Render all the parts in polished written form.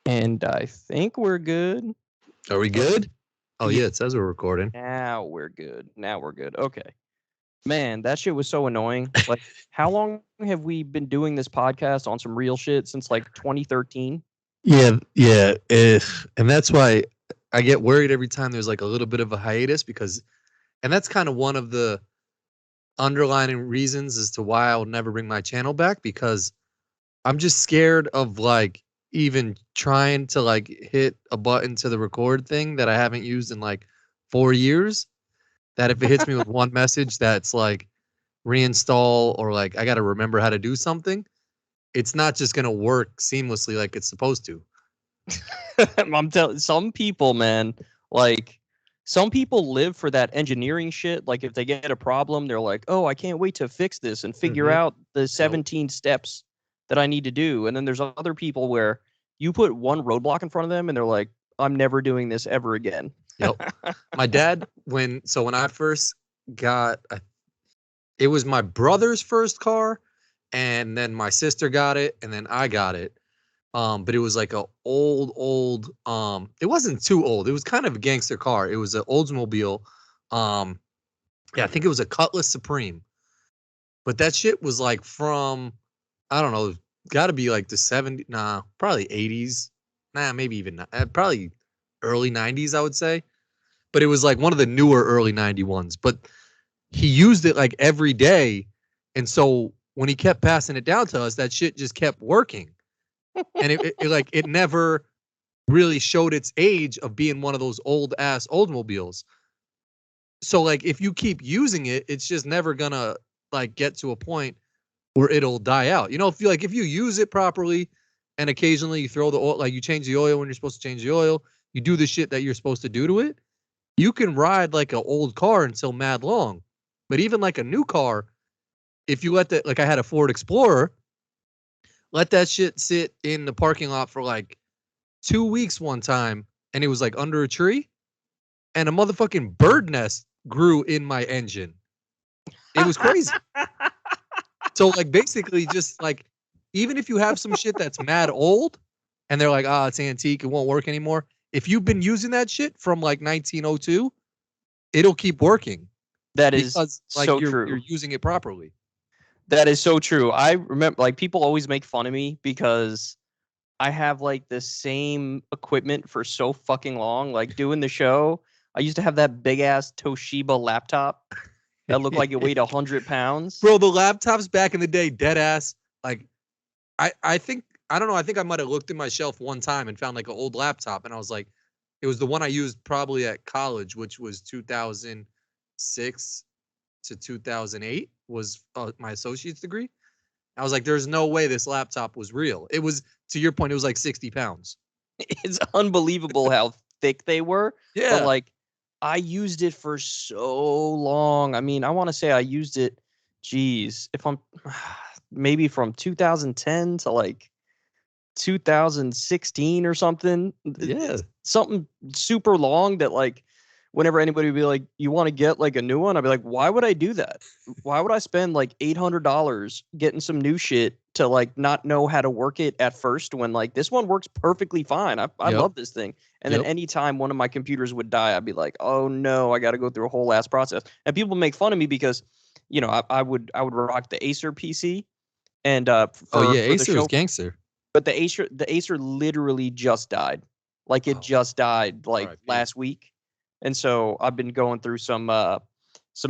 And I think we're good. Are we good? Oh Yeah, yeah, it says we're recording. now we're good. Now we're good. Okay. Man, that shit was so annoying. Like, how long have we been doing this podcast on some real shit since like 2013? Yeah. And that's why I get worried every time there's like a little bit of a hiatus and that's kind of one of the underlining reasons as to why I'll never bring my channel back because I'm just scared of like even trying to like hit a button to the record thing that I haven't used in like 4 years. That if it hits me with one message that's like reinstall or like I got to remember how to do something, it's not just going to work seamlessly like it's supposed to. I'm telling some people, man, like some people live for that engineering shit. Like if they get a problem, they're like, "Oh, I can't wait to fix this and figure Mhm. out the Yep. 17 steps that I need to do." And then there's other people where you put one roadblock in front of them and they're like, "I'm never doing this ever again." Yep. My dad when I first got it was my brother's first car and then my sister got it and then I got it. But it was like a old it wasn't too old. It was kind of a gangster car. It was an Oldsmobile. Um yeah, I think it was a Cutlass Supreme. But that shit was like from I don't know, got to be like the 70s, nah, probably 80s. Nah, maybe even probably early 90s I would say. But it was like one of the newer early 91s. But he used it like every day. And so when he kept passing it down to us, that shit just kept working. And it never really showed its age of being one of those old ass Oldsmobiles. So like if you keep using it, it's just never gonna like get to a point where it'll die out. You know, if you use it properly and occasionally you throw the oil, like you change the oil when you're supposed to change the oil, you do the shit that you're supposed to do to it, you can ride like an old car until mad long. But even like a new car, if you let that, like I had a Ford Explorer, let that shit sit in the parking lot for like 2 weeks one time, and it was like under a tree, and a motherfucking bird nest grew in my engine. It was crazy. So like basically just like even if you have some shit that's mad old and they're like, ah, it's antique, it won't work anymore. If you've been using that shit from like 1902, it'll keep working That is because like so you're true. using it properly. That is so true. I remember like people always make fun of me because I have like the same equipment for so fucking long. Like doing the show, I used to have that big ass Toshiba laptop that looked like it weighed 100 pounds. Bro, the laptops back in the day, dead ass. Like I think I don't know. I think I might have looked in my shelf one time and found like an old laptop, and I was like, it was the one I used probably at college, which was 2006 to 2008 was my associate's degree. I was like, there's no way this laptop was real. It was to your point, it was like 60 pounds. It's unbelievable how thick they were. But Yeah. like I used it for so long. I mean, I want to say I used it, geez, if I'm maybe from 2010 to like 2016 or something. Yeah. Something super long that like whenever anybody would be like, "You want to get like a new one?" I'd be like, "Why would I do that? Why would I spend like $800 getting some new shit to like not know how to work it at first when like this one works perfectly fine. I Yep. love this thing." And then Yep. anytime one of my computers would die, I'd be like, "Oh no, I got to go through a whole ass process." And people make fun of me because, I would rock the Acer PC and Oh yeah, for the Acer was show, gangster. but the Acer literally just died. Like it Wow. just died like R.I.P. last week. And so I've been going through some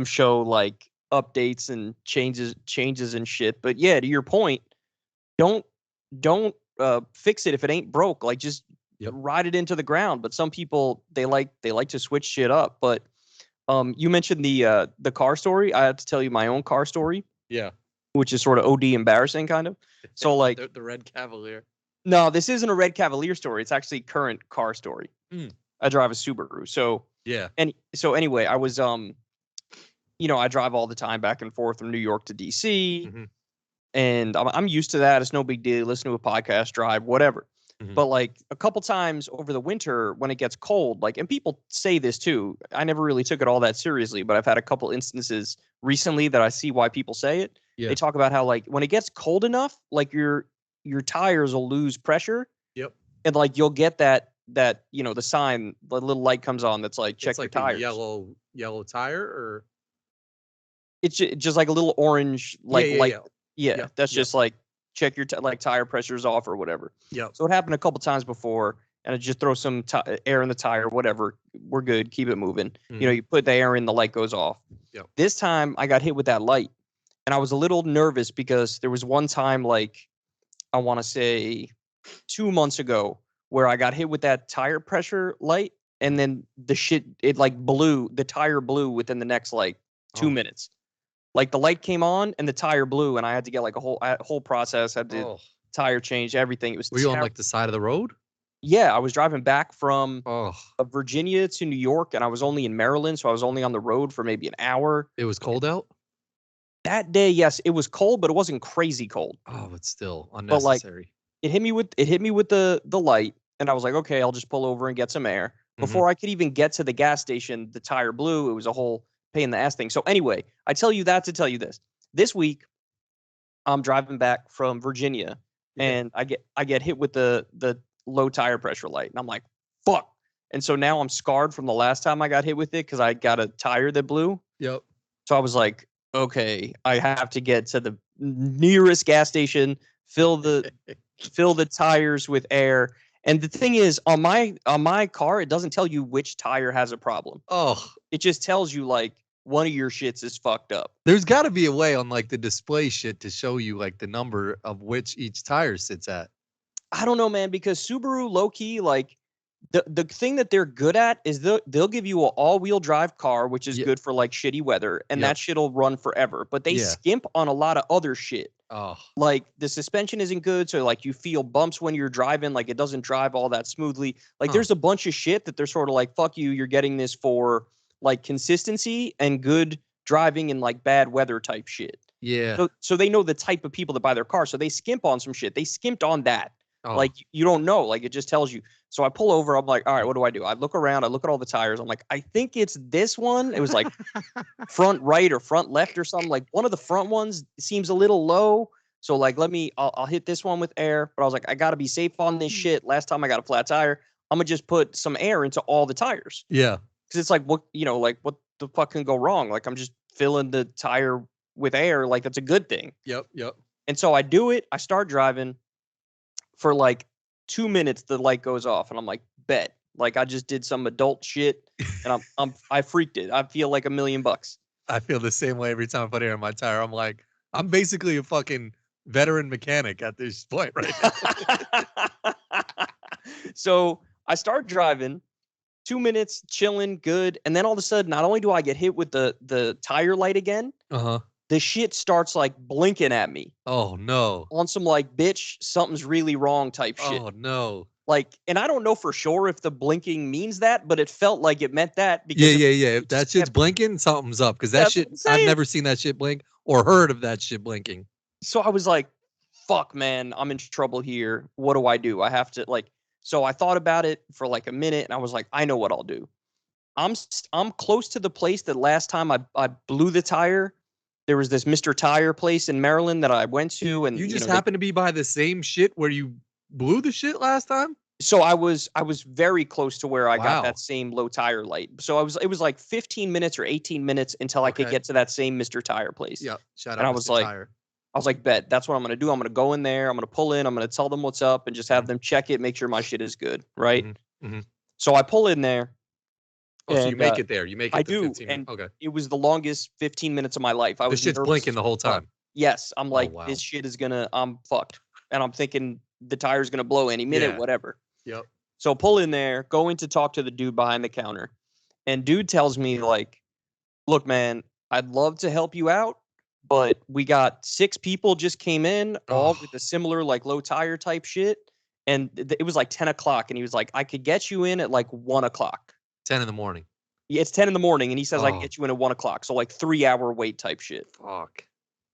show like updates and changes and shit. But yeah, to your point, don't don't fix it if it ain't broke. Like just Yep. ride it into the ground. But some people they like to switch shit up. But you mentioned the car story. I have to tell you my own car story, Yeah. which is sort of OD embarrassing kind of. So like The Red Cavalier. no, this isn't a Red Cavalier story. It's actually current car story. Mm. I drive a Subaru. So Yeah. anyway, I was I drive all the time back and forth from New York to DC, Mhm. and I'm used to that. It's no big deal. Listen to a podcast, drive, whatever. Mhm. But like a couple times over the winter when it gets cold, like, and people say this too. I never really took it all that seriously, but I've had a couple instances recently that I see why people say it. They Yeah. talk about how like when it gets cold enough, like your tires will lose pressure Yep. and like you'll get that the sign, the little light comes on that's like check It's your like a tires. yellow tire, or It's just like a little orange yeah, like yeah, light. yeah. Yeah, Yep, that's yep, just like check your like tire pressure's off or whatever. yep. So it happened a couple times before, and I just throw some air in the tire, whatever. We're good, keep it moving. Mhm. You put the air in, the light goes off. Yep. This time I got hit with that light, and I was a little nervous because there was one time, like I want to say 2 months ago, where I got hit with that tire pressure light, and then it like blew, the tire blew within the next like 2 minutes. Like the light came on and the tire blew, and I had to get like a whole process. Had to Oh, tire change everything. It was were you on terrible. like the side of the road? Yeah, I was driving back from Oh, Virginia to New York, and I was only in Maryland, so I was only on the road for maybe an hour. it was cold out. That day, yes, it was cold, but it wasn't crazy cold. Oh, but still But like unnecessary. it hit me with the light, and I was like, okay, I'll just pull over and get some air. Mhm. Before I could even get to the gas station, the tire blew. It was a whole pain in the ass thing. So anyway, I tell you that to tell you this. This week, I'm driving back from Virginia, Yeah. and I get hit with the low tire pressure light, and I'm like, fuck. And so now I'm scarred from the last time I got hit with it because I got a tire that blew. Yep. So I was like, okay, I have to get to the nearest gas station, fill the tires with air. And the thing is, on my car, it doesn't tell you which tire has a problem. Oh, It just tells you like one of your shits is fucked up. there's got to be a way on like the display shit to show you like the number of which each tire sits at. I don't know, man, because Subaru low key, like the thing that they're good at is they'll give you an all-wheel drive car, which is Ye- good for like shitty weather, and Yep. that shit'll run forever. But they Yeah. skimp on a lot of other shit. Oh, Like the suspension isn't good, so like you feel bumps when you're driving, like it doesn't drive all that smoothly. Like Huh. there's a bunch of shit that they're sort of like, fuck you, you're getting this for like consistency and good driving and like bad weather type shit. yeah. So they know the type of people that buy their car, so they skimp on some shit. They skimped on that. Oh, Like you don't know, like it just tells you. So I pull over, I'm like, all right, what do I do? I look around, I look at all the tires, I'm like, I think it's this one. It was like front right or front left or something. Like one of the front ones seems a little low. So like I'll hit this one with air, but I was like, I gotta be safe on this shit. Last time I got a flat tire, I'm gonna just put some air into all the tires. yeah. Cause it's like what the fuck can go wrong? Like I'm just filling the tire with air, like that's a good thing. Yep. Yep. And so I do it, I start driving. For like 2 minutes, the light goes off, and I'm like, bet. Like I just did some adult shit, and I freaked it. I feel like $1,000,000. I feel the same way every time I put air in my tire. I'm like, I'm basically a fucking veteran mechanic at this point right now. So I start driving, 2 minutes, chilling, good, and then all of a sudden, not only do I get hit with the tire light again, Uh-huh. the shit starts like blinking at me Oh no. on some like, bitch, something's really wrong type shit. Oh no. Like, and I don't know for sure if the blinking means that, but it felt like it meant that because Yeah. If it that just shit's kept- blinking, something's up. Because that That's shit, what I'm I've saying. never seen that shit blink or heard of that shit blinking. So I was like, fuck, man, I'm in trouble here. What do I do? I have to like, so I thought about it for like a minute, and I was like, I know what I'll do. I'm close to the place that last time I blew the tire. There was this Mr. Tire place in Maryland that I went to, and You just know, happen to be by the same shit where you blew the shit last time? so I was very close to where I Wow. got that same low tire light. So it was like 15 minutes or 18 minutes until I could Okay. get to that same Mr. Tire place. Yep. Shout out And I was Mr. like, Tire. I was like, bet, that's what I'm going to do. I'm going to go in there. I'm going to pull in. I'm going to tell them what's up and just have them check it, make sure my shit is good. Right. Mhm, mhm. So I pull in there. Oh, so you and, make it there. You make it I to do. 15 And Okay. it was the longest 15 minutes of my life. I The was shit's nervous blinking as the whole fuck. time. Yes. I'm like, wow. this shit is I'm fucked. And I'm thinking the tire's going to blow any minute, Yeah. whatever. Yep. So pull in there, going to talk to the dude behind the counter. And dude tells me like, look, man, I'd love to help you out, but we got 6 people just came in, all with a similar like low tire type shit. And it was like 10 o'clock. And he was like, I could get you in at like 1 o'clock. 10 in the morning. Yeah, it's 10 in the morning. And he says, I can Oh. get you in at 1 o'clock. So like 3-hour wait type shit. Fuck.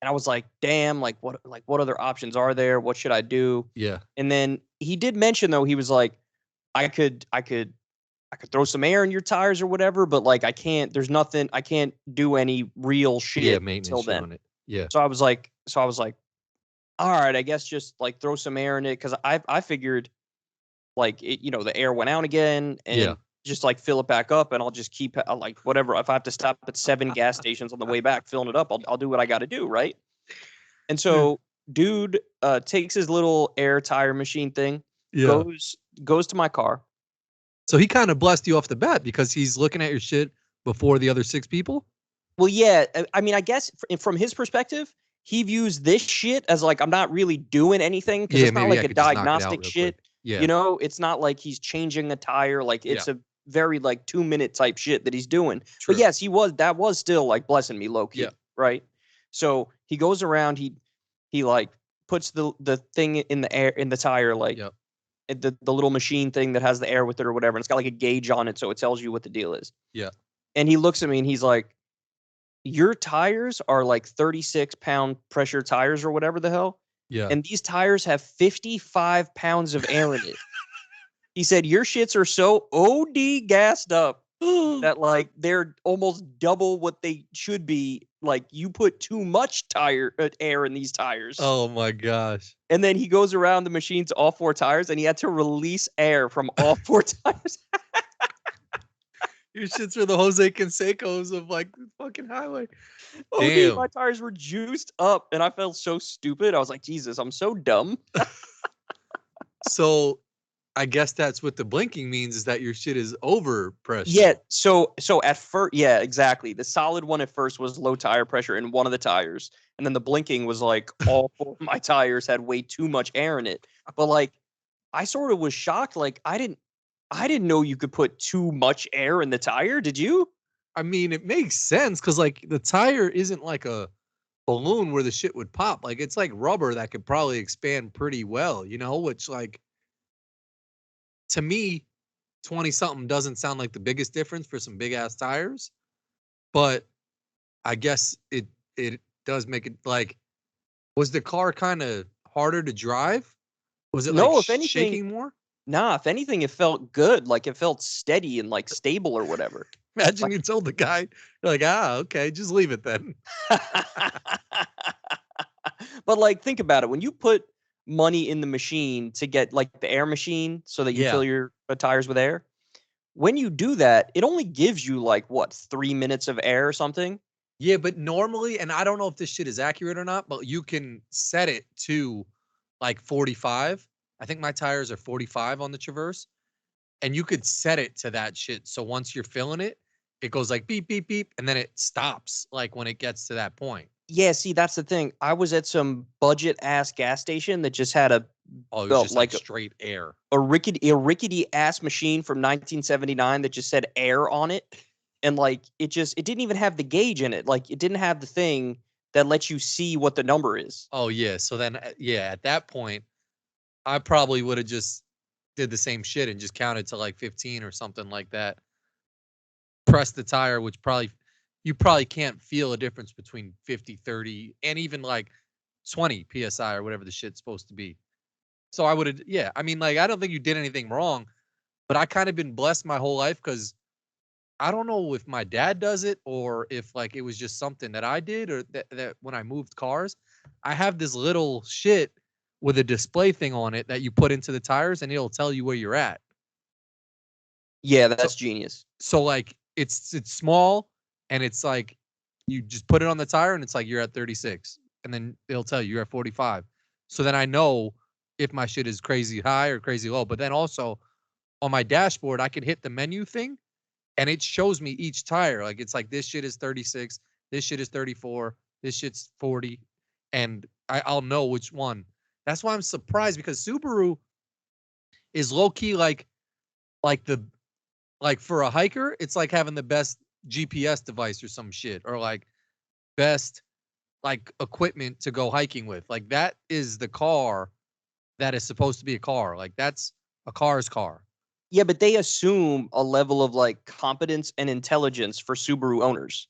And I was like, damn, like what other options are there? What should I do? Yeah. And then he did mention though, he was like, I could throw some air in your tires or whatever, but like I can't do any real shit Yeah, until maintenance shit then. on it. Yeah. So I was like, all right, I guess just like throw some air in it. Cause I figured like the air went out again, and just like fill it back up, and I'll just keep like whatever. If I have to stop at 7 gas stations on the way back filling it up, I'll do what I got to do, right? And so dude takes his little air tire machine thing, goes to my car. So he kind of blessed you off the bat because he's looking at your shit before the other 6 people? Well, yeah, I mean, I guess from his perspective, he views this shit as like I'm not really doing anything because it's not like a diagnostic shit. Yeah. It's not like he's changing a tire. Like it's a very like 2-minute type shit that he's doing. True. But yes, that was still like blessing me low key, right? So he goes around, he like puts the thing in the air in the tire, like the little machine thing that has the air with it or whatever, and it's got like a gauge on it, so it tells you what the deal is. Yeah. And he looks at me and he's like, your tires are like 36-pound pressure tires or whatever the hell. Yeah. And these tires have 55 pounds of air in it. He said, your shits are so OD gassed up that like they're almost double what they should be. Like you put too much air in these tires. Oh my gosh. And then he goes around the machine to all 4 tires and he had to release air from all 4 tires. Your shits are the Jose Cansecos of like the fucking highway. Oh, dude, my tires were juiced up and I felt so stupid. I was like, Jesus, I'm so dumb. So I guess that's what the blinking means, is that your shit is over pressure. Yeah. So at first, yeah, exactly. The solid one at first was low tire pressure in one of the tires. And then the blinking was like all 4 of my tires had way too much air in it. But like, I sort of was shocked. Like I didn't know you could put too much air in the tire. Did you? I mean, it makes sense because like the tire isn't like a balloon where the shit would pop. Like it's like rubber that could probably expand pretty well, which like to me, 20 something doesn't sound like the biggest difference for some big ass tires. But I guess it does make it like, was the car kind of harder to drive? Was it like if anything, shaking more? Nah, if anything, it felt good. Like it felt steady and like stable or whatever. Imagine you told the guy, you're like, okay, just leave it then. But like, think about it. When you put money in the machine to get like the air machine so that you fill your tires with air, when you do that, it only gives you like what, 3 minutes of air or something? Yeah, but normally, and I don't know if this shit is accurate or not, but you can set it to like 45. I think my tires are 45 on the Traverse. And you could set it to that shit. So once you're filling it, it goes like beep, beep, beep. And then it stops like when it gets to that point. Yeah, see, that's the thing. I was at some budget ass gas station that just had it was just like straight air. A rickety ass machine from 1979 that just said air on it. And like it didn't even have the gauge in it. Like it didn't have the thing that lets you see what the number is. Oh yeah. So then at that point, I probably would have just did the same shit and just counted to like 15 or something like that. Press the tire, which you probably can't feel a difference between 50, 30, and even like 20 PSI or whatever the shit's supposed to be. So I would have, I mean, like, I don't think you did anything wrong, but I kind of been blessed my whole life because I don't know if my dad does it or if like it was just something that I did or that when I moved cars, I have this little shit with a display thing on it that you put into the tires and it'll tell you where you're at. Yeah, that's genius. So like it's small and it's like you just put it on the tire and it's like you're at 36 and then it'll tell you you're at 45. So then I know if my shit is crazy high or crazy low. But then also on my dashboard, I can hit the menu thing and it shows me each tire. Like it's like this shit is 36, this shit is 34, this shit's 40, and I'll know which one. That's why I'm surprised because Subaru is low key like for a hiker, it's like having the best GPS device or some shit, or like best like equipment to go hiking with. Like that is the car that is supposed to be a car. Like that's a car's car. Yeah, but they assume a level of like competence and intelligence for Subaru owners.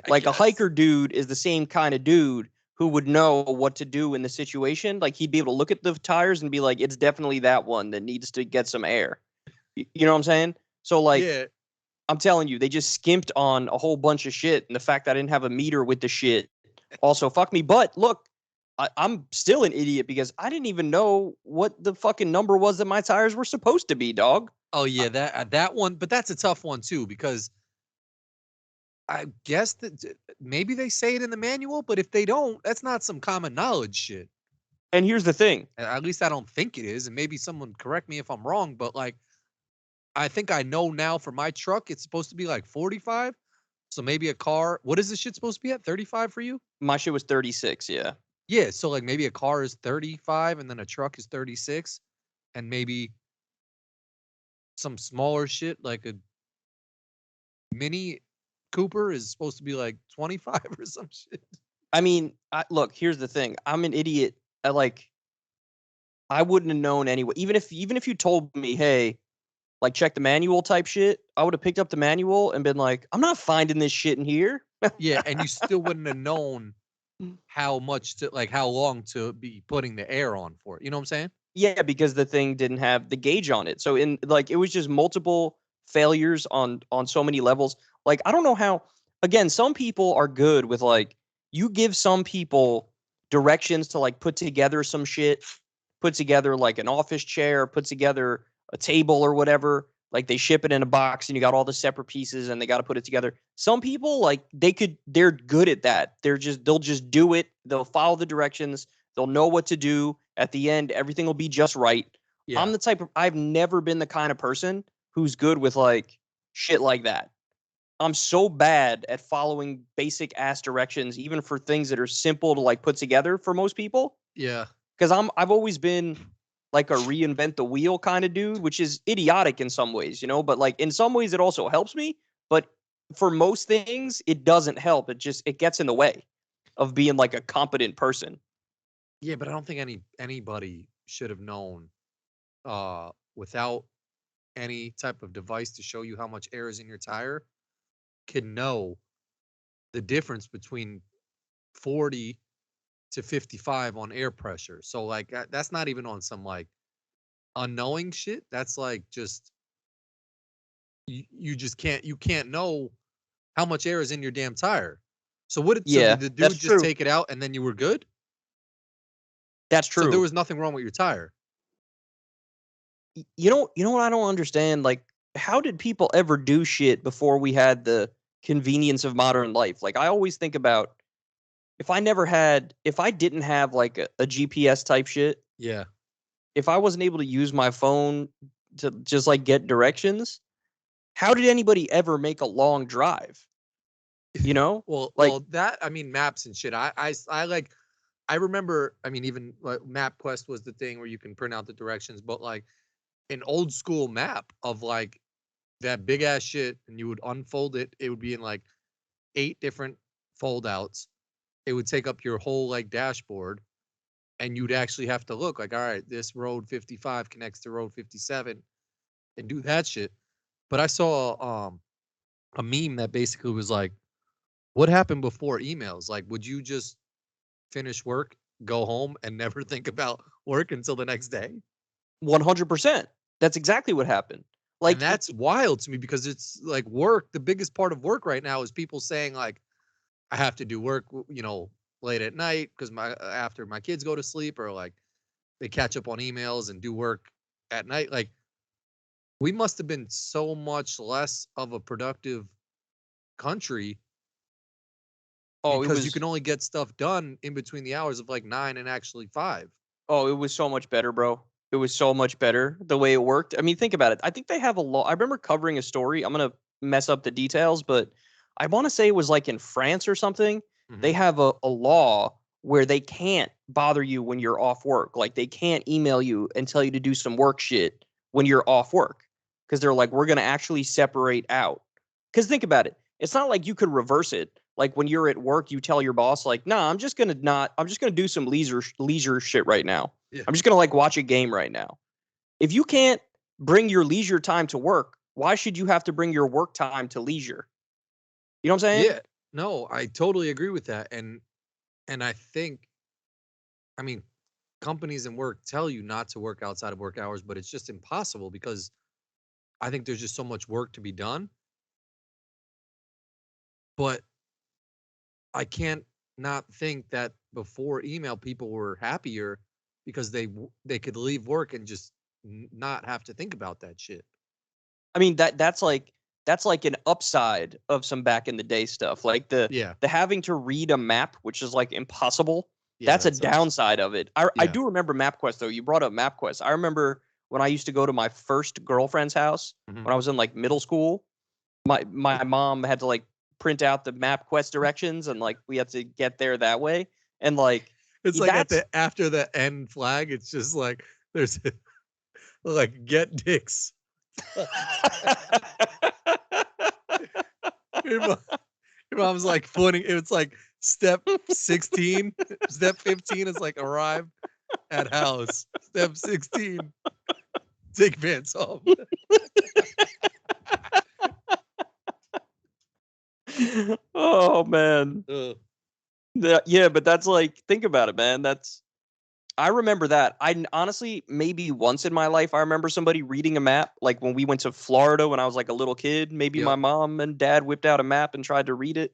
Like a hiker dude is the same kind of dude who would know what to do in the situation. Like he'd be able to look at the tires and be like, it's definitely that one that needs to get some air. You know what I'm saying? So like, I'm telling you, they just skimped on a whole bunch of shit. And the fact that I didn't have a meter with the shit also fucked me. But look, I'm still an idiot because I didn't even know what the fucking number was that my tires were supposed to be, dog. Oh yeah, that one, but that's a tough one too because I guess that maybe they say it in the manual, but if they don't, that's not some common knowledge shit. And here's the thing. At least I don't think it is, and maybe someone correct me if I'm wrong, but like I think I know now for my truck it's supposed to be like 45. So maybe a car, what is this shit supposed to be at? 35 for you? My shit was 36, yeah. Yeah, so like maybe a car is 35 and then a truck is 36 and maybe some smaller shit like a Mini Cooper is supposed to be like 25 or some shit. I mean, look, here's the thing. I'm an idiot. I wouldn't have known anyway. Even if you told me, hey, like check the manual type shit, I would have picked up the manual and been like, I'm not finding this shit in here. Yeah, and you still wouldn't have known how long to be putting the air on for it. You know what I'm saying? Yeah, because the thing didn't have the gauge on it. So it was just multiple failures on so many levels. Like I don't know how, again, some people are good with like you give some people directions to like put together some shit, put together like an office chair, put together a table or whatever. Like they ship it in a box and you got all the separate pieces and they got to put it together. Some people like they're good at that. They'll just do it. They'll follow the directions. They'll know what to do. At the end, everything will be just right. Yeah. I'm the type of I've never been the kind of person who's good with like shit like that. I'm so bad at following basic ass directions, even for things that are simple to like put together for most people. Yeah. Because I've always been like a reinvent the wheel kind of dude, which is idiotic in some ways, but like in some ways it also helps me. But for most things, it doesn't help. It gets in the way of being like a competent person. Yeah, but I don't think anybody should have known without any type of device to show you how much air is in your tire can know the difference between 40 to 55 on air pressure. So like that's not even on some like unknowing shit. That's like just you just can't know how much air is in your damn tire. So Yeah, did the that's dude just true. take it out and then you were good? That's So there true. was nothing wrong with your tire. You know what I don't understand? Like, how did people ever do shit before we had the convenience of modern life? Like, I always think about if I didn't have like a GPS type shit, Yeah. if I wasn't able to use my phone to just like get directions, how did anybody ever make a long drive? You know? Like, Well, that I mean maps and shit. I like I remember. I mean, even like MapQuest was the thing where you can print out the directions, but like an old school map of like that big ass shit, and you would unfold it. It would be in like 8 different fold outs. It would take up your whole like dashboard, and you'd actually have to look like, all right, this road 55 connects to road 57, and do that shit. But I saw a meme that basically was like, what happened before emails? Like, would you just finish work, go home, and never think about work until the next day? 100%. That's exactly what happened. And Like, that's wild to me because it's like work. The biggest part of work right now is people saying like, I have to do work, late at night because after my kids go to sleep, or like they catch up on emails and do work at night. Like we must have been so much less of a productive country oh, it because you was can only get stuff done in between the hours of like 9 and actually 5. Oh, it was so much better, bro. It was so much better the way it worked. I mean, think about it. I think they have a law. I remember covering a story. I'm gonna mess up the details, but I want to say it was like in France or something. They Mhm. have a law where they can't bother you when you're off work. Like they can't email you and tell you to do some work shit when you're off work because they're like, we're gonna actually separate out. Because think about it. It's not like you could reverse it. Like when you're at work, you tell your boss, like, nah, I'm just gonna do some leisure shit right now. Yeah. I'm just gonna like watch a game right now. If you can't bring your leisure time to work, why should you have to bring your work time to leisure? You know what I'm saying? Yeah. No, I totally agree with that. And I think, I mean, companies and work tell you not to work outside of work hours, but it's just impossible because I think there's just so much work to be done. But I can't not think that before email, people were happier because they could leave work and just not have to think about that shit. I mean that's like an upside of some back in the day stuff. Like Yeah. the having to read a map, which is like impossible. Yeah, That's a that sucks. downside of it. I Yeah. do remember MapQuest though. You brought up MapQuest. I remember when I used to go to my first girlfriend's house Mhm. when I was in like middle school. My mom had to like print out the MapQuest directions and like we had to get there that way. And like It's like at that's the after the end flag, it's just like there's like get dicks. Your mom, your mom's like pointing. It's like step 16, step 15 is like arrive at house. Step 16, take pants off. oh man. Ugh. Yeah, but that's like think about it, man. I remember that. Honestly, maybe once in my life, I remember somebody reading a map. Like when we went to Florida when I was like a little kid, maybe my Yep. mom and dad whipped out a map and tried to read it.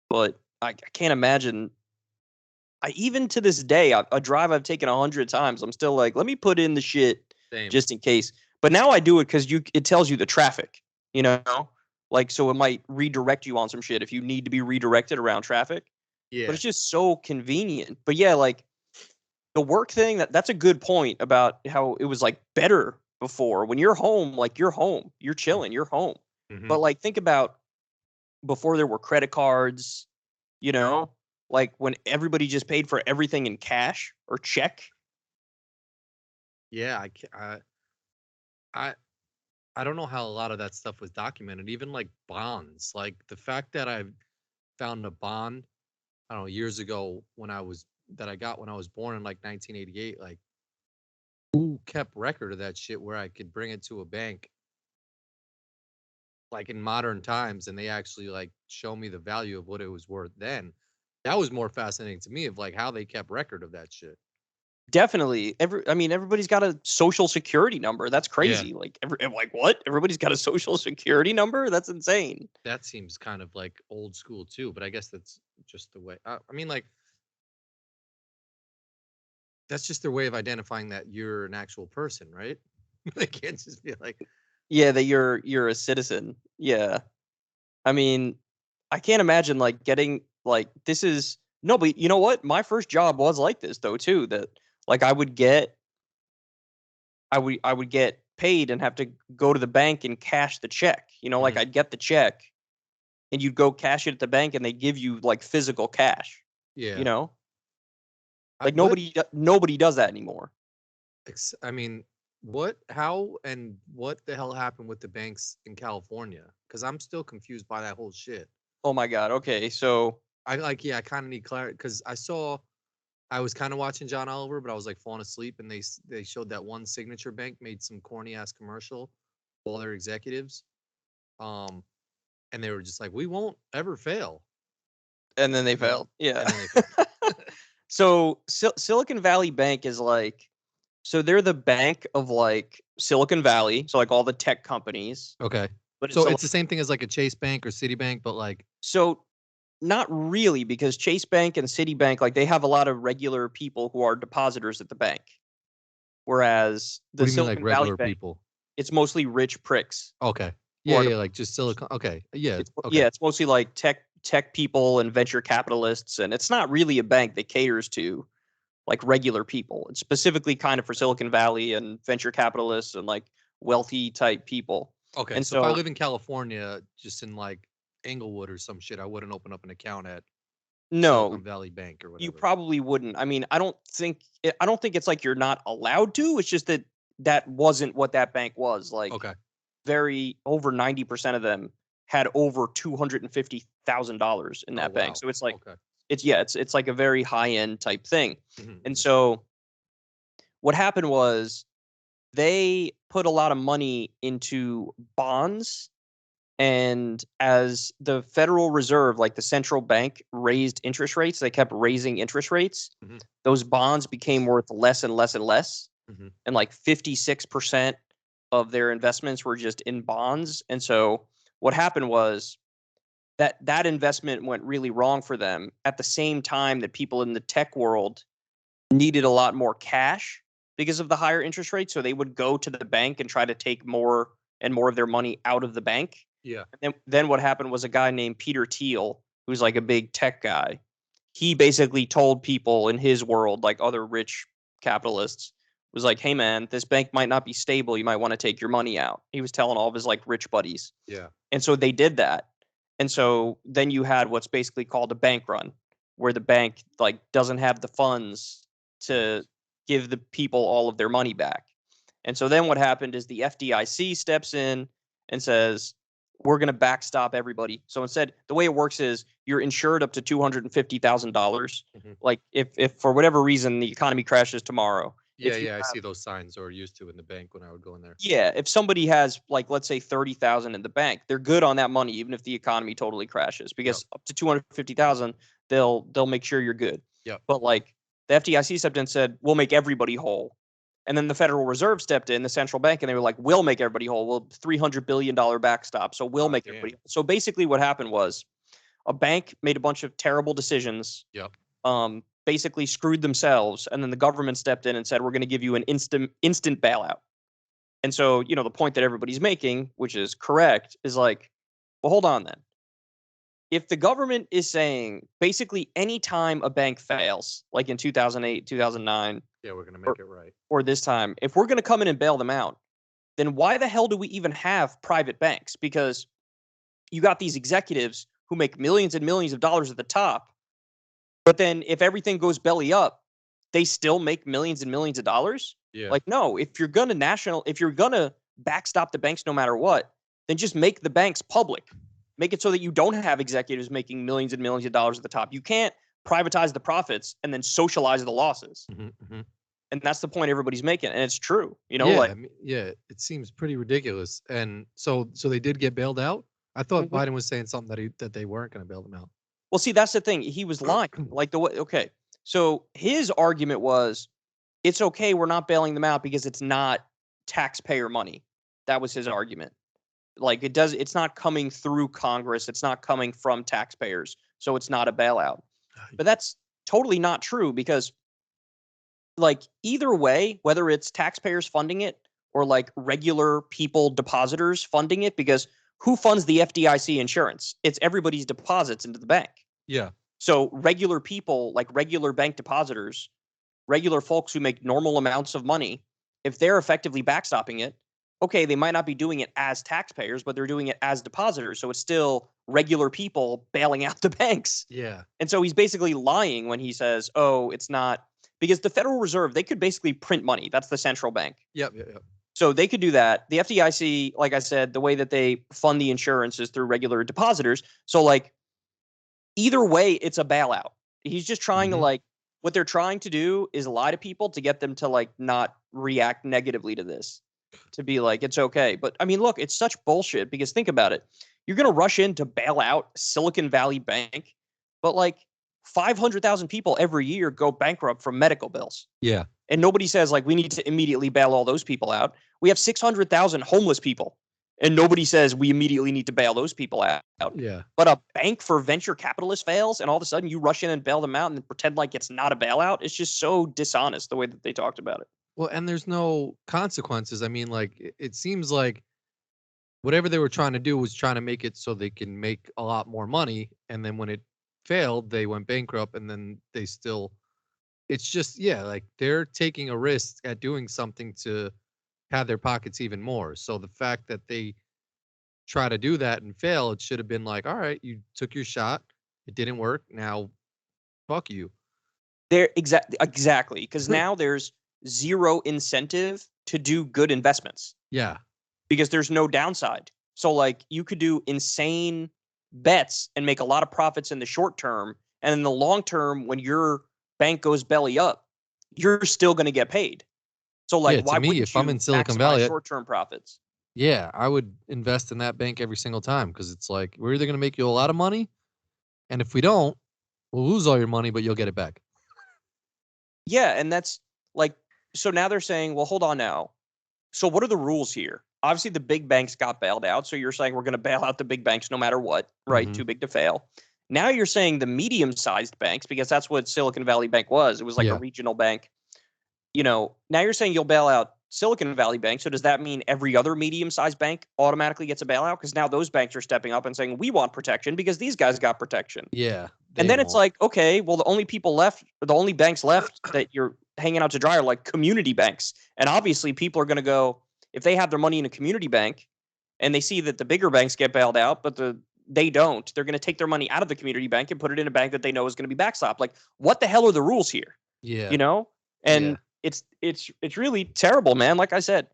But I can't imagine. Even to this day, a drive I've taken 100 times, I'm still like, let me put in the shit Same. just in case. But now I do it because it tells you the traffic, you know, like so it might redirect you on some shit if you need to be redirected around traffic. But Yeah. it's just so convenient. But yeah, like the work thing that's a good point about how it was like better before. When you're home, like you're home, you're chilling, you're home. Mhm. But like think about before there were credit cards, you know, like when everybody just paid for everything in cash or check. Yeah, I I don't know how a lot of that stuff was documented. Even like bonds, like the fact that I found a bond, I don't know, years ago when I got when I was born in like 1988. Like who kept record of that shit where I could bring it to a bank like in modern times and they actually like show me the value of what it was worth then. That was more fascinating to me of like how they kept record of that shit. Definitely. I mean, everybody's got a social security number. That's Yeah. crazy. Like, like what? Everybody's got a social security number? That's insane. That seems kind of like old school too, but I guess that's just the way. I mean, like that's just their way of identifying that you're an actual person, right? They can't just be like, Yeah, that you're a citizen. Yeah. I mean, I can't imagine like getting like this is no, but you know what? My first job was like this though too. That like I would get paid and have to go to the bank and cash the check. You know, like Mhm. I'd get the check and you'd go cash it at the bank and they give you like physical cash. You Yeah. know, I, like what? nobody does that anymore. I mean, what? How and what the hell happened with the banks in California? Because I'm still confused by that whole shit. Oh my god. Okay, so I like, yeah, I kind of need clarity because I was kind of watching John Oliver, but I was like falling asleep, and they showed that one Signature Bank made some corny ass commercial, all their executives, um, and they were just like, "We won't ever fail," and then they and then failed. Yeah. and then they failed. So Silicon Valley Bank is like, so they're the bank of like Silicon Valley, so like all the tech companies, Okay, but so it's a, it's the same thing as like a Chase Bank or Citibank, but like, so not really because Chase Bank and Citibank like they have a lot of regular people who are depositors at the bank, whereas what the do you mean like Silicon Valley regular Bank people? it's mostly rich pricks Okay, who yeah, are yeah, like just Silicon. Okay, yeah, okay, yeah, it's mostly like tech people and venture capitalists, and it's not really a bank that caters to like regular people. It's specifically kind of for Silicon Valley and venture capitalists and like wealthy type people. okay. And So if I so live in California, just in like Inglewood or some shit, I wouldn't open up an account at no, Silicon Valley Bank or you whatever. probably wouldn't. I mean, I don't think it's like you're not allowed to. It's just that that wasn't what that bank was. Like Okay. very over 90% of them had over $250,000 in Oh that bank. wow. So it's like Okay. it's like a very high end type thing. Mhm, And mhm. so what happened was they put a lot of money into bonds. And as the Federal Reserve, like the central bank, raised interest rates, they kept raising interest rates. Mhm, Those bonds became worth less and less and less. mhm. And like 56% of their investments were just in bonds. And so what happened was that investment went really wrong for them at the same time that people in the tech world needed a lot more cash because of the higher interest rate. So they would go to the bank and try to take more and more of their money out of the bank. Yeah. And then what happened was a guy named Peter Thiel, who's like a big tech guy. He basically told people in his world, like other rich capitalists, was like, hey man, this bank might not be stable. You might want to take your money out. He was telling all of his like rich buddies. Yeah. And so they did that. And so then you had what's basically called a bank run, where the bank like doesn't have the funds to give the people all of their money back. And so then what happened is the FDIC steps in and says, we're going to backstop everybody. So instead, the way it works is you're insured up to $250,000. Mhm. Like if for whatever reason the economy crashes tomorrow. Yeah, if you yeah, I have- see those signs or used to in the bank when I would go in there. Yeah, if somebody has like let's say 30,000 in the bank, they're good on that money even if the economy totally crashes because up to 250,000 they'll make sure you're good. Yep. But like the FDIC stepped in and said, "We'll make everybody whole." And then the Federal Reserve stepped in, the central bank, and they were like, "We'll make everybody whole. We'll $300 billion backstop. So we'll make everybody." So basically what happened was a bank made a bunch of terrible decisions. Yep. Basically screwed themselves, and then the government stepped in and said, "We're going to give you an instant bailout." And so, the point that everybody's making, which is correct, is like, well, hold on then. If the government is saying basically any time a bank fails, like in 2008, 2009, Yeah, we're gonna make it right. or this time, if we're going to come in and bail them out, then why the hell do we even have private banks? Because you got these executives who make millions and millions of dollars at the top, but then if everything goes belly up, they still make millions and millions of dollars. Yeah. Like, no, if you're gonna backstop the banks no matter what, then just make the banks public. Make it so that you don't have executives making millions and millions of dollars at the top. You can't privatize the profits and then socialize the losses. Mm-hmm. And that's the point everybody's making. And it's true. Yeah, I mean, yeah, it seems pretty ridiculous. And so they did get bailed out. I thought Biden was saying something that they weren't going to bail them out. Well, see, that's the thing. He was lying. Like the way, okay. So his argument was, it's okay, we're not bailing them out because it's not taxpayer money. That was his argument. Like it's not coming through Congress. It's not coming from taxpayers. So it's not a bailout. But that's totally not true because like either way, whether it's taxpayers funding it or like regular people depositors funding it, because who funds the FDIC insurance? It's everybody's deposits into the bank. Yeah. So regular people, like regular bank depositors, regular folks who make normal amounts of money, if they're effectively backstopping it, okay, they might not be doing it as taxpayers, but they're doing it as depositors. So it's still regular people bailing out the banks. Yeah. And so he's basically lying when he says, oh, it's not, because the Federal Reserve, they could basically print money. That's the central bank. Yep. So they could do that. The FDIC, like I said, the way that they fund the insurance is through regular depositors. So like either way, it's a bailout. He's just trying to like, what they're trying to do is lie to people to get them to like not react negatively to this, to be like, it's okay. But I mean, look, it's such bullshit because think about it. You're going to rush in to bail out Silicon Valley Bank, but like 500,000 people every year go bankrupt from medical bills. Yeah. And nobody says like, we need to immediately bail all those people out. We have 600,000 homeless people and nobody says we immediately need to bail those people out. Yeah. But a bank for venture capitalists fails and all of a sudden you rush in and bail them out and then pretend like it's not a bailout. It's just so dishonest the way that they talked about it. Well, and there's no consequences. I mean, like it seems like whatever they were trying to do was trying to make it so they can make a lot more money. And then when it failed, they went bankrupt and then they still, it's just, yeah, like they're taking a risk at doing something to pad their pockets even more. So the fact that they try to do that and fail, it should have been like, all right, you took your shot. It didn't work. Now, fuck you. There exactly. Because now there's zero incentive to do good investments. Yeah. Because there's no downside. So like you could do insane bets and make a lot of profits in the short term. And in the long term, when your bank goes belly up, you're still going to get paid. So like, why wouldn't if I'm you in Silicon maximize Valley, short-term profits? Yeah, I would invest in that bank every single time because it's like we're either going to make you a lot of money, and if we don't, we'll lose all your money, but you'll get it back. Yeah, and that's like, so now they're saying, well, hold on now. So what are the rules here? obviously the big banks got bailed out. So you're saying we're going to bail out the big banks no matter what, right? Mhm. Too big to fail. Now you're saying the medium-sized banks, because that's what Silicon Valley Bank was. It was like a Yeah. regional bank. Now you're saying you'll bail out Silicon Valley Bank. So does that mean every other medium-sized bank automatically gets a bailout? Because now those banks are stepping up and saying, we want protection because these guys got protection. Yeah. And They then it's won't. like, okay, well, the only banks left that you're hanging out to dry are like community banks. And obviously people are going to go, if they have their money in a community bank and they see that the bigger banks get bailed out, but they don't, they're going to take their money out of the community bank and put it in a bank that they know is going to be backstopped. Like, what the hell are the rules here? Yeah. You know? And Yeah. it's really terrible, man. Like I said,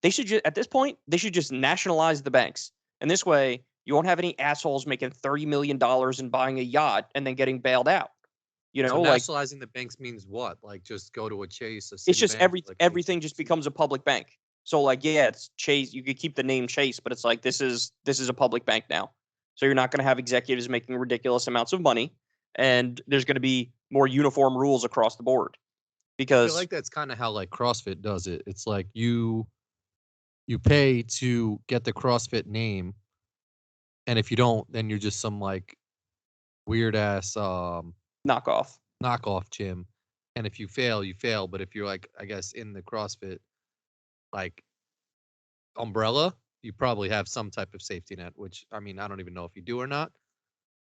they should at this point, they should just nationalize the banks. And this way, you won't have any assholes making $30 million and buying a yacht and then getting bailed out. So Like, nationalizing the banks means what? Like just go to a Chase, a it's just Citibank, like everything just becomes a public bank. So like, yeah, it's Chase. You could keep the name Chase, but it's like this is a public bank now. So you're not going to have executives making ridiculous amounts of money, and there's going to be more uniform rules across the board. I feel Because like that's kind of how like CrossFit does it. It's like you pay to get the CrossFit name, and if you don't, then you're just some like weird ass knockoff. knockoff gym. And if you fail, you fail. But if you're like, I guess in the CrossFit like umbrella, you probably have some type of safety net, which I mean, I don't even know if you do or not,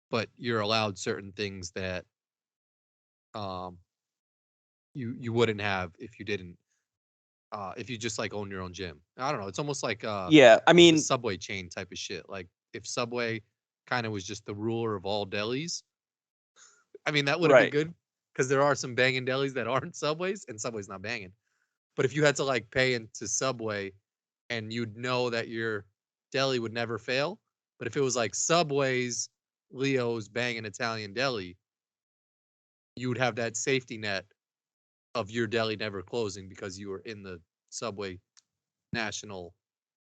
but you're allowed certain things that um you wouldn't have if you didn't if you just like own your own gym. I don't know. It's almost like Yeah, I the mean, Subway chain type of shit. Like if Subway kind of was just the ruler of all delis, I mean that would have been right. good because there are some banging delis that aren't Subways, and Subway's not banging. But if you had to like pay into Subway, and you'd know that your deli would never fail, but if it was like Subway's Leo's banging Italian deli, you would have that safety net of your deli never closing because you were in the Subway national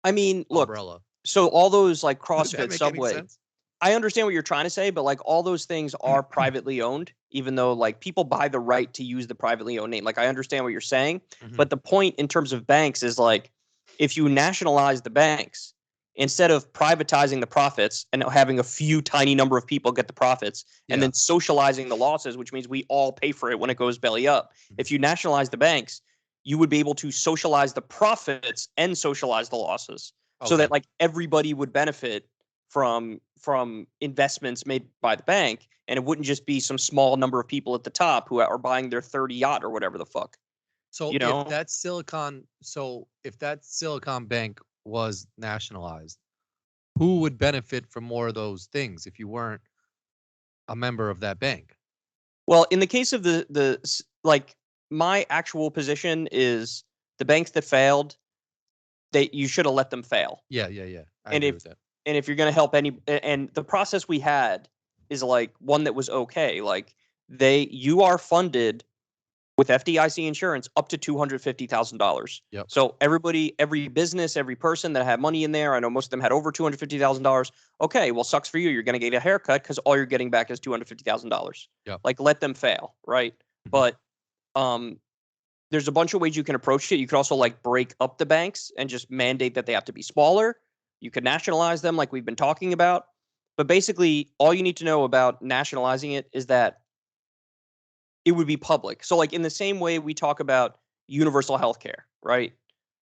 I mean, look. umbrella. So all those like Does that CrossFit, make any Subway, sense? I understand what you're trying to say, but like all those things are privately owned, even though like people buy the right to use the privately owned name. Like I understand what you're saying, Mhm. but the point in terms of banks is like if you nationalize the banks instead of privatizing the profits and having a few tiny number of people get the profits and Yeah. then socializing the losses, which means we all pay for it when it goes belly up. If you nationalize the banks, you would be able to socialize the profits and socialize the losses so Okay. that like everybody would benefit from investments made by the bank, and it wouldn't just be some small number of people at the top who are buying their 30 yacht or whatever the fuck. So You know, if that Silicon Bank was nationalized, who would benefit from more of those things if you weren't a member of that bank? well, in the case of like my actual position is the banks that failed, you should have let them fail. Yeah, yeah, yeah. I And agree if with that. you're going to help and the process we had is like one that was okay. Like you are funded with FDIC insurance up to $250,000. Yep. So every business, every person that had money in there, I know most of them had over $250,000. Okay, well, sucks for you. You're going to get a haircut because all you're getting back is $250,000. Yep. Like, let them fail, right? Mhm. But there's a bunch of ways you can approach it. You could also like break up the banks and just mandate that they have to be smaller. You could nationalize them, like we've been talking about. But basically, all you need to know about nationalizing it is that it would be public. So like in the same way we talk about universal healthcare, right?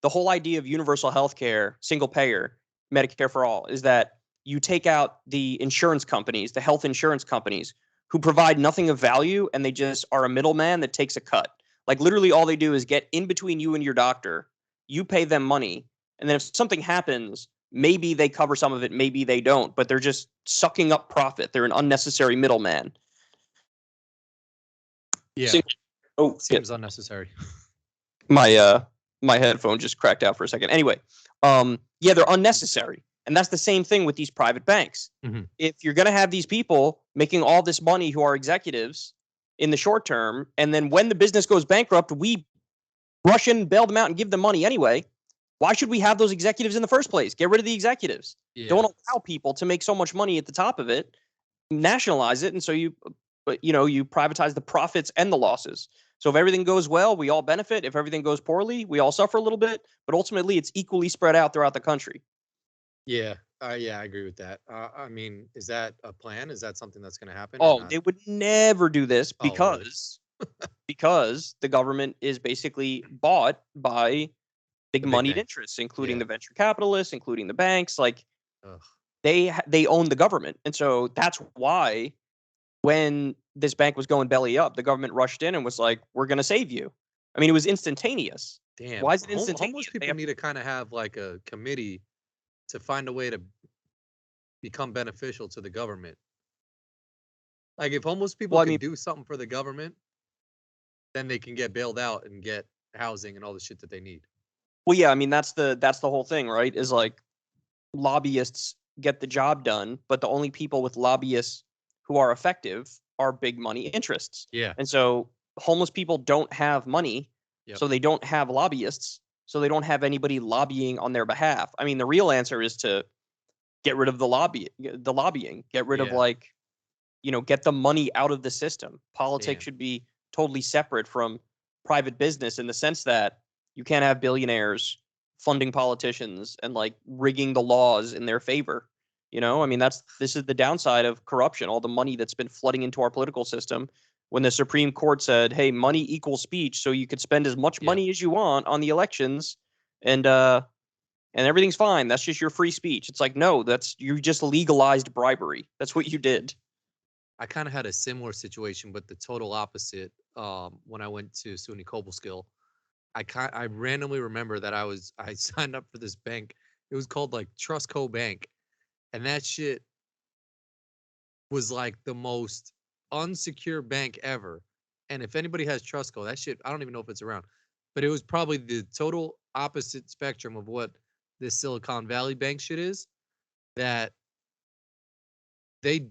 The whole idea of universal healthcare, single payer, Medicare for all is that you take out the insurance companies, the health insurance companies who provide nothing of value and they just are a middleman that takes a cut. Like literally all they do is get in between you and your doctor. You pay them money, and then if something happens, maybe they cover some of it, maybe they don't, but they're just sucking up profit. They're an unnecessary middleman. Yeah. Oh, shit. Seems unnecessary. My headphone just cracked out for a second. Anyway, yeah, they're unnecessary. And that's the same thing with these private banks. Mhm. If you're going to have these people making all this money who are executives in the short term, and then when the business goes bankrupt, we rush in, bail them out, and give them money anyway, why should we have those executives in the first place? Get rid of the executives. Yeah. Don't allow people to make so much money at the top of it. Nationalize it, and so you privatize the profits and the losses. So if everything goes well, we all benefit. If everything goes poorly, we all suffer a little bit. But ultimately, it's equally spread out throughout the country. Yeah, yeah, I agree with that. I mean, is that a plan? Is that something that's going to happen or Oh, not? they would never do this Oh, really? because the government is basically bought by big The big moneyed banks. interests, including Yeah. the venture capitalists, including the banks. Like Ugh. they own the government, and so that's why when this bank was going belly up, the government rushed in and was like, "We're going to save you." I mean, it was instantaneous. Damn. Why is it Homeless instantaneous? They people have need to kind of have like a committee to find a way to become beneficial to the government. Like if homeless people well, I can mean, do something for the government, then they can get bailed out and get housing and all the shit that they need. well, yeah, I mean that's the whole thing, right? Is like lobbyists get the job done, but the only people with lobbyists who are effective are big money interests. Yeah. And so homeless people don't have money, Yep. so they don't have lobbyists, so they don't have anybody lobbying on their behalf. I mean, the real answer is to get rid of the lobbying, get rid of Yeah. like, get the money out of the system. Politics Damn. should be totally separate from private business in the sense that you can't have billionaires funding politicians and like rigging the laws in their favor. I mean, this is the downside of corruption, all the money that's been flooding into our political system. When the Supreme Court said, "Hey, money equals speech, so you could spend as much Yeah. money as you want on the elections," and everything's fine. That's just your free speech. It's like, no, you just legalized bribery. That's what you did. I kind of had a similar situation, but the total opposite. When I went to SUNY Cobleskill, I randomly remember that I signed up for this bank. It was called like Trustco Bank, and that shit was like the most unsecure bank ever. And if anybody has Trustco, that shit, I don't even know if it's around, but it was probably the total opposite spectrum of what this Silicon Valley bank shit is. That they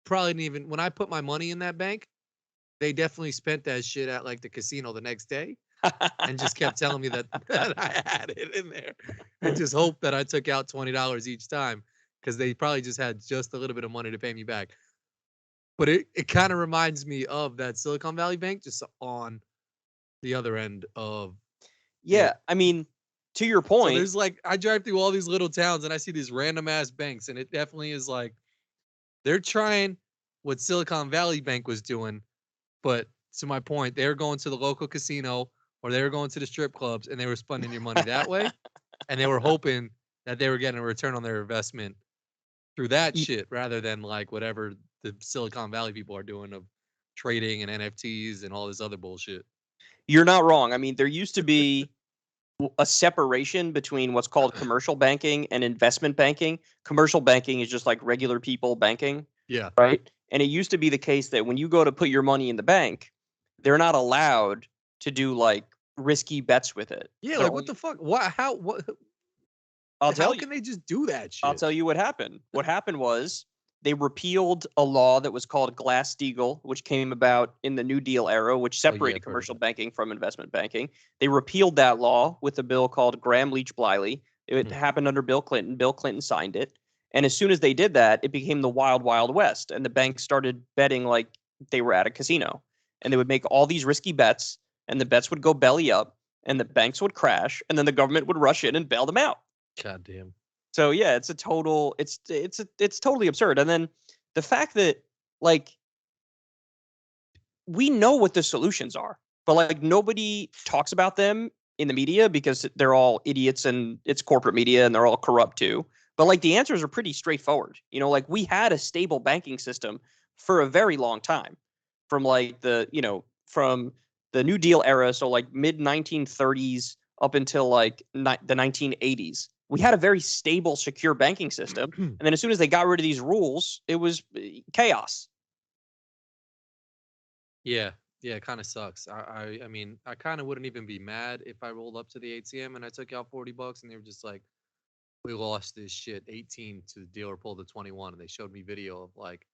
probably didn't even, when I put my money in that bank, they definitely spent that shit at like the casino the next day and just kept telling me that, that I had it in there and just hoped that I took out $20 each time because they probably just had just a little bit of money to pay me back. But it kind of reminds me of that Silicon Valley Bank just on the other end of Yeah, it. I mean, to your So point, there's like I drive through all these little towns and I see these random ass banks, and it definitely is like they're trying what Silicon Valley Bank was doing, but to my point, they were going to the local casino or they were going to the strip clubs and they were spending your money that way, and they were hoping that they were getting a return on their investment through that y- shit rather than like whatever the Silicon Valley people are doing of trading and NFTs and all this other bullshit. you're not wrong. I mean, there used to be a separation between what's called commercial banking and investment banking. Commercial banking is just like regular people banking, Yeah. right? And it used to be the case that when you go to put your money in the bank, they're not allowed to do like risky bets with it. Yeah, They're like what only the fuck? What I'll how tell you. can they just do that I'll shit? tell you what happened. What happened was they repealed a law that was called Glass-Steagall, which came about in the New Deal era, which Oh yeah, separated I've heard of commercial that. banking from investment banking. They repealed that law with a bill called Graham-Leach-Bliley. It Mhm. happened under Bill Clinton. Bill Clinton signed it. And as soon as they did that, it became the wild, wild west. And the banks started betting like they were at a casino. And they would make all these risky bets, and the bets would go belly up, and the banks would crash, and then the government would rush in and bail them out. God damn. So yeah, it's totally absurd. And then the fact that like we know what the solutions are, but like nobody talks about them in the media because they're all idiots and it's corporate media and they're all corrupt too. But like the answers are pretty straightforward. Like we had a stable banking system for a very long time from like from the New Deal era, so like mid 1930s up until like the 1980s. We had a very stable, secure banking system. And then as soon as they got rid of these rules, it was chaos. Yeah, yeah, it kind of sucks. I mean, I kind of wouldn't even be mad if I rolled up to the ATM and I took out $40 and they were just like, "We lost this shit 18 to the dealer pulled the 21," and they showed me video of like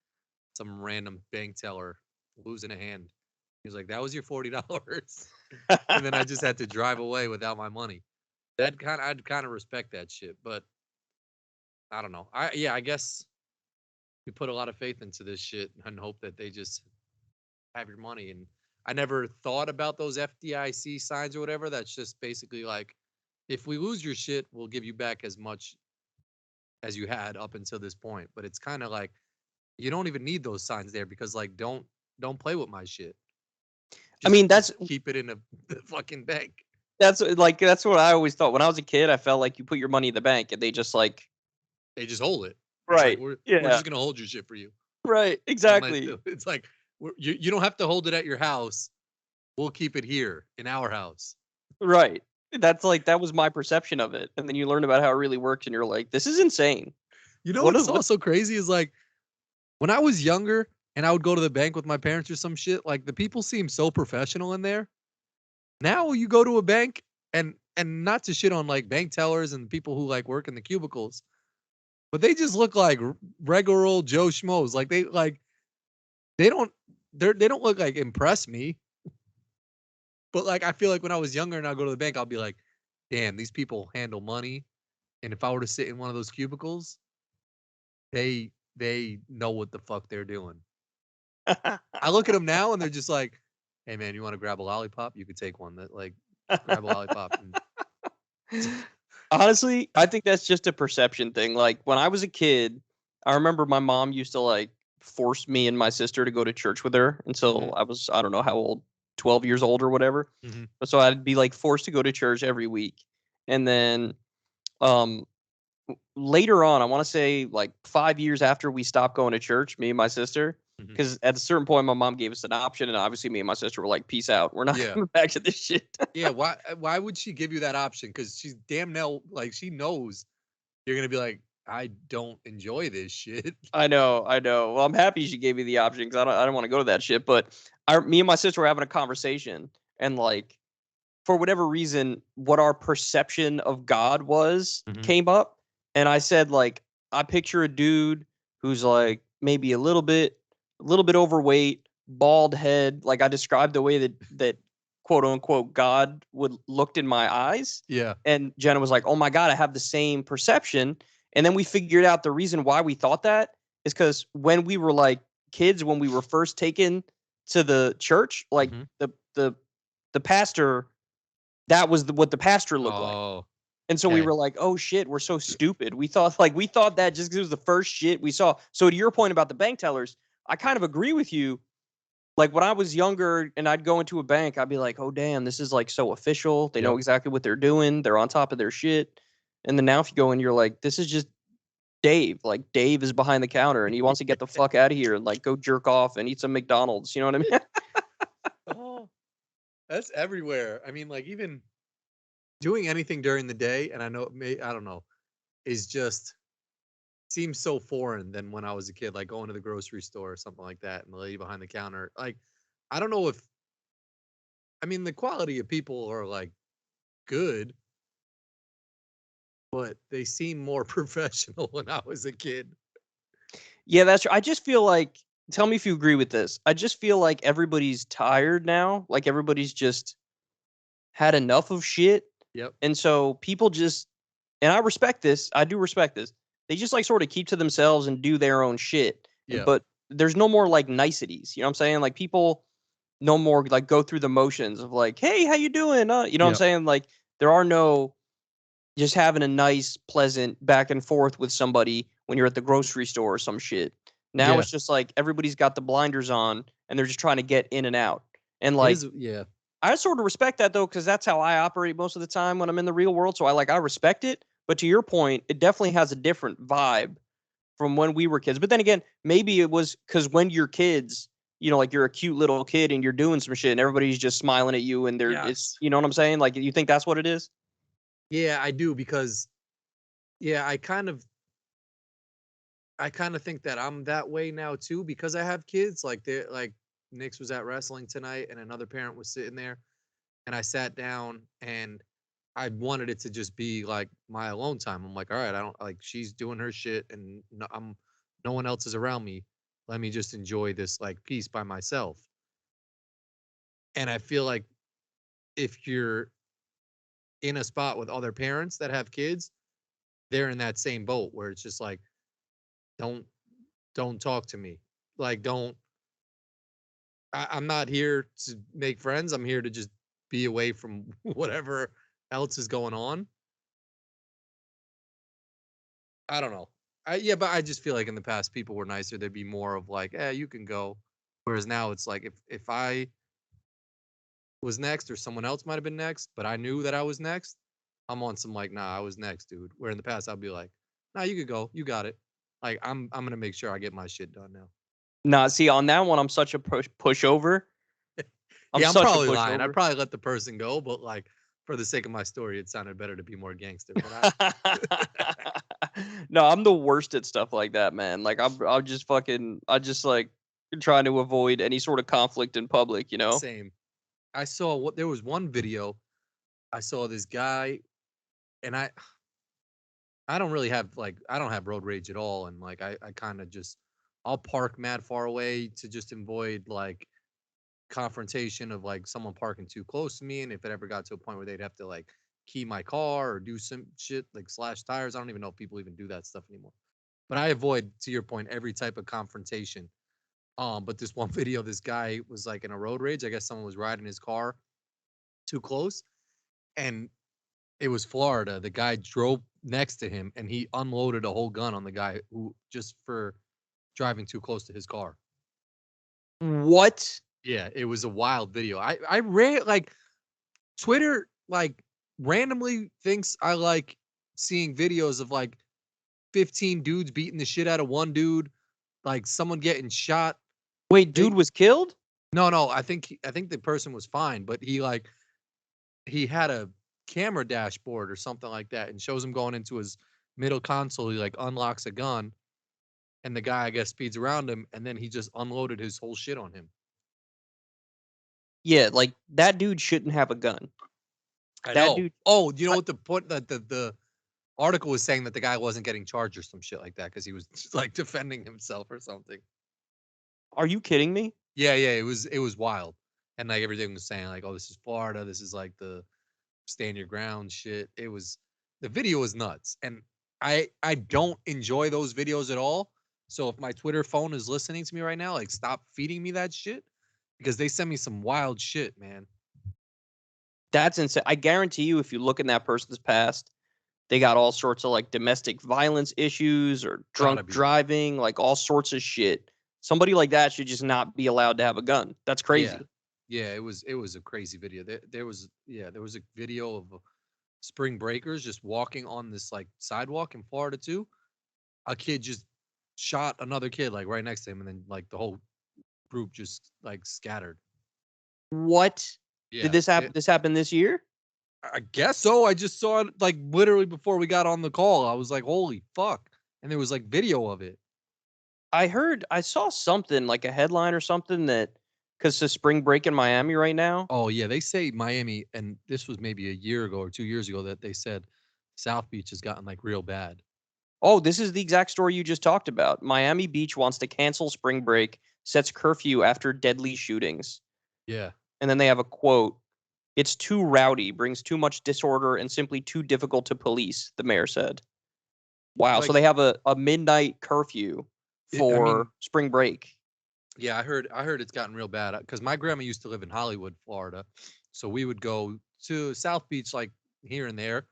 some random bank teller losing a hand. He was like, "That was your $40," and then I just had to drive away without my money. I'd kind of respect that shit, but I don't know. I guess we put a lot of faith into this shit and hope that they just have your money. And I never thought about those FDIC signs or whatever. That's just basically like, if we lose your shit, we'll give you back as much as you had up until this point. But it's kind of like you don't even need those signs there because like don't play with my shit. I mean, Just keep it in the fucking bank. that's what I always thought. When I was a kid, I felt like you put your money in the bank and they just like They just hold it. It's like right. we're Yeah. just gonna hold your shit for you. Right. Exactly. It's like you don't have to hold it at your house. We'll keep it here in our house. Right. That's like that was my perception of it. And then you learn about how it really works and you're like, this is insane. You know What what's is what also crazy is like when I was younger and I would go to the bank with my parents or some shit, like the people seem so professional in there. Now you go to a bank and not to shit on like bank tellers and people who like work in the cubicles, but they just look like regular old Joe Schmoes. Like they don't they don't look like impress me. But like I feel like when I was younger and I go to the bank, I'll be like, damn, these people handle money. And if I were to sit in one of those cubicles, they know what the fuck they're doing. I look at them now and they're just like, hey man, you want to grab a lollipop? You could take one. That like grab a lollipop. And Honestly, I think that's just a perception thing. Like when I was a kid, I remember my mom used to like force me and my sister to go to church with her until I was, I don't know how old, 12 years old or whatever. So I'd be like forced to go to church every week. And then um later on, I want to say like 5 years after we stopped going to church, me and my sister, because at a certain point, my mom gave us an option, and obviously, me and my sister were like, "Peace out, we're not coming back to this shit." Yeah, why would she give you that option? Because she's damn well like she knows you're gonna be like, I don't enjoy this shit. I know, I know. Well, I'm happy she gave me the option because I don't want to go to that shit. But me and my sister were having a conversation, and like for whatever reason, what our perception of God was came up, and I said like I picture a dude who's like maybe a little bit overweight, bald head. Like I described the way that quote unquote God would looked in my eyes. Yeah. And Jenna was like, "Oh my God, I have the same perception." And then we figured out the reason why we thought that is because when we were like kids, when we were first taken to the church, like the the pastor, that was what the pastor looked like. Oh. And so we were like, "Oh shit, we're so stupid." We thought that just because it was the first shit we saw. So to your point about the bank tellers, I kind of agree with you. Like when I was younger and I'd go into a bank, I'd be like, "Oh damn, this is like so official. They know exactly what they're doing. They're on top of their shit." And then now if you go in, you're like, "This is just Dave. Like Dave is behind the counter and he wants to get the fuck out of here and like go jerk off and eat some McDonald's." You know what I mean? Oh, that's everywhere. I mean, like even doing anything during the day, and I know it may I don't know, is just seems so foreign than when I was a kid, like going to the grocery store or something like that, and the lady behind the counter. Like, I don't know if I mean the quality of people are like good, but they seem more professional when I was a kid. Yeah, that's true. I just feel like tell me if you agree with this. I just feel like everybody's tired now. Like everybody's just had enough of shit. Yep. And so people just and I respect this. I do respect this. They just like sort of keep to themselves and do their own shit. Yeah. But there's no more like niceties. You know what I'm saying? Like people no more like go through the motions of like, "Hey, how you doing?" You know what I'm saying? Like there are no just having a nice, pleasant back and forth with somebody when you're at the grocery store or some shit. Now Yeah. it's just like everybody's got the blinders on and they're just trying to get in and out. And It like is, yeah. I sort of respect that though, because that's how I operate most of the time when I'm in the real world. So I respect it. But to your point, it definitely has a different vibe from when we were kids. But then again, maybe it was because when you're kids, you know, like you're a cute little kid and you're doing some shit and everybody's just smiling at you and it's you know what I'm saying? Like you think that's what it is? Yeah, I do because yeah, I kind of think that I'm that way now too because I have kids. Like they like Nick's was at wrestling tonight and another parent was sitting there and I sat down and I wanted it to just be like my alone time. I'm like, all right, I don't like she's doing her shit and no one else is around me. Let me just enjoy this like piece by myself. And I feel like if you're in a spot with other parents that have kids, they're in that same boat where it's just like, don't don't talk to me. Like I'm not here to make friends. I'm here to just be away from whatever else is going on. I don't know. Yeah, but I just feel like in the past people were nicer. There'd be more of like, you can go. Whereas now it's like if I was next or someone else might have been next, but I knew that I was next, I'm on some like, nah, I was next, dude. Where in the past I'd be like, nah, you could go. You got it. Like I'm gonna make sure I get my shit done now. Nah, see, on that one, I'm such a pushover. I'm Yeah, I'm such a probably lying. I'd pushover. probably let the person go, but like for the sake of my story, it sounded better to be more gangster. But No, I'm the worst at stuff like that, man. Like I'm just fucking I just like trying to avoid any sort of conflict in public, you know? same. I saw what there was one video. I saw this guy, and I don't really have like I don't have road rage at all, and like I kind of just I'll park mad far away to just avoid like confrontation of like someone parking too close to me, and if it ever got to a point where they'd have to like key my car or do some shit like slash tires, I don't even know if people even do that stuff anymore. But I avoid, to your point, every type of confrontation. But this one video, this guy was like in a road rage. I guess someone was riding his car too close, and it was Florida. The guy drove next to him, and he unloaded a whole gun on the guy who just for driving too close to his car. What? Yeah, it was a wild video. I ran like Twitter like randomly thinks I like seeing videos of like 15 dudes beating the shit out of one dude, like someone getting shot. Wait, They dude was killed? no, I think the person was fine, but he had a camera dashboard or something like that and shows him going into his middle console. He like unlocks a gun, and the guy I guess speeds around him, and then he just unloaded his whole shit on him. Yeah, like that dude shouldn't have a gun. I That know. dude Oh, you know I, what the point that the article was saying that the guy wasn't getting charged or some shit like that because he was like defending himself or something. Are you kidding me? Yeah, yeah, it was wild, and like everything was saying like, oh, this is Florida, this is like the stand your ground shit. It was the video was nuts, and I don't enjoy those videos at all. So if my Twitter phone is listening to me right now, like stop feeding me that shit because they send me some wild shit, man. That's insane. I guarantee you if you look in that person's past, they got all sorts of like domestic violence issues or Gotta drunk be. driving, like all sorts of shit. Somebody like that should just not be allowed to have a gun. That's Yeah. crazy. Yeah, it was a crazy video. There was a video of spring breakers just walking on this like sidewalk in Florida too. A kid just shot another kid like right next to him, and then like the whole group just like scattered. What? Did Yeah, this happen? This happened this year? I guess so. I just saw it like literally before we got on the call. I was like, "Holy fuck!" And there was like video of it. I saw something like a headline or something that because it's spring break in Miami right now. Oh yeah, they say Miami, and this was maybe a year ago or 2 years ago that they said South Beach has gotten like real bad. Oh, this is the exact story you just talked about. Miami Beach wants to cancel spring break, sets curfew after deadly shootings. Yeah, And then they have a quote. It's too rowdy, brings too much disorder, and simply too difficult to police, the mayor said. Wow. So like they have a midnight curfew I for mean, spring break. yeah, I heard it's gotten real bad because my grandma used to live in Hollywood, Florida, so we would go to South Beach like here and there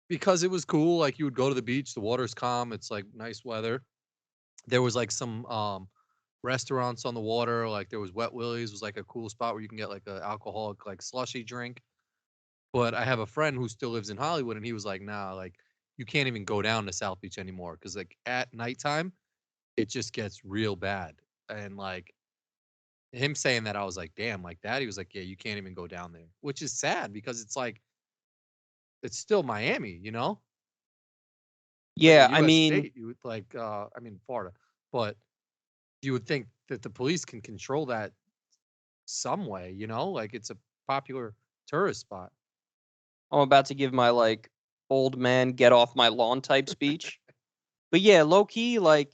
because it was cool. Like you would go to the beach, the water's calm, it's like nice weather. There was like some restaurants on the water, like there was Wet Willie's was like a cool spot where you can get like a alcoholic like slushy drink. But I have a friend who still lives in Hollywood, and he was like, "Nah, like you can't even go down to South Beach anymore because like at nighttime it just gets real bad." And like him saying that, I was like, "Damn, like that." He was like, "Yeah, you can't even go down there," which is sad because it's like it's still Miami, you know, like a Yeah, I U.S. mean, state. You would like, I mean Florida, but you would think that the police can control that some way, you know, like it's a popular tourist spot. I'm about to give my like old man get off my lawn type speech. But yeah, low key, like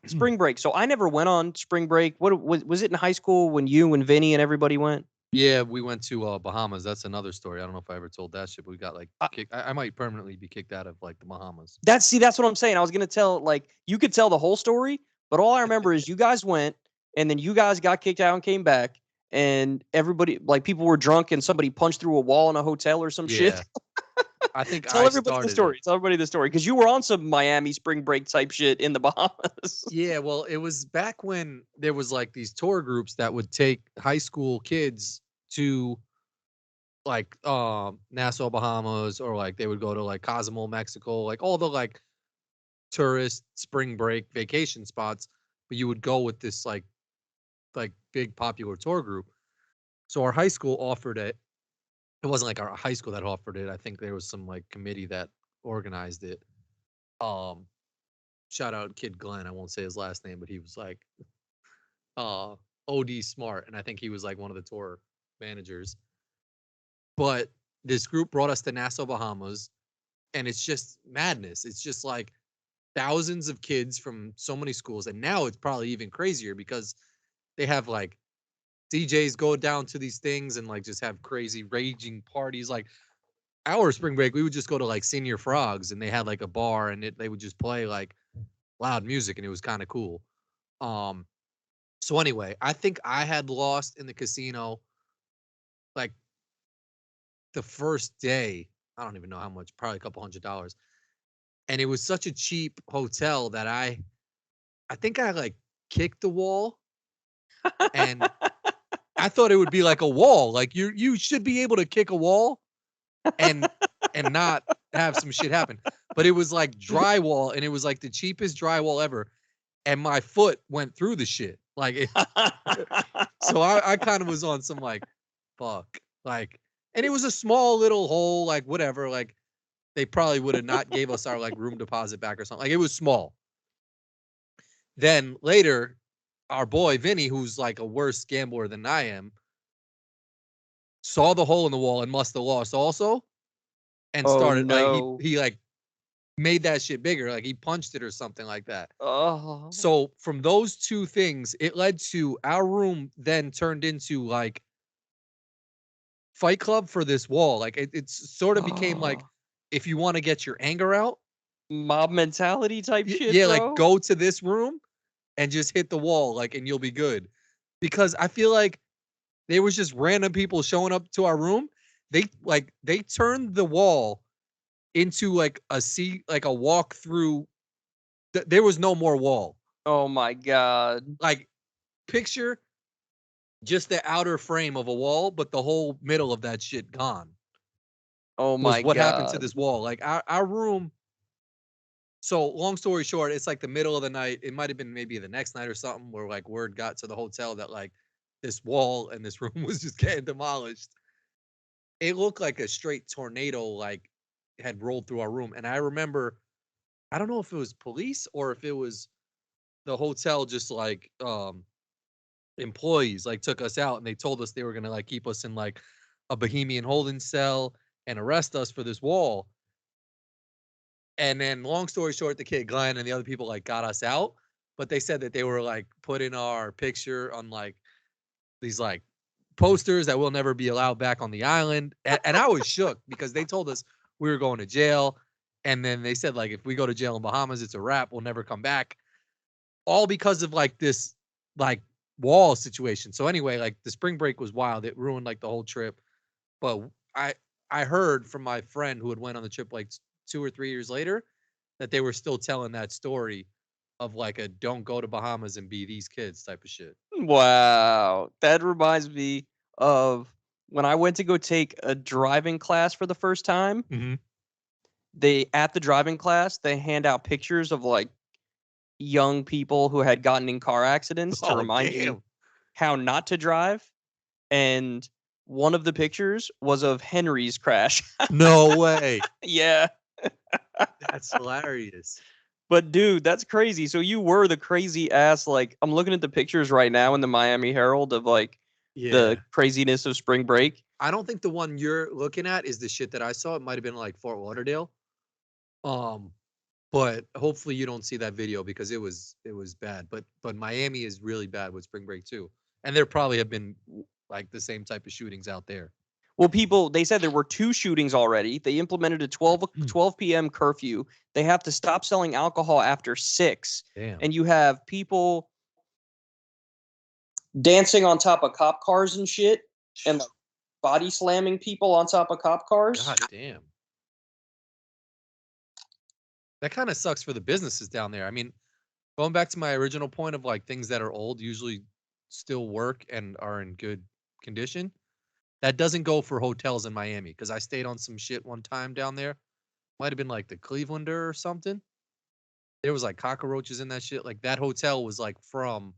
spring break. So I never went on spring break. What was it in high school when you and Vinny and everybody went? Yeah, we went to Bahamas. That's another story. I don't know if I ever told that shit, but we got like Uh, kicked. I might permanently be kicked out of like the Bahamas. that's what I'm saying. I was gonna tell like you could tell the whole story, but all I remember is you guys went. and then you guys got kicked out and came back, and everybody, like, people were drunk and somebody punched through a wall in a hotel or some shit. Yeah. I think Tell I everybody the started it. story. Tell everybody the story because you were on some Miami spring break type shit in the Bahamas. Yeah, well, it was back when there was like these tour groups that would take high school kids to like Nassau, Bahamas, or like they would go to like Cozumel, Mexico, like all the like tourist spring break vacation spots, but you would go with this like big popular tour group. So our high school offered it. It wasn't like our high school that offered it. I think there was some like committee that organized it. Um Shout out kid Glenn. I won't say his last name, but he was like uh OD smart, and I think he was like one of the tour managers. But this group brought us to Nassau, Bahamas, and it's just madness. It's just like thousands of kids from so many schools, and now it's probably even crazier because they have like DJs go down to these things and like just have crazy raging parties. Like our spring break, we would just go to like Senior Frogs, and they had like a bar, and they would just play like loud music, and it was kind of cool. Um, so anyway, I think I had lost in the casino like the first day. I don't even know how much, probably a couple $100. And it was such a cheap hotel that I think I like kicked the wall, and I thought it would be like a wall. Like you should be able to kick a wall and not have some shit happen. But it was like drywall, and it was like the cheapest drywall ever. And my foot went through the shit. Like so I kind of was on some like fuck. Like, and it was a small little hole, like whatever. Like they probably would have not gave us our like room deposit back or something. Like it was small. Then later, our boy Vinny, who's like a worse gambler than I am, saw the hole in the wall and must have lost also, and Oh started like no. he like made that shit bigger, like he punched it or something like that. Oh. So from those two things, it led to our room then turned into like Fight Club for this wall. Like it's sort of became like if you want to get your anger out, Mob mentality type shit, yeah, like bro. go to this room and just hit the wall, like, and you'll be good. Because I feel like there was just random people showing up to our room. They turned the wall into like a seat, like a walk through. There was no more wall. Oh my god. Like picture just the outer frame of a wall, but the whole middle of that shit gone. Oh Was my what happened to god. this wall. Like our room. So long story short, it's like the middle of the night. It might have been maybe the next night or something where like word got to the hotel that like this wall and this room was just getting demolished. It looked like a straight tornado like had rolled through our room. And I remember, I don't know if it was police or if it was the hotel just like employees like took us out, and they told us they were gonna like keep us in like a Bohemian holding cell and arrest us for this wall. And then long story short, the kid Glenn and the other people like got us out, but they said that they were like putting our picture on like these like posters that we'll never be allowed back on the island. And I was shook because they told us we were going to jail. And then they said like if we go to jail in Bahamas, it's a wrap. We'll never come back. All because of like this like wall situation. So anyway, like the spring break was wild. It ruined like the whole trip. But I I heard from my friend who had went on the trip like 2 or 3 years later that they were still telling that story of like a don't go to Bahamas and be these kids type of shit. Wow. That reminds me of when I went to go take a driving class for the first time. Mm-hmm. They at the driving class, they hand out pictures of like young people who had gotten in car accidents to Oh remind you damn! how not to drive. And one of the pictures was of Henry's crash. No way. Yeah. That's hilarious. But dude, that's crazy. So you were the crazy ass, like I'm looking at the pictures right now in the Miami Herald of like Yeah. the craziness of spring break. I don't think the one you're looking at is the shit that I saw. It might have been like Fort Lauderdale. Um, but hopefully you don't see that video because it was bad. But Miami is really bad with spring break too. And there probably have been like the same type of shootings out there. Well, people, they said there were 2 shootings already. They implemented a 12 p.m. curfew. They have to stop selling alcohol after 6. Damn. And you have people dancing on top of cop cars and shit, and like, body slamming people on top of cop cars. God damn. That kind of sucks for the businesses down there. I mean, going back to my original point of like things that are old usually still work and are in good condition. That doesn't go for hotels in Miami because I stayed on some shit one time down there. Might have been like the Clevelander or something. There was like cockroaches in that shit. Like that hotel was like from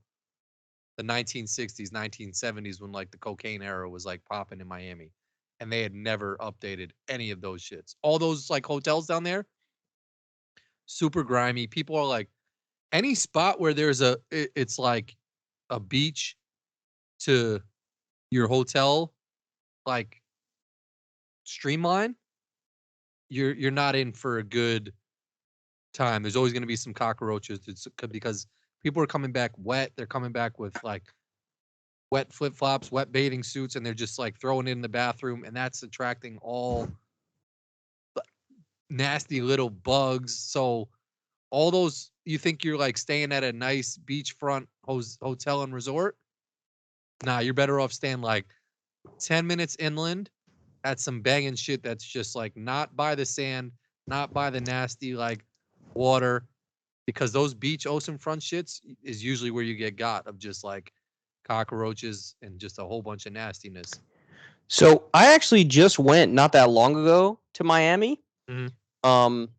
the 1960s, 1970s when like the cocaine era was like popping in Miami. And they had never updated any of those shits. All those like hotels down there, super grimy. People are like, any spot where there's it's like a beach to your hotel, like streamline, you're not in for a good time. There's always going to be some cockroaches because people are coming back wet. They're coming back with like wet flip flops, wet bathing suits, and they're just like throwing it in the bathroom, and that's attracting all nasty little bugs. So all those, you think you're like staying at a nice beachfront hotel and resort? Nah, you're better off staying like 10 minutes inland at some banging shit that's just like not by the sand, not by the nasty like water, because those beach oceanfront shits is usually where you get got of just like cockroaches and just a whole bunch of nastiness. So I actually just went not that long ago to Miami. Mhm.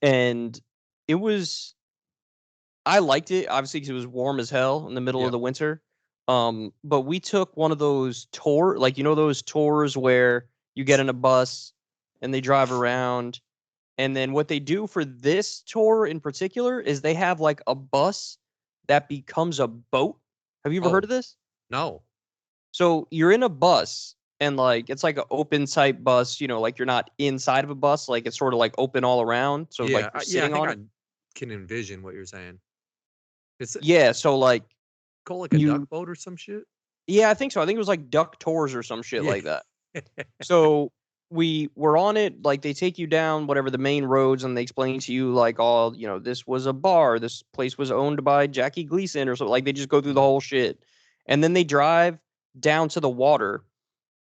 And it was, I liked it obviously because it was warm as hell in the middle of the winter. But we took one of those like those tours where you get in a bus and they drive around. And then what they do for this tour in particular is they have like a bus that becomes a boat. Have you ever heard of this? No. So you're in a bus and like it's like an open type bus, like you're not inside of a bus, like it's sort of like open all around. So like you're sitting on it. Can envision what you're saying. It's Yeah, so like called like a duck boat or some shit. Yeah, I think so. I think it was like Duck Tours or some shit Yeah. like that. So we were on it, like they take you down whatever the main roads and they explain to you like all, this was a bar, this place was owned by Jackie Gleason or something. Like they just go through the whole shit. And then they drive down to the water.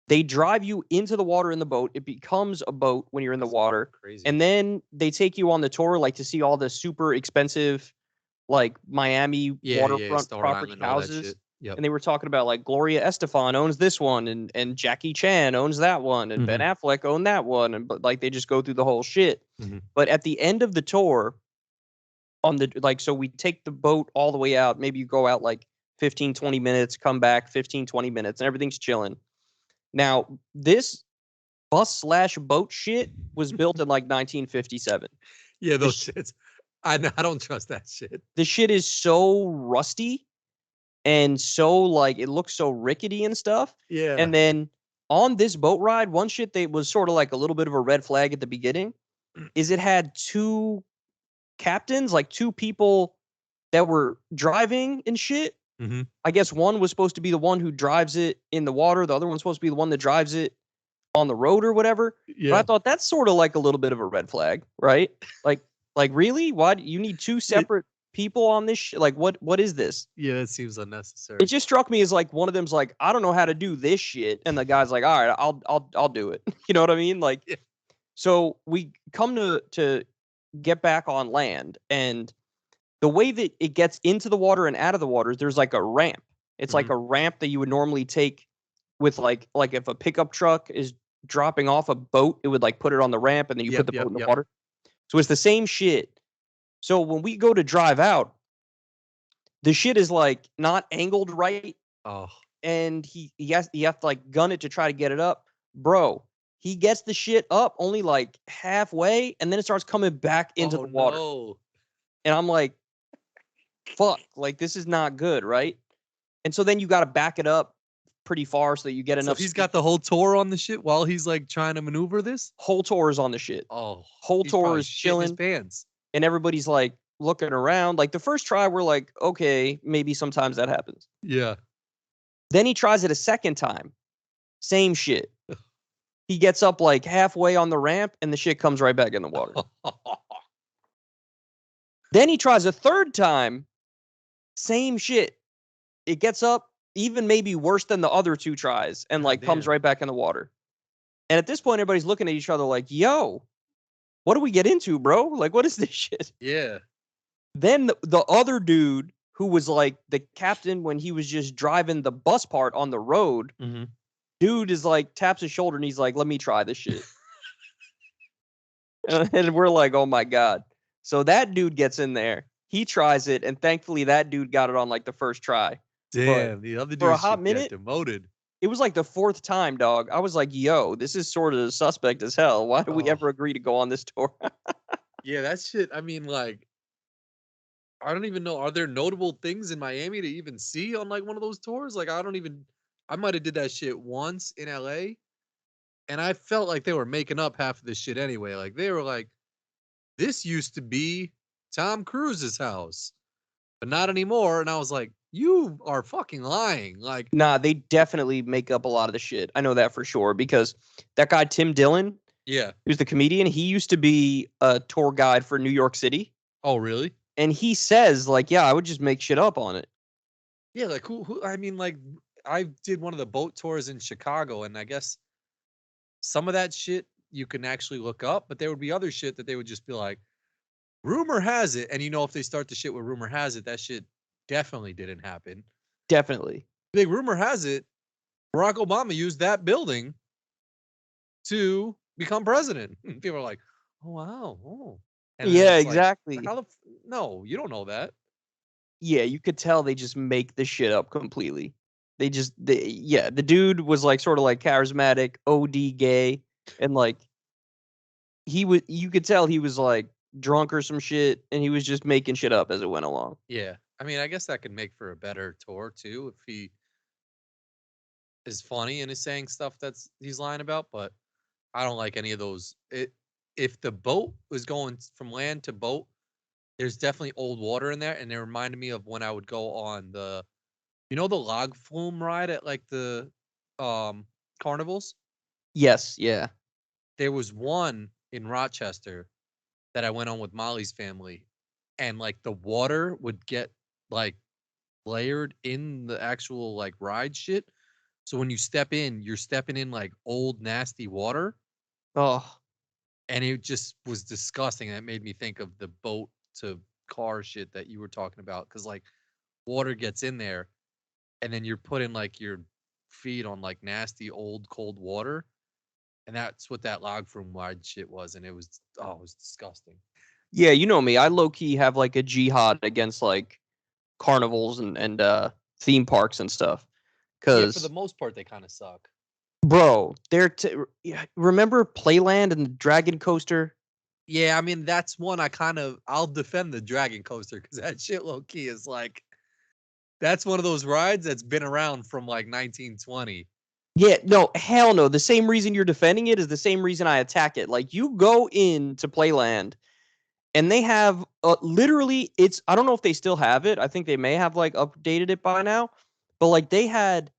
They drive you into the water in the boat. It becomes a boat when you're in the water. Crazy. And then they take you on the tour like to see all the super expensive like Miami waterfront property houses. Yep. And they were talking about like Gloria Estefan owns this one and Jackie Chan owns that one and Ben Affleck owned that one. And but like they just go through the whole shit. But at the end of the tour, so we take the boat all the way out. Maybe you go out like 15, 20 minutes, come back 15, 20 minutes, and everything's chilling. Now, this bus/boat shit was built in like 1957. Yeah, those shits. I don't trust that shit. The shit is so rusty and so like it looks so rickety and stuff. Yeah. And then on this boat ride, one shit that was sort of like a little bit of a red flag at the beginning is it had two captains, like two people that were driving and shit. I guess one was supposed to be the one who drives it in the water. The other one's supposed to be the one that drives it on the road or whatever. Yeah. But I thought that's sort of like a little bit of a red flag, right? Like really? Why do you need two separate people on this? Like what is this? Yeah, that seems unnecessary. It just struck me as like one of them's like, I don't know how to do this shit, and the guy's like, all right, I'll do it. You know what I mean? Like, so we come to get back on land, and the way that it gets into the water and out of the water, there's like a ramp. It's like a ramp that you would normally take with like if a pickup truck is dropping off a boat, it would like put it on the ramp and then you put the boat in the water. So it's the same shit. So when we go to drive out, the shit is like not angled right. Oh. And you have to like gun it to try to get it up. Bro, he gets the shit up only like halfway and then it starts coming back into the water. No. And I'm like, fuck, like this is not good, right? And so then you got to back it up pretty far so that you get enough. So he's got the whole tour on the shit while he's like trying to maneuver this? Whole tour is on the shit. Oh. Whole tour is chilling. His pants. And everybody's like looking around. Like the first try, we're like, okay, maybe sometimes that happens. Yeah. Then he tries it a second time. Same shit. He gets up like halfway on the ramp and the shit comes right back in the water. Then he tries a third time. Same shit. it gets up even maybe worse than the other two tries and God like comes damn. right back in the water. And at this point, everybody's looking at each other like, yo, what do we get into, bro? Like, what is this shit? Yeah. Then the other dude who was like the captain when he was just driving the bus part on the road, dude is like taps his shoulder and he's like, let me try this shit. And we're like, oh my God. So that dude gets in there. He tries it. And thankfully that dude got it on like the first try. Damn, the other for a dude hot should minute, get demoted. it was like the fourth time, dog. I was like, yo, this is sort of suspect as hell. Why did we ever agree to go on this tour? Yeah, that shit. I mean, like, I don't even know. Are there notable things in Miami to even see on like one of those tours? Like, I don't even. I might have did that shit once in LA, and I felt like they were making up half of this shit anyway. Like they were like, this used to be Tom Cruise's house, but not anymore. And I was like, you are fucking lying. Like, Nah, they definitely make up a lot of the shit. I know that for sure because that guy, Tim Dillon, yeah. who's the comedian, he used to be a tour guide for New York City. Oh, really? And he says, like, yeah, I would just make shit up on it. Yeah, like who I mean, like I did one of the boat tours in Chicago, and I guess some of that shit you can actually look up, but there would be other shit that they would just be like, rumor has it, and you know if they start the shit with rumor has it, that shit definitely didn't happen. Definitely. Big rumor has it, Barack Obama used that building to become president. And people are like, oh wow, oh. And Yeah, it's exactly. like, no, you don't know that. Yeah, you could tell they just make the shit up completely. The dude was like sort of like charismatic, OD gay, and like you could tell he was like drunk or some shit, and he was just making shit up as it went along. Yeah. I mean, I guess that could make for a better tour too if he is funny and is saying stuff he's lying about, but I don't like any of those. If the boat was going from land to boat, there's definitely old water in there, and it reminded me of when I would go on the the log flume ride at like the carnivals? Yes, yeah. There was one in Rochester that I went on with Molly's family, and like the water would get like layered in the actual like ride shit. So when you step in, you're stepping in like old nasty water, Oh, and it just was disgusting. And it made me think of the boat to car shit that you were talking about, because like water gets in there, and then you're putting like your feet on like nasty old cold water, and that's what that log flume ride shit was, and it was disgusting. yeah, you know me. I low key have like a jihad against like carnivals and theme parks and stuff. Yeah, for the Cause most part, they kind of suck. bro, remember Playland and the Dragon Coaster? Yeah, I mean that's one I'll defend the Dragon Coaster because that shit low key is like that's one of those rides that's been around from like 1920. Yeah, no, hell no. The same reason you're defending it is the same reason I attack it. Like you go into Playland and they have literally I don't know if they still have it. I think they may have like updated it by now. But like they had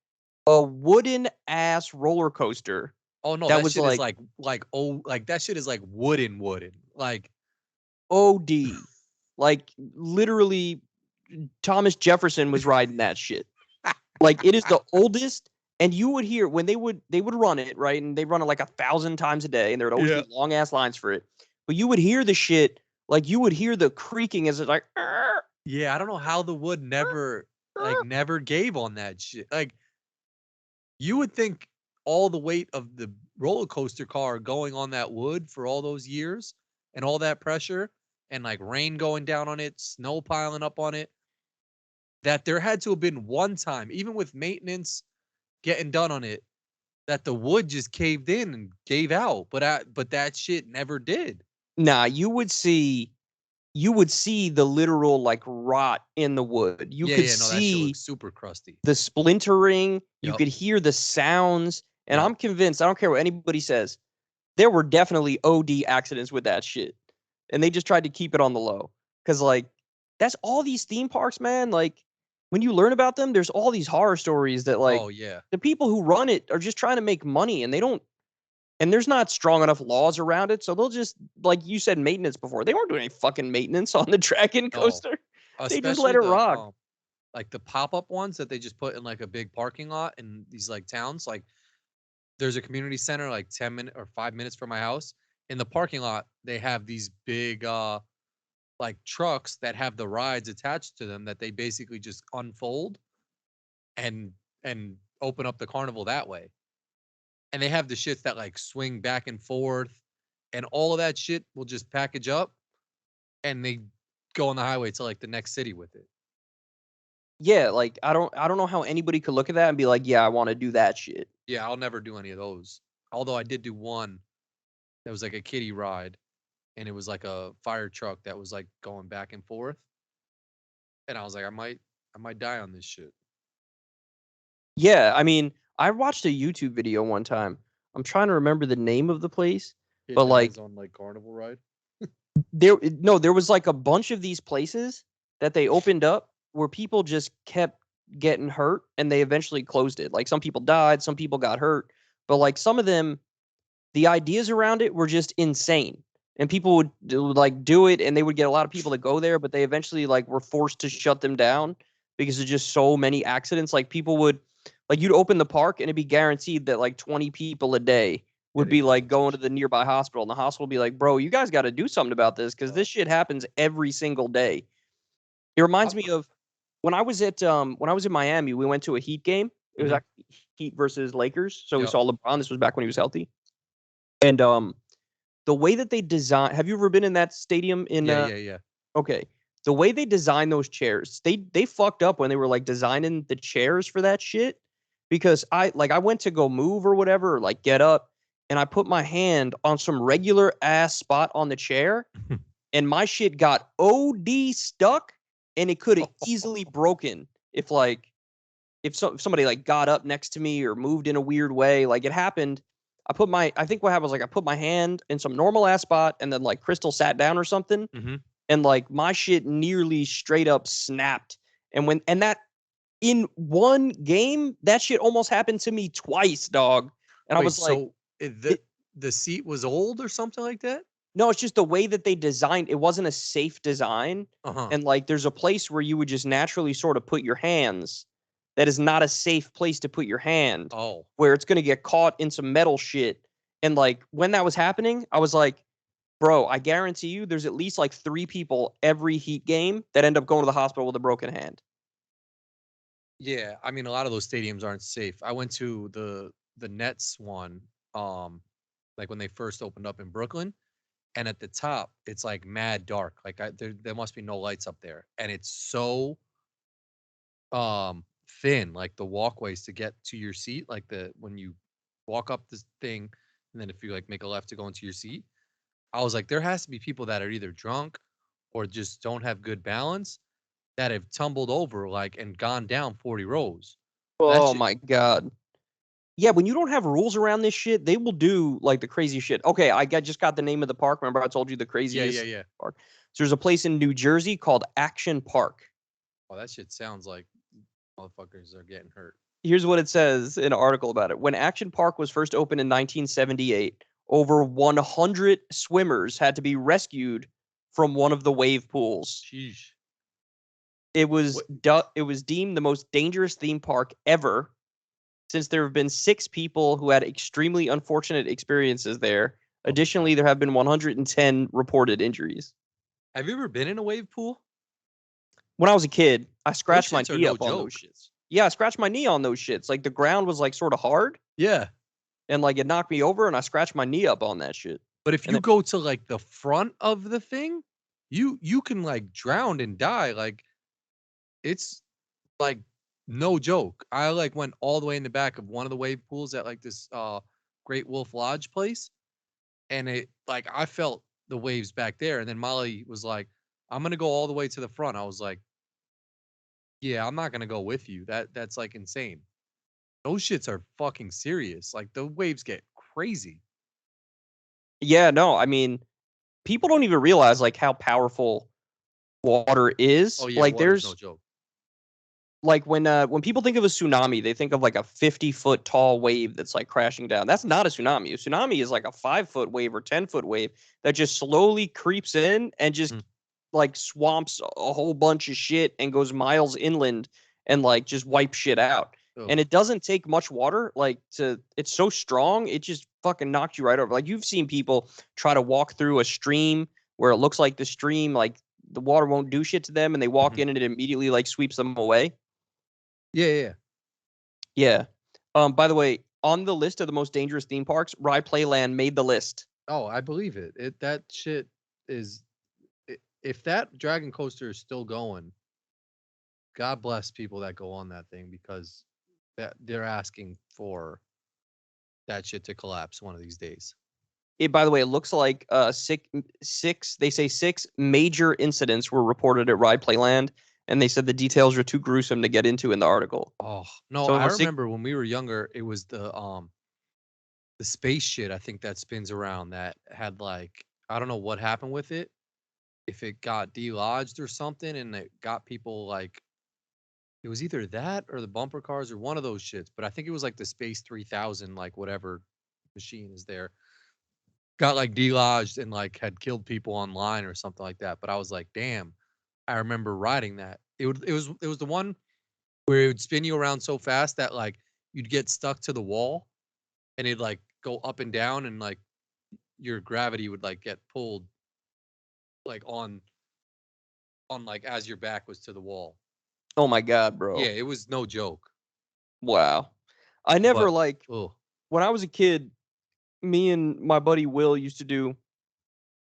a wooden ass roller coaster Oh no, that that was shit is like like oh like that shit is like wooden like OD. Like literally Thomas Jefferson was riding that shit. Like it is the oldest, and you would hear when they would run it, right? And they run it like 1,000 times a day, and there would always Yeah. be long ass lines for it. But you would hear the shit, like you would hear the creaking as it's like Yeah, I don't know how the wood never gave on that shit. Like you would think all the weight of the roller coaster car going on that wood for all those years and all that pressure and like rain going down on it, snow piling up on it, that there had to have been one time, even with maintenance getting done on it, that the wood just caved in and gave out. But that shit never did. nah, you would see the literal like rot in the wood. You could Yeah, no, that shit see looks super crusty. the splintering, you Yep. could hear the sounds, and Yep. I'm convinced, I don't care what anybody says, there were definitely OD accidents with that shit. And they just tried to keep it on the low. Cause like that's all these theme parks, man. Like when you learn about them, there's all these horror stories that like Oh yeah. the people who run it are just trying to make money and they don't and there's not strong enough laws around it. So they'll just like you said maintenance before. They weren't doing any fucking maintenance on the Dragon No. coaster. They just let Especially it rock. like the pop-up ones that they just put in like a big parking lot in these like towns. Like there's a community center like 10 minutes or 5 minutes from my house. In the parking lot, they have these big like trucks that have the rides attached to them that they basically just unfold and open up the carnival that way. And they have the shits that like swing back and forth, and all of that shit will just package up and they go on the highway to like the next city with it. Yeah, like I don't know how anybody could look at that and be like, yeah, I want to do that shit. Yeah, I'll never do any of those. Although I did do one that was like a kiddie ride, and it was like a fire truck that was like going back and forth. And I was like, I might die on this shit. Yeah, I mean, I watched a YouTube video one time. I'm trying to remember the name of the place, but Hitting like eyes on like carnival ride. there was like a bunch of these places that they opened up where people just kept getting hurt and they eventually closed it. Like some people died, some people got hurt, but like some of them, the ideas around it were just insane. And people would like do it and they would get a lot of people to go there, but they eventually like were forced to shut them down because there's just so many accidents. Like people would like you'd open the park and it'd be guaranteed that like 20 people a day would be like going to the nearby hospital, and the hospital would be like, bro, you guys got to do something about this because this shit happens every single day. It reminds me of when I was in Miami, we went to a Heat game. It was Mhm. actually Heat versus Lakers. So we Yep. saw LeBron. This was back when he was healthy. And the way that they design, have you ever been in that stadium in Yeah. okay. The way they design those chairs, they fucked up when they were like designing the chairs for that shit. Because I went to go move or whatever, or like get up, and I put my hand on some regular ass spot on the chair, and my shit got OD stuck, and it could have easily broken if somebody like got up next to me or moved in a weird way. Like it happened. I think what happened was like I put my hand in some normal ass spot, and then like Crystal sat down or something, Mhm. and like my shit nearly straight up snapped. And that in one game, that shit almost happened to me twice, dog. And I Wait, was like, so it, the seat was old or something like that? no, it's just the way that they designed it wasn't a safe design. Uh-huh. And like there's a place where you would just naturally sort of put your hands that is not a safe place to put your hand, Oh. where it's gonna get caught in some metal shit. And like when that was happening, I was like, bro, I guarantee you there's at least like 3 people every Heat game that end up going to the hospital with a broken hand. Yeah, I mean a lot of those stadiums aren't safe. I went to the Nets one like when they first opened up in Brooklyn, and at the top it's like mad dark. Like there must be no lights up there, and it's so thin, like the walkways to get to your seat, like the when you walk up this thing and then if you like make a left to go into your seat. I was like there has to be people that are either drunk or just don't have good balance that have tumbled over like and gone down 40 rows. That Oh shit. my god. Yeah, when you don't have rules around this shit, they will do like the crazy shit. Okay, just got the name of the park. Remember I told you the craziest Yeah. park. So there's a place in New Jersey called Action Park. Oh, that shit sounds like motherfuckers are getting hurt. Here's what it says in an article about it. When Action Park was first opened in 1978, over 100 swimmers had to be rescued from one of the wave pools. Sheesh. It was What? it was deemed the most dangerous theme park ever, since there have been 6 people who had extremely unfortunate experiences there. Additionally, there have been 110 reported injuries. Have you ever been in a wave pool? When I was a kid, I Those scratched my shits are knee no up on those joke. shits. Yeah, I scratched my knee on those shits. Like the ground was like sort of hard, Yeah. and like it knocked me over, and I scratched my knee up on that shit. But if And you then, go to like the front of the thing, you can like drown and die. Like it's like no joke. I like went all the way in the back of one of the wave pools at like this Great Wolf Lodge place, and it like I felt the waves back there, and then Molly was like, "I'm gonna go all the way to the front." I was like, "Yeah, I'm not gonna go with you. That's like insane. Those shits are fucking serious. Like the waves get crazy." yeah, no, I mean, people don't even realize like how powerful water is. Oh yeah, Like water's no there's joke. like when people think of a tsunami, they think of like a 50-foot tall wave that's like crashing down. That's not a tsunami. A tsunami is like a 5-foot wave or 10-foot wave that just slowly creeps in and just Mhm. like swamps a whole bunch of shit and goes miles inland and like just wipes shit out. Oh, And it doesn't take much water, like it's so strong, it just fucking knocks you right over. Like you've seen people try to walk through a stream where it looks like the stream, like the water won't do shit to them, and they walk in and it immediately like sweeps them away. yeah. Yeah. By the way, on the list of the most dangerous theme parks, Rye Playland made the list. Oh, I believe it. That shit is. If that Dragon Coaster is still going, God bless people that go on that thing, because they're asking for that shit to collapse one of these days. By the way, it looks like they say 6 major incidents were reported at Ride Playland, and they said the details are too gruesome to get into in the article. Oh no, So I almost remember when we were younger, it was the space shit, I think, that spins around, that had like, I don't know what happened with it, if it got delodged or something, and it got people like, it was either that or the bumper cars or one of those shits, but I think it was like the Space 3000, like whatever machine is there, got like delodged and like had killed people online or something like that. But I was like, damn, I remember riding that. It was the one where it would spin you around so fast that like you'd get stuck to the wall and it'd like go up and down, and like your gravity would like get pulled like on like as your back was to the wall. Oh my god, bro. Yeah, it was no joke. Wow. I never But like oh, when I was a kid, me and my buddy Will used to do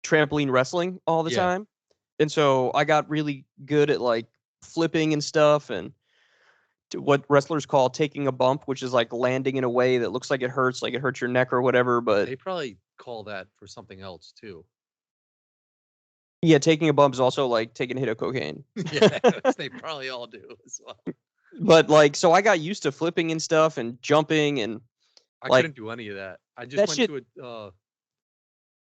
trampoline wrestling all the yeah. time. And so I got really good at like flipping and stuff, and what wrestlers call taking a bump, which is like landing in a way that looks like it hurts your neck or whatever. But They probably call that for something else too. yeah, taking a bump is also like taking a hit of cocaine. Yeah, they probably all do as well. But like, so I got used to flipping and stuff and jumping, and I like couldn't do any of that. I just that went shit. to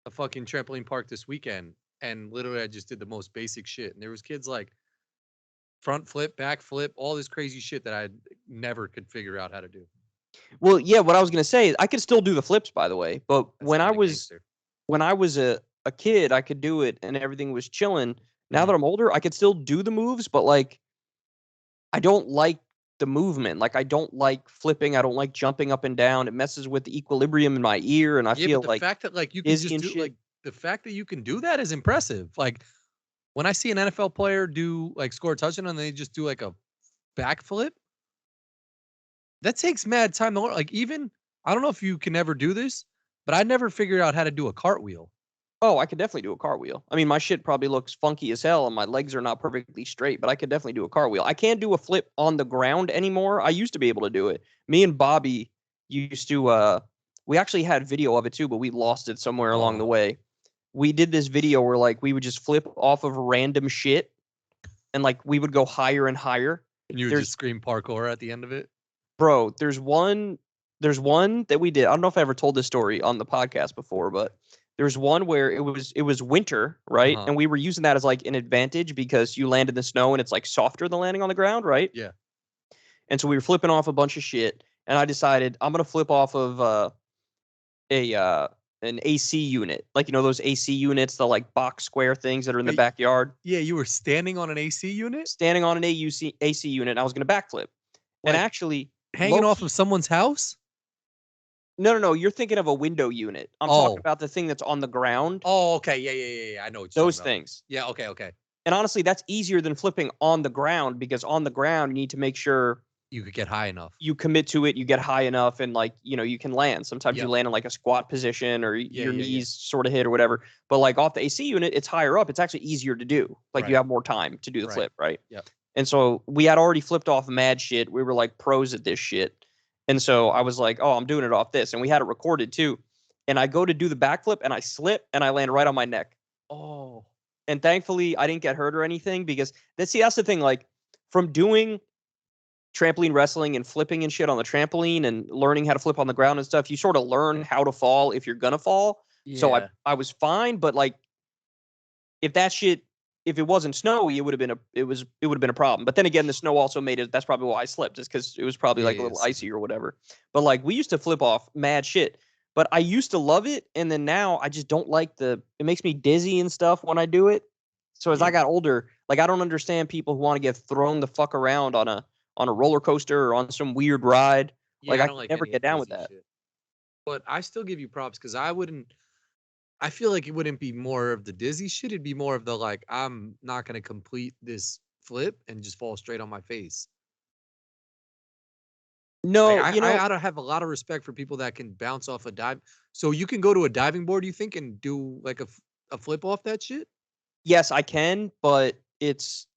a fucking trampoline park this weekend, and literally I just did the most basic shit. And there was kids like front flip, back flip, all this crazy shit that I never could figure out how to do. Well, yeah, what I was gonna say is I could still do the flips, by the way. But That's kind of gangster. when I was a kid, I could do it and everything was chilling. Now that I'm older, I could still do the moves, but like I don't like the movement. Like I don't like flipping. I don't like jumping up and down. It messes with the equilibrium in my ear, and I Yeah, feel but the like fact that like you can dizzy just and do shit. like the fact that you can do that is impressive. Like when I see an NFL player do like score a touchdown and they just do like a backflip, that takes mad time to learn. Like even I don't know if you can ever do this, but I never figured out how to do a cartwheel. Oh, I could definitely do a cartwheel. I mean, my shit probably looks funky as hell and my legs are not perfectly straight, but I could definitely do a cartwheel. I can't do a flip on the ground anymore. I used to be able to do it. Me and Bobby used to we actually had video of it too, but we lost it somewhere along the Oh, way. We did this video where like we would just flip off of random shit and like we would go higher and higher. and you would There's just scream parkour at the end of it. bro, there's one that we did. I don't know if I ever told this story on the podcast before, but there's one where it was winter, right? Uh-huh. And we were using that as like an advantage because you land in the snow and it's like softer than landing on the ground, right? Yeah. And so we were flipping off a bunch of shit, and I decided I'm gonna flip off of a an AC unit, like those AC units, the like box square things that are in the Wait, backyard. yeah, you were standing on an AC unit? Standing on an AC unit, and I was gonna backflip, and Like actually, hanging low off key, of someone's house? no, you're thinking of a window unit. I'm talking Oh. about the thing that's on the ground. Oh, okay. Yeah. I know what you're Those talking about. things. Yeah, okay. And honestly, that's easier than flipping on the ground because on the ground, you need to make sure You could get high enough. you commit to it, you get high enough, and like, you can land. Sometimes you Yep. land in like a squat position or your Yeah. knees sort of hit or whatever. But like off the AC unit, it's higher up. It's actually easier to do. Like you Right. have more time to do the Right. flip, right? Yep. And so we had already flipped off mad shit. We were like pros at this shit. And so I was like, oh, I'm doing it off this. And we had it recorded too. And I go to do the backflip and I slip and I land right on my neck. Oh. And thankfully I didn't get hurt or anything because that's the thing. Like from doing trampoline wrestling and flipping and shit on the trampoline and learning how to flip on the ground and stuff, you sort of learn how to fall if you're gonna fall. So Yeah. I was fine, but like if it wasn't snowy, it would have been a problem. But then again, the snow also made it. That's probably why I slipped, is because it was probably like a little Yes. icy or whatever. But like we used to flip off mad shit. But I used to love it, and then now I just don't like it makes me dizzy and stuff when I do it. So as I got older, like I don't understand people who want to get thrown the fuck around on a roller coaster or on some weird ride. Like Yeah, I I don't could like never any get down with Disney that. shit. But I still give you props because I wouldn't. I feel like it wouldn't be more of the dizzy shit. It'd be more of the like, I'm not gonna complete this flip and just fall straight on my face. Like No, I don't have a lot of respect for people that can bounce off a dive. So you can go to a diving board, you think, and do like a flip off that shit? yes, I can, but it's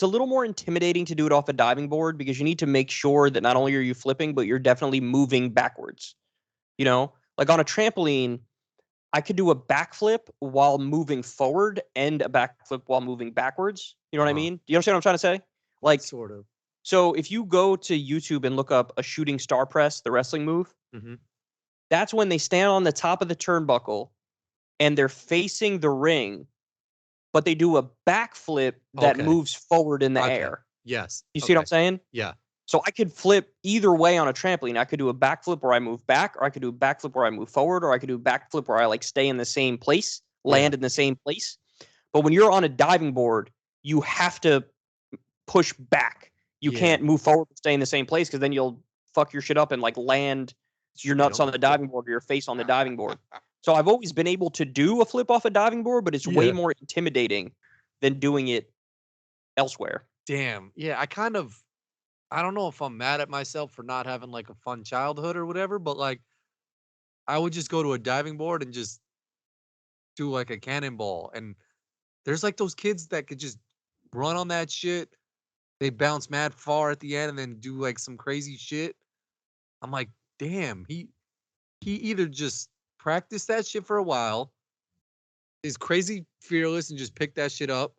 a little more intimidating to do it off a diving board because you need to make sure that not only are you flipping, but you're definitely moving backwards. You know, like on a trampoline, I could do a backflip while moving forward and a backflip while moving backwards. You know what I mean? Do you understand what I'm trying to say? Like, Sort of. so if you go to YouTube and look up a shooting star press, the wrestling move, Mm-hmm. that's when they stand on the top of the turnbuckle and they're facing the ring, but they do a backflip that Okay. moves forward in the Okay. air. Yes. You see what Okay. I'm saying? Yeah. So I could flip either way on a trampoline. I could do a backflip where I move back, or I could do a backflip where I move forward, or I could do a backflip where I like stay in the same place, Yeah. land in the same place. But when you're on a diving board, you have to push back. You Yeah. can't move forward and stay in the same place because then you'll fuck your shit up and like land your nuts on the diving board or your face on the diving board. So I've always been able to do a flip off a diving board, but it's way Yeah. more intimidating than doing it elsewhere. Damn. Yeah. I don't know if I'm mad at myself for not having like a fun childhood or whatever, but like I would just go to a diving board and just do like a cannonball. And there's like those kids that could just run on that shit. They bounce mad far at the end and then do like some crazy shit. I'm like, damn, he either just practiced that shit for a while, is crazy fearless and just picked that shit up,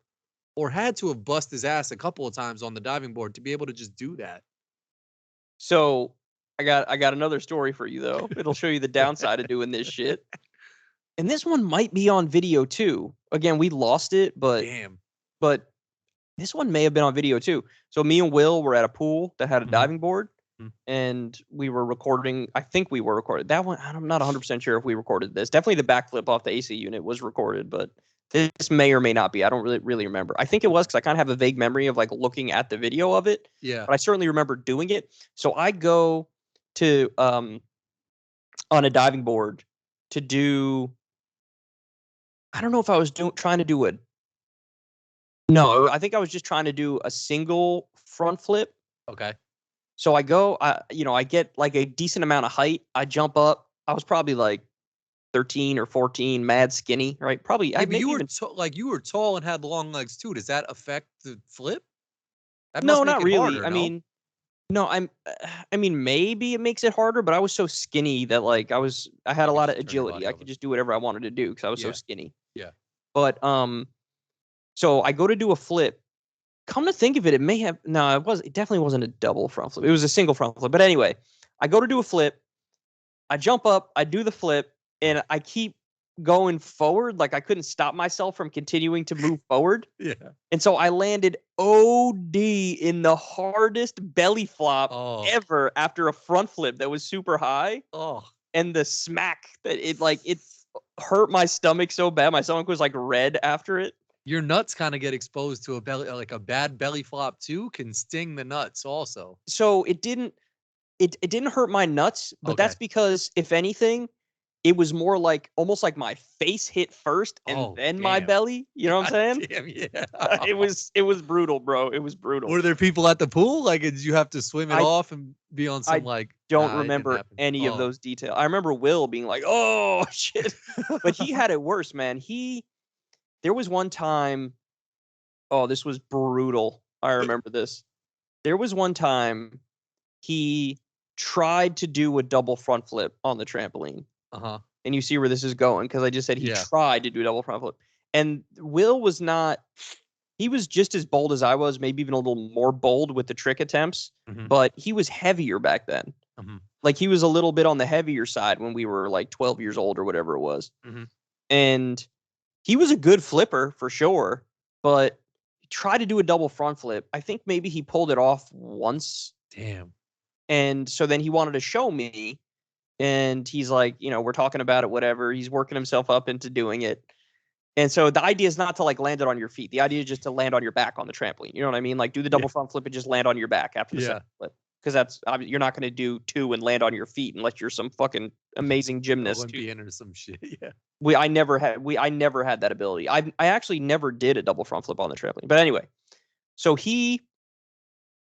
or had to have bust his ass a couple of times on the diving board to be able to just do that. So I got another story for you though. It'll show you the downside of doing this shit. And this one might be on video too. Again, we lost it, Damn. but this one may have been on video too. So me and Will were at a pool that had a Mhm. diving board, Mhm. and we were recording. I think we were recorded that one. I'm not 100% sure if we recorded this. Definitely the backflip off the AC unit was recorded, but this may or may not be. I don't really remember. I think it was because I kind of have a vague memory of like looking at the video of it, Yeah. but I certainly remember doing it. So I go to on a diving board to do. I don't know if I was trying to do it. No, I think I was just trying to do a single front flip. Okay. So I go, I get like a decent amount of height. I jump up. I was probably like 13 or 14, mad skinny, right? Probably, Yeah, I but maybe you were even. like you were tall and had long legs too. Does that affect the flip? That must No, make not it really. harder, I no? mean, no, I mean, maybe it makes it harder, but I was so skinny that like I had You a could lot of just turn your agility. body I over. could just do whatever I wanted to do because I was so Yeah. skinny. Yeah. But so I go to do a flip. Come to think of it, it may have no, it definitely wasn't a double front flip. It was a single front flip. But anyway, I go to do a flip, I jump up, I do the flip, and I keep going forward. Like I couldn't stop myself from continuing to move forward. Yeah. And so I landed OD in the hardest belly flop Oh. ever after a front flip that was super high. Oh. And the smack that it hurt my stomach so bad. My stomach was like red after it. Your nuts kind of get exposed to a belly like a bad belly flop too, can sting the nuts also. So it didn't hurt my nuts, but Okay. that's because if anything, it was more like almost like my face hit first and Oh, then my damn. belly. You know what I'm saying? Damn, yeah. It was brutal, bro. It was brutal. Were there people at the pool? Like, did you have to swim it I off and be on some I like, don't it didn't remember happen. any of Oh. those details. I remember Will being like, "Oh shit," but he had it worse, man. There was one time. Oh, this was brutal. I remember this. There was one time he tried to do a double front flip on the trampoline. Uh-huh. And you see where this is going because I just said he Yeah. tried to do a double front flip. And Will was not, he was just as bold as I was, maybe even a little more bold with the trick attempts, Mhm. but he was heavier back then. Mhm. Like he was a little bit on the heavier side when we were like 12 years old or whatever it was. Mhm. And he was a good flipper for sure, but he tried to do a double front flip. I think maybe he pulled it off once. Damn. And so then he wanted to show me. And he's like, we're talking about it, whatever. He's working himself up into doing it. And so the idea is not to like land it on your feet. The idea is just to land on your back on the trampoline. You know what I mean? Like do the double front flip and just land on your back after the second flip. Because that's you're not going to do 2 and land on your feet unless you're some fucking amazing gymnast. Olympian or some shit. Yeah. I never had that ability. I actually never did a double front flip on the trampoline. But anyway, so he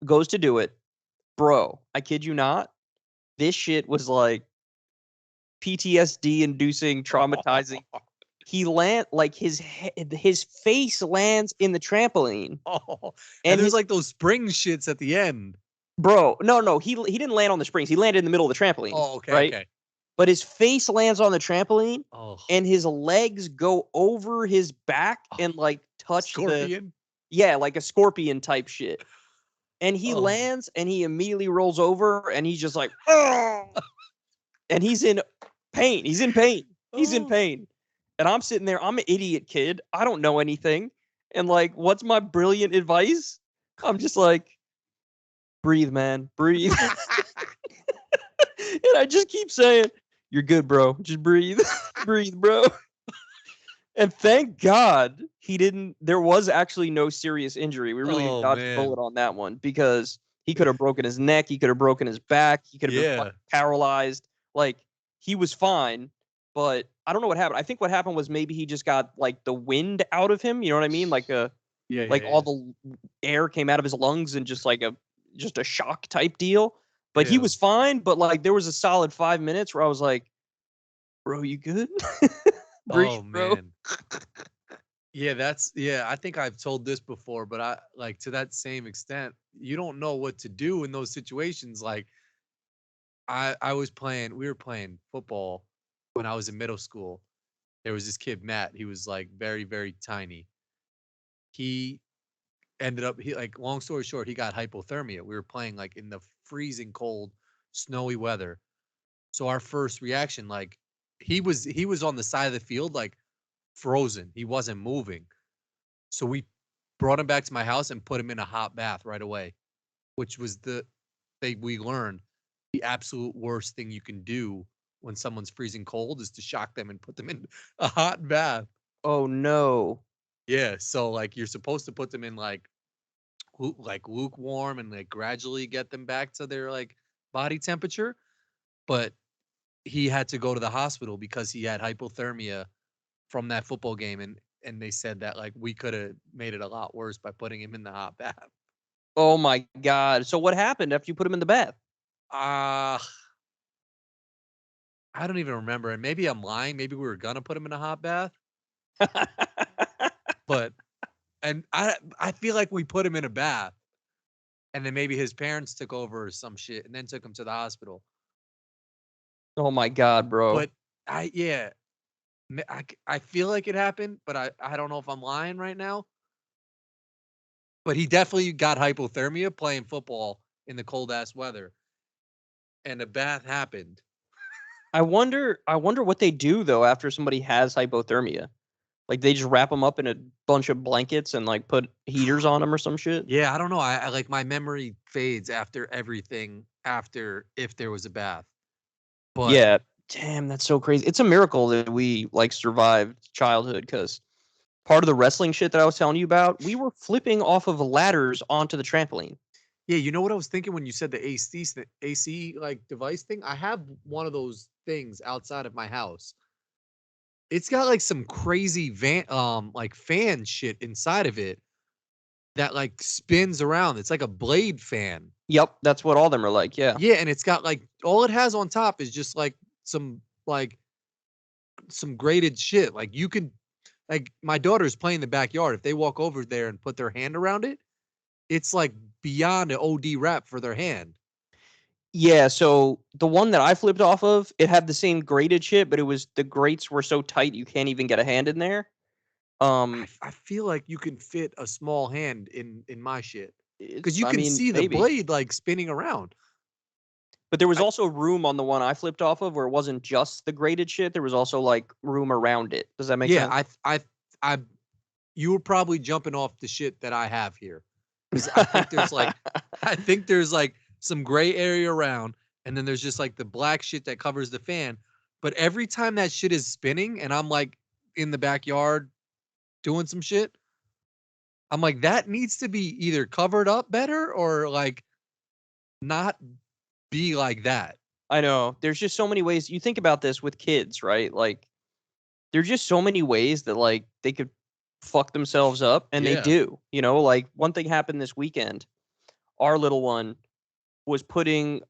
goes to do it. Bro, I kid you not. This shit was like PTSD inducing, traumatizing. He like his face lands in the trampoline. Oh, and there's like those spring shits at the end. Bro, no, he didn't land on the springs. He landed in the middle of the trampoline. Oh, okay, right? Okay. But his face lands on the trampoline, and his legs go over his back and like touch scorpion? like a scorpion type shit. And he lands, and he immediately rolls over, and he's just like, and he's in pain. He's in pain. He's in pain. And I'm sitting there. I'm an idiot kid. I don't know anything. And like, what's my brilliant advice? I'm just like, breathe, man. Breathe. And I just keep saying, you're good, bro. Just breathe. Breathe, bro. And thank God there was actually no serious injury. We really dodged a bullet on that one because he could have broken his neck. He could have broken his back. He could have been paralyzed. Like, he was fine, but I don't know what happened. I think what happened was maybe he just got like the wind out of him. You know what I mean? Like all the air came out of his lungs and just a shock type deal. But he was fine. But like there was a solid 5 minutes where I was like, bro, you good? Breathe, bro. Man. I think I've told this before, but I like to that same extent, you don't know what to do in those situations. Like we were playing football when I was in middle school. There was this kid, Matt. He was like very, very tiny. He ended up, long story short, he got hypothermia. We were playing like in the freezing cold, snowy weather. So our first reaction, like he was on the side of the field, like frozen. He wasn't moving. So we brought him back to my house and put him in a hot bath right away, which was the thing we learned. The absolute worst thing you can do when someone's freezing cold is to shock them and put them in a hot bath. Oh no. Yeah, so like you're supposed to put them in like lukewarm and like gradually get them back to their like body temperature, but he had to go to the hospital because he had hypothermia from that football game, and they said that like we could have made it a lot worse by putting him in the hot bath. Oh my God. So what happened after you put him in the bath? I don't even remember. And maybe I'm lying. Maybe we were gonna put him in a hot bath. But I feel like we put him in a bath, and then maybe his parents took over or some shit, and then took him to the hospital. Oh my God, bro! But I feel like it happened, but I don't know if I'm lying right now. But he definitely got hypothermia playing football in the cold ass weather, and a bath happened. I wonder what they do though after somebody has hypothermia. Like they just wrap them up in a bunch of blankets and like put heaters on them or some shit. Yeah, I don't know. I like my memory fades after everything. After if there was a bath, but yeah, damn, that's so crazy. It's a miracle that we like survived childhood because part of the wrestling shit that I was telling you about, we were flipping off of ladders onto the trampoline. Yeah, you know what I was thinking when you said the AC like device thing? I have one of those things outside of my house. It's got like some crazy like fan shit inside of it that like spins around. It's like a blade fan. Yep, that's what all of them are like, yeah. Yeah, and it's got like all it has on top is just like some graded shit. Like you could like my daughter's playing in the backyard. If they walk over there and put their hand around it, it's like beyond an OD wrap for their hand. Yeah, so the one that I flipped off of, it had the same graded shit, but the grates were so tight you can't even get a hand in there. I feel like you can fit a small hand in my shit because you can see the blade like spinning around. But there was also room on the one I flipped off of where it wasn't just the graded shit. There was also like room around it. Does that make sense? Yeah, you were probably jumping off the shit that I have here because I think there's like some gray area around, and then there's just like the black shit that covers the fan. But every time that shit is spinning and I'm like in the backyard doing some shit. I'm like, that needs to be either covered up better or like not be like that. I know. There's just so many ways. You think about this with kids, right? Like, there's just so many ways that like they could fuck themselves up, and they Yeah. do. Like one thing happened this weekend. Our little one was putting.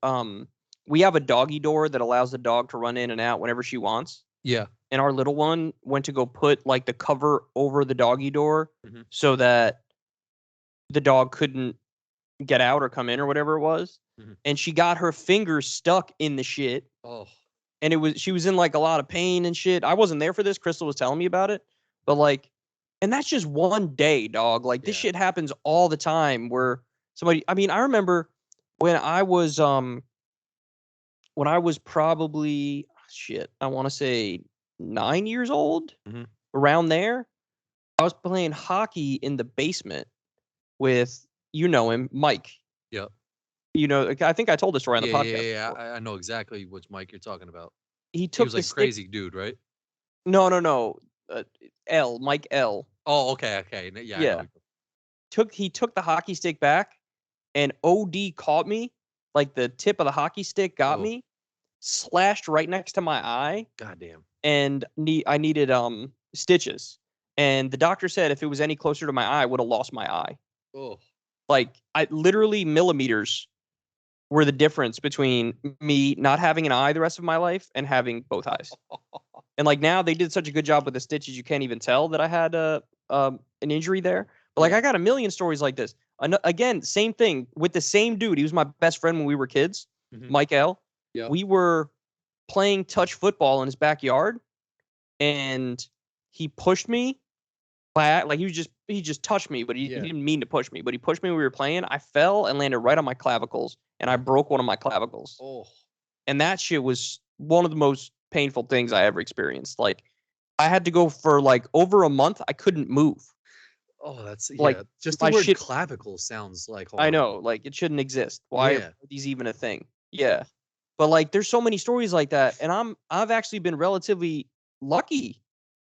We have a doggy door that allows the dog to run in and out whenever she wants. Yeah. And our little one went to go put like the cover over the doggy door Mhm. so that the dog couldn't get out or come in or whatever it was. Mhm. And she got her fingers stuck in the shit. Oh. And she was in like a lot of pain and shit. I wasn't there for this. Crystal was telling me about it. But like, and that's just one day, dog. Like this Yeah. shit happens all the time where I remember when I was probably shit, I want to say 9 years old, Mhm. around there. I was playing hockey in the basement with, him, Mike. Yep. I think I told this story on the Yeah, podcast. yeah. I know exactly which Mike you're talking about. He He took was the like stick. crazy dude, right? No. Mike L. Oh, okay. Yeah, I know. He took the hockey stick back, and OD caught me. Like the tip of the hockey stick got Oh. me, slashed right next to my eye, Goddamn. and I needed stitches. And the doctor said if it was any closer to my eye, I would have lost my eye. Oh. Like I literally millimeters were the difference between me not having an eye the rest of my life and having both eyes. And like now they did such a good job with the stitches, you can't even tell that I had an injury there. But like Yeah. I got a million stories like this. Again, same thing with the same dude. He was my best friend when we were kids, Mhm. Mike L. Yep. We were playing touch football in his backyard, and he pushed me back. Like he just touched me, but he didn't mean to push me. But he pushed me when we were playing. I fell and landed right on my clavicles, and I broke one of my clavicles. Oh. And that shit was one of the most painful things I ever experienced. Like I had to go for like over a month. I couldn't move. Oh, that's Like, yeah. Just the my word shit. clavicle sounds like I horrible. know, like it shouldn't exist. Why Yeah. are these even a thing? Yeah. But like there's so many stories like that, and I've actually been relatively lucky.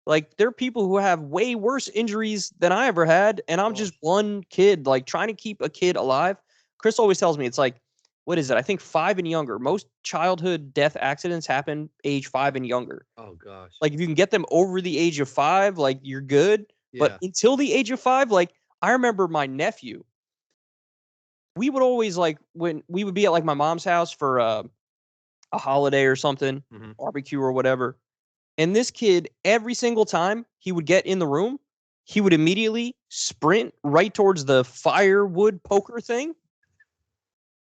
Like there are people who have way worse injuries than I ever had, and I'm Oh. just one kid, like trying to keep a kid alive. Chris always tells me it's like, what is it? I think 5 and younger. Most childhood death accidents happen age 5 and younger. Oh gosh. Like if you can get them over the age of 5, like you're good. But Yeah. until the age of 5, like I remember my nephew. We would always like when we would be at like my mom's house for a holiday or something, Mhm. barbecue or whatever. And this kid, every single time he would get in the room, he would immediately sprint right towards the firewood poker thing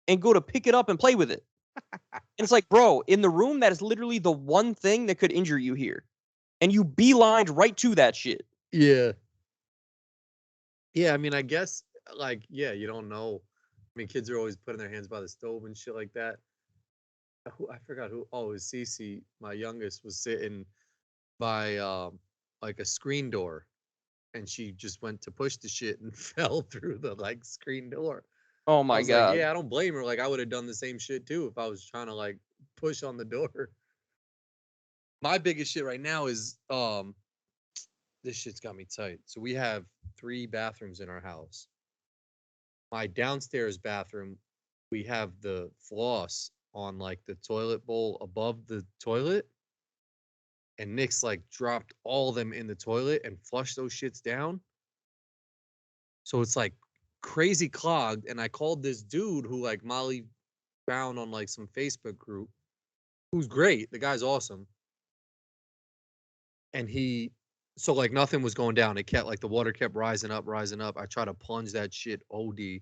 and go to pick it up and play with it. And it's like, bro, in the room, that is literally the one thing that could injure you here. And you beelined right to that shit. Yeah. Yeah, I mean, I guess like, yeah, you don't know. I mean, kids are always putting their hands by the stove and shit like that. I forgot who. Oh, it was Cece, my youngest, was sitting by like a screen door, and she just went to push the shit and fell through the like screen door. Oh I my was like, God. yeah, I don't blame her. Like, I would have done the same shit too if I was trying to like push on the door. My biggest shit right now is this shit's got me tight. So we have 3 bathrooms in our house. My downstairs bathroom, we have the floss on like the toilet bowl above the toilet. And Nick's like dropped all of them in the toilet and flushed those shits down. So it's like crazy clogged. And I called this dude who like Molly found on like some Facebook group, who's great. The guy's awesome. And so like nothing was going down. It kept like the water kept rising up, rising up. I tried to plunge that shit OD.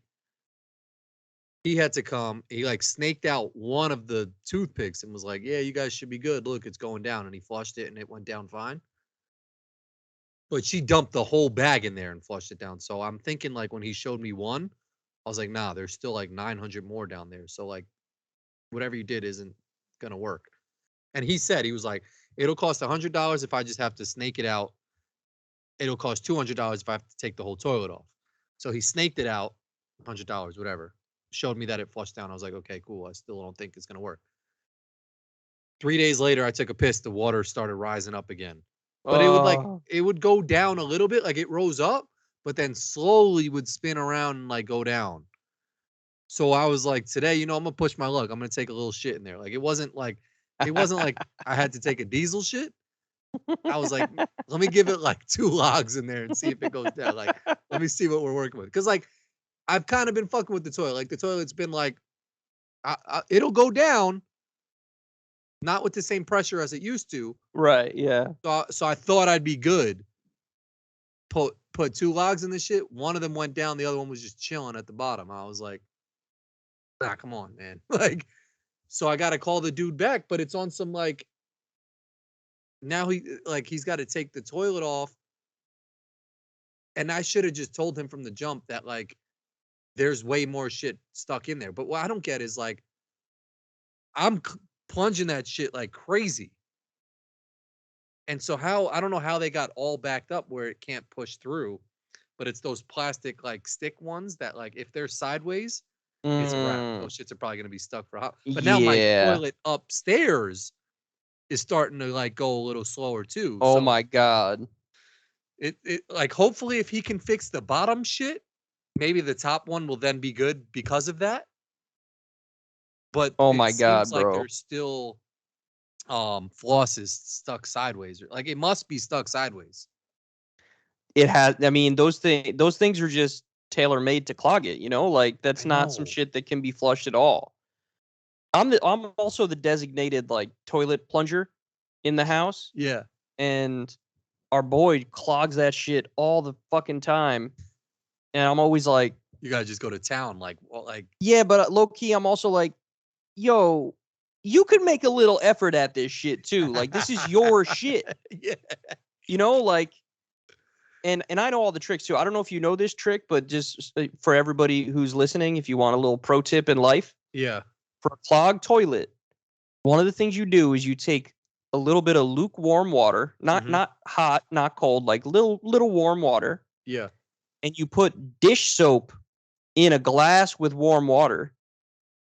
He had to come. He like snaked out one of the toothpicks and was like, yeah, you guys should be good. Look, it's going down. And he flushed it and it went down fine. But she dumped the whole bag in there and flushed it down. So I'm thinking like when he showed me one, I was like, nah, there's still like 900 more down there. So like whatever you did isn't gonna work. And he said, he was like, it'll cost $100 if I just have to snake it out. It'll cost $200 if I have to take the whole toilet off. So he snaked it out, $100, whatever. Showed me that it flushed down. I was like, okay, cool. I still don't think it's gonna work. 3 days later, I took a piss. The water started rising up again. But it would like Oh, it would go down a little bit, like it rose up, but then slowly would spin around and like go down. So I was like, today, I'm gonna push my luck. I'm gonna take a little shit in there. Like it wasn't like I had to take a diesel shit. I was like, let me give it like 2 logs in there and see if it goes down. Like, let me see what we're working with. Cause like I've kind of been fucking with the toilet. Like the toilet's been like, it'll go down, not with the same pressure as it used to. right, yeah. So I thought I'd be good. Put 2 logs in the shit. One of them went down. The other one was just chilling at the bottom. I was like, nah, come on, man. Like, so I got to call the dude back, but it's on some like, now he's got to take the toilet off. And I should have just told him from the jump that like, there's way more shit stuck in there. But what I don't get is like, I'm plunging that shit like crazy. And so I don't know how they got all backed up where it can't push through, but it's those plastic like stick ones that like if they're sideways, it's a wrap. Mm, Those shits are probably gonna be stuck for hot. But now my yeah. toilet upstairs is starting to like go a little slower too. Oh So my God. it like hopefully if he can fix the bottom shit, maybe the top one will then be good because of that. But Oh it my God, seems like bro. there's still floss is stuck sideways. Like it must be stuck sideways. It has, I mean, those things are just tailor made to clog it, like that's I not some know. shit that can be flushed at all. I'm also the designated like toilet plunger in the house, Yeah. and our boy clogs that shit all the fucking time. And I'm always like, You gotta just go to town, like, well, like, yeah, but low key, I'm also like, yo, you could make a little effort at this shit too. Like, this is your shit, yeah, like, and I know all the tricks too. I don't know if you know this trick, but just for everybody who's listening, if you want a little pro tip in life yeah, for a clogged toilet, one of the things you do is you take a little bit of lukewarm water, hmm not hot, not cold, like little warm water, yeah. and you put dish soap in a glass with warm water,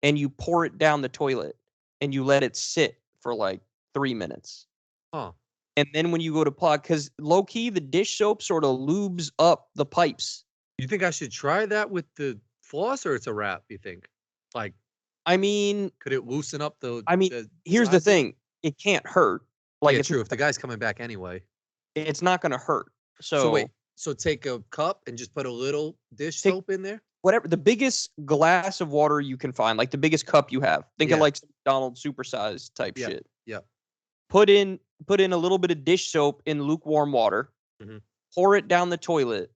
and you pour it down the toilet, and you let it sit for like 3 minutes. Huh. And then when you go to plug, because low key, the dish soap sort of lubes up the pipes. You think I should try that with the floss, or it's a wrap? You think, like, I mean, could it loosen up the here's the sides of it? thing: it can't hurt. Like Yeah, true. If the guy's coming back anyway. it's not going to hurt. So wait, So so take a cup and just put a little dish take soap in there. whatever the biggest glass of water you can find, like the biggest cup you have. Think of Yeah. like some McDonald's supersize type Yeah, shit. yeah. Put in a little bit of dish soap in lukewarm water. Mhm. Pour it down the toilet,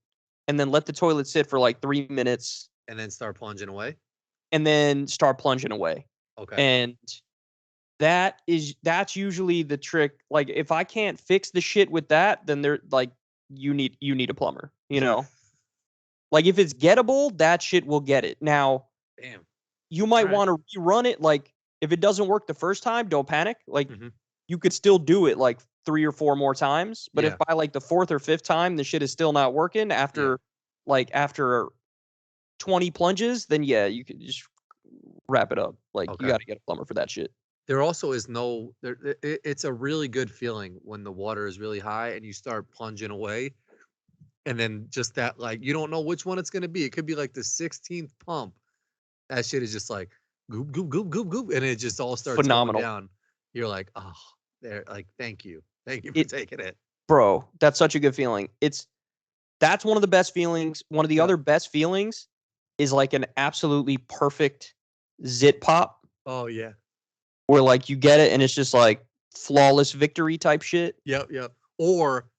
and then let the toilet sit for like 3 minutes, And then start plunging away. and then start plunging away. Okay. And that's usually the trick. Like if I can't fix the shit with that, then they're like you need a plumber, Like if it's gettable, that shit will get it. Now, Damn. you might Alright. want to rerun it. Like if it doesn't work the first time, don't panic. Like Mhm. you could still do it like 3 or 4 more times. But Yeah. if by like the 4th or 5th time the shit is still not working after 20 plunges, then yeah, you could just wrap it up. Like Okay. you got to get a plumber for that shit. There also is no there. It's a really good feeling when the water is really high and you start plunging away, and then just that like you don't know which one it's gonna be. It could be like the 16th pump. That shit is just like goop goop goop goop goop, and it just all starts Phenomenal. going down. You're like, oh, there, like thank you for It- taking it. Bro, that's such a good feeling. That's one of the best feelings. One of the Yeah. other best feelings is like an absolutely perfect zit pop Oh yeah, where like you get it and it's just like flawless victory type shit. yep. Or,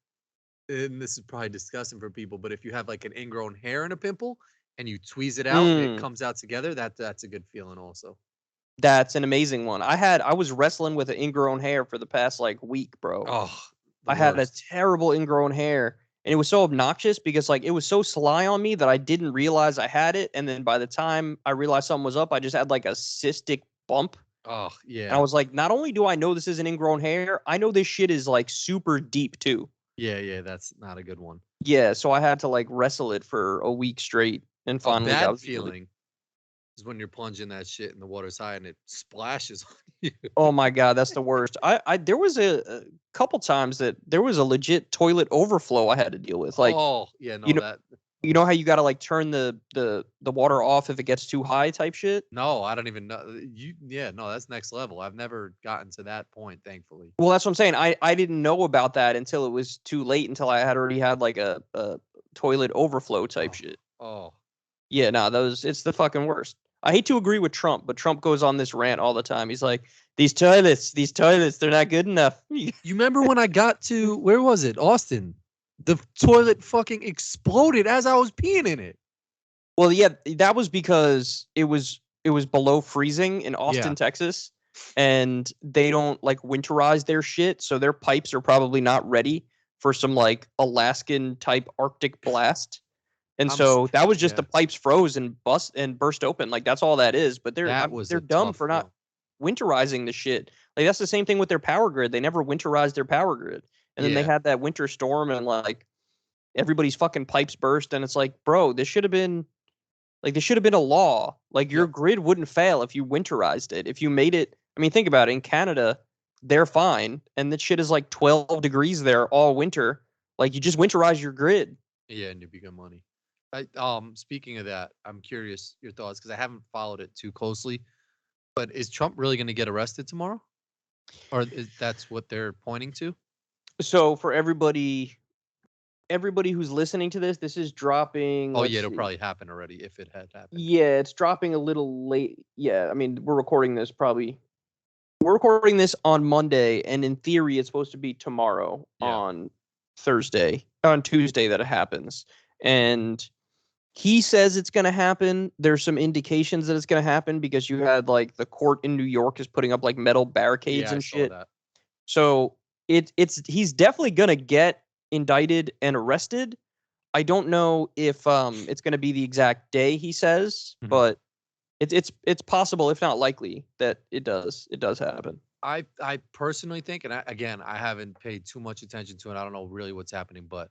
and this is probably disgusting for people, but if you have like an ingrown hair and a pimple and you tweeze it out and it comes out together, that's a good feeling also. That's an amazing one. I was wrestling with an ingrown hair for the past like week, bro. Oh, I had a terrible ingrown hair, and it was so obnoxious because like it was so sly on me that I didn't realize I had it, and then by the time I realized something was up, I just had like a cystic bump. Oh And yeah, I was like, not only do I know this is an ingrown hair, I know this shit is like super deep too. yeah. That's not a good one. Yeah, so I had to like wrestle it for a week straight, and A finally I bad was able to- feeling is when you're plunging that shit and the water's high and it splashes on you. Oh my god, that's the worst. I there was a couple times that there was a legit toilet overflow I had to deal with. Like, Oh, yeah, you no, know, that. you know how you gotta like turn the water off if it gets too high type shit. No, I don't even know. Yeah, no, that's next level. I've never gotten to that point, thankfully. Well, that's what I'm saying. I didn't know about that until it was too late. Until I had already had like a toilet overflow type Oh, shit. oh, Yeah, no, those it's the fucking worst. I hate to agree with Trump, but Trump goes on this rant all the time. He's like, these toilets, they're not good enough. you remember when I got to where was it? Austin. The toilet fucking exploded as I was peeing in it. Well, yeah, that was because it was below freezing in Austin, Yeah. Texas, and they don't like winterize their shit, so their pipes are probably not ready for some like Alaskan type Arctic blast. And so that was just the pipes froze and burst open. Like that's all that is. But That was they're a dumb tough for not one. winterizing the shit. Like that's the same thing with their power grid. They never winterized their power grid. And then they Yeah. had that winter storm and like everybody's fucking pipes burst and it's like, bro, this should have been a law. Like your Yep. grid wouldn't fail if you winterized it. If you made it, I mean, think about it. In Canada, they're fine, and that shit is like 12 degrees there all winter. Like you just winterize your grid. Yeah, and you become money. Speaking of that, I'm curious your thoughts because I haven't followed it too closely. But is Trump really going to get arrested tomorrow, or is that's what they're pointing to? So for everybody who's listening to this is dropping. Oh Let's yeah, it'll see. probably happen already if it had happened. Yeah, it's dropping a little late. Yeah, I mean, we're recording this on Monday, and in theory, it's supposed to be tomorrow on Tuesday that it happens. And he says it's going to happen. There's some indications that it's going to happen because you had like the court in New York is putting up like metal barricades Yeah, I and saw shit. that. So he's definitely going to get indicted and arrested. I don't know if it's going to be the exact day he says, Mhm. but it's possible, if not likely, that it does happen. I personally think, and I haven't paid too much attention to it. I don't know really what's happening, but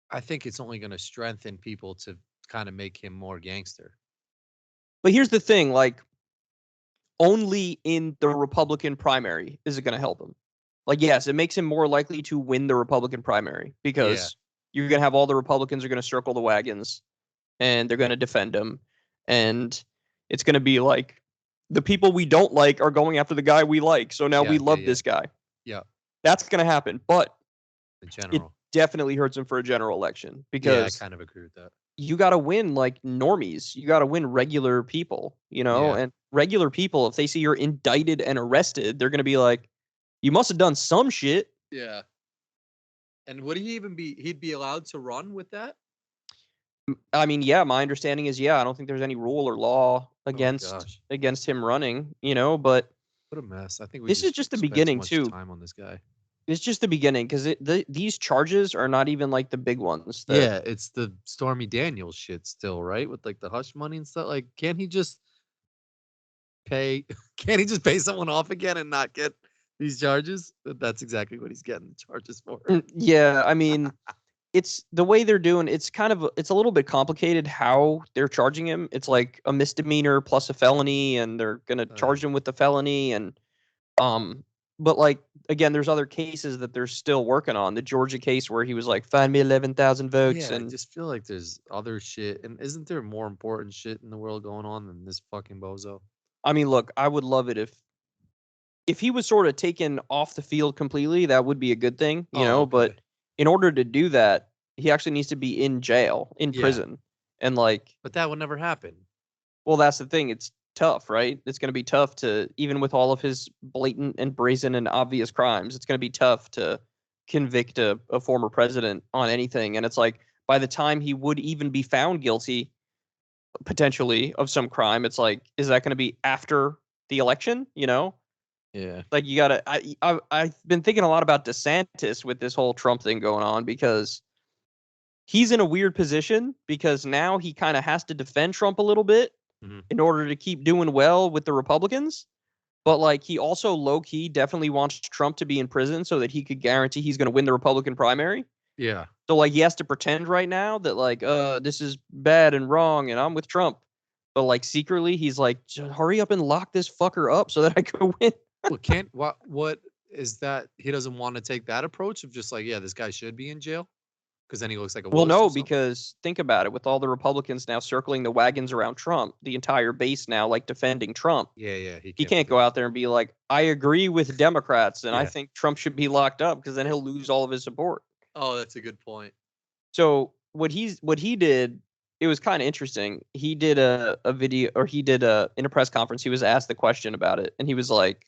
I think it's only going to strengthen people to kind of make him more gangster. But here's the thing, like only in the Republican primary is it going to help him. Like yes, it makes him more likely to win the Republican primary because you're going to have all the Republicans are going to circle the wagons and they're going to defend him, and it's going to be like the people we don't like are going after the guy we like. So now we love this guy. Yeah. That's going to happen. But The general. definitely hurts him for a general election Yeah, I because kind of agree with that. you got to win like normies. You got to win regular people, and regular people, if they see you're indicted and arrested, they're going to be like, you must have done some shit. Yeah. And would he even he'd be allowed to run with that? I mean, yeah, my understanding is, I don't think there's any rule or law Oh against him running, but what a mess. I think this is just the beginning too. Time on this guy. It's just the beginning because these charges are not even like the big ones. Yeah, it's the Stormy Daniels shit still, right? With like the hush money and stuff. Like, can't he just pay? Can't he just pay someone off again and not get these charges? That's exactly what he's getting the charges for. Yeah, I mean, it's the way they're doing. It's a little bit complicated how they're charging him. It's like a misdemeanor plus a felony, and they're gonna charge him with the felony, and but like again, there's other cases that they're still working on. The Georgia case where he was like, "Find me 11,000 votes," Yeah, and I just feel like there's other shit, and isn't there more important shit in the world going on than this fucking bozo? I mean, look, I would love it if he was sort of taken off the field completely. That would be a good thing, Okay. But in order to do that, he actually needs to be in jail, in prison, and like. But that would never happen. Well, that's the thing. It's tough, right? It's going to be tough to, even with all of his blatant and brazen and obvious crimes, it's going to be tough to convict a former president on anything. And it's like, by the time he would even be found guilty, potentially, of some crime, it's like, is that going to be after the election? Yeah. Like you gotta. I've been thinking a lot about DeSantis with this whole Trump thing going on because he's in a weird position because now he kind of has to defend Trump a little bit in order to keep doing well with the Republicans. But like he also low key definitely wants Trump to be in prison so that he could guarantee he's going to win the Republican primary. Yeah. So like he has to pretend right now that like this is bad and wrong and I'm with Trump. but like secretly he's like, hurry up and lock this fucker up so that I could win. Well, what is that? He doesn't want to take that approach of just like, yeah, this guy should be in jail because then he looks like a Well, wuss or no, something. because think about it. With all the Republicans now circling the wagons around Trump, the entire base now like defending Trump. Yeah, He can't go out there and be like, I agree with Democrats and I Yeah. think Trump should be locked up because then he'll lose all of his support. Oh, that's a good point. So what he did, it was kind of interesting. He did a video, or he did in a press conference, he was asked the question about it, and he was like,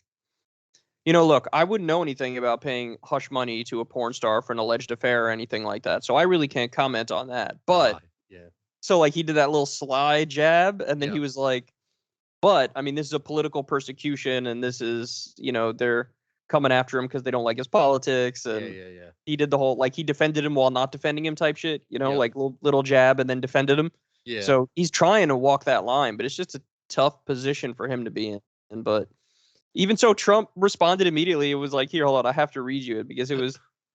look, I wouldn't know anything about paying hush money to a porn star for an alleged affair or anything like that. So I really can't comment on that. But yeah. so like he did that little sly jab, and then Yeah. he was like, but I mean, this is a political persecution, and this is, they're coming after him because they don't like his politics. And Yeah. he did the whole, like, he defended him while not defending him type shit, Yep. like little jab and then defended him. Yeah. So he's trying to walk that line, but it's just a tough position for him to be in. But even so, Trump responded immediately. It was like, here, hold on, I have to read you it, because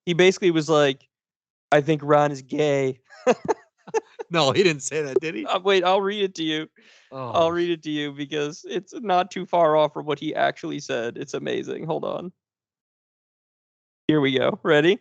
he basically was like, I think Ron is gay. No, he didn't say that, did he? Wait, I'll read it to you. Oh. I'll read it to you because it's not too far off from what he actually said. It's amazing. Hold on. Here we go. Ready?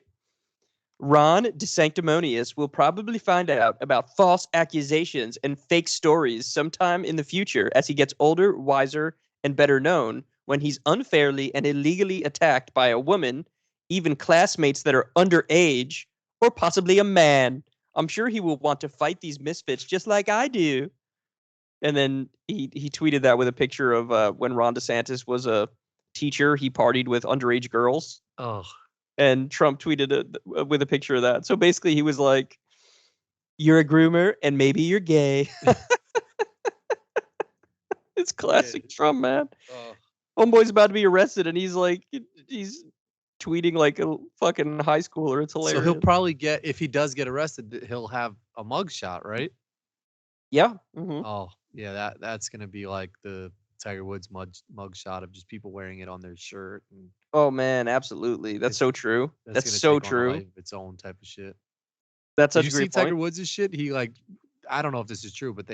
Ron DeSanctimonious will probably find out about false accusations and fake stories sometime in the future as he gets older, wiser, and better known, when he's unfairly and illegally attacked by a woman, even classmates that are underage, or possibly a man. I'm sure he will want to fight these misfits just like I do. And then he tweeted that with a picture of when Ron DeSantis was a teacher, he partied with underage girls. Oh. And Trump tweeted it with a picture of that. So basically he was like, you're a groomer and maybe you're gay. It's classic Trump, man. Homeboy's about to be arrested and he's tweeting like a fucking high schooler. It's hilarious. So he'll probably get, if he does get arrested, he'll have a mugshot, right? Yeah. Mm-hmm. Oh, yeah, that's gonna be like the Tiger Woods mugshot of just people wearing it on their shirt. And oh man, absolutely. That's so true. That's so true. Life of its own type of shit. That's such Did a you see great point. Tiger Woods' shit? He I don't know if this is true, but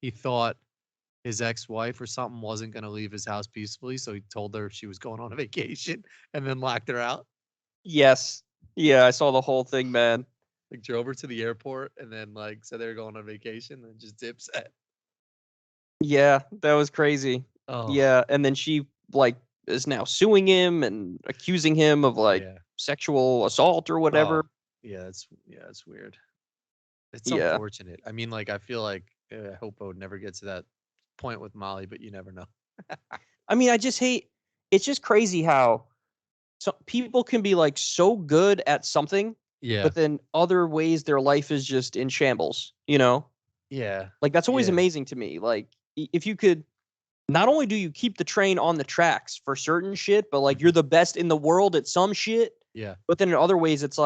he thought his ex-wife or something wasn't gonna leave his house peacefully, so he told her she was going on a vacation and then locked her out. Yes. Yeah, I saw the whole thing, man. Like drove her to the airport and then said they were going on vacation and just dipset. Yeah, that was crazy. Oh. Yeah, and then she is now suing him and accusing him of sexual assault or whatever. Oh. Yeah, that's weird. It's unfortunate. I mean, I feel like I hope I would never get to that point with Molly, but you never know. I mean, I just hate. It's just crazy how people can be so good at something, but then other ways their life is just in shambles. Yeah. That's always amazing to me. If you could, not only do you keep the train on the tracks for certain shit, but you're the best in the world at some shit. Yeah. But then in other ways, it's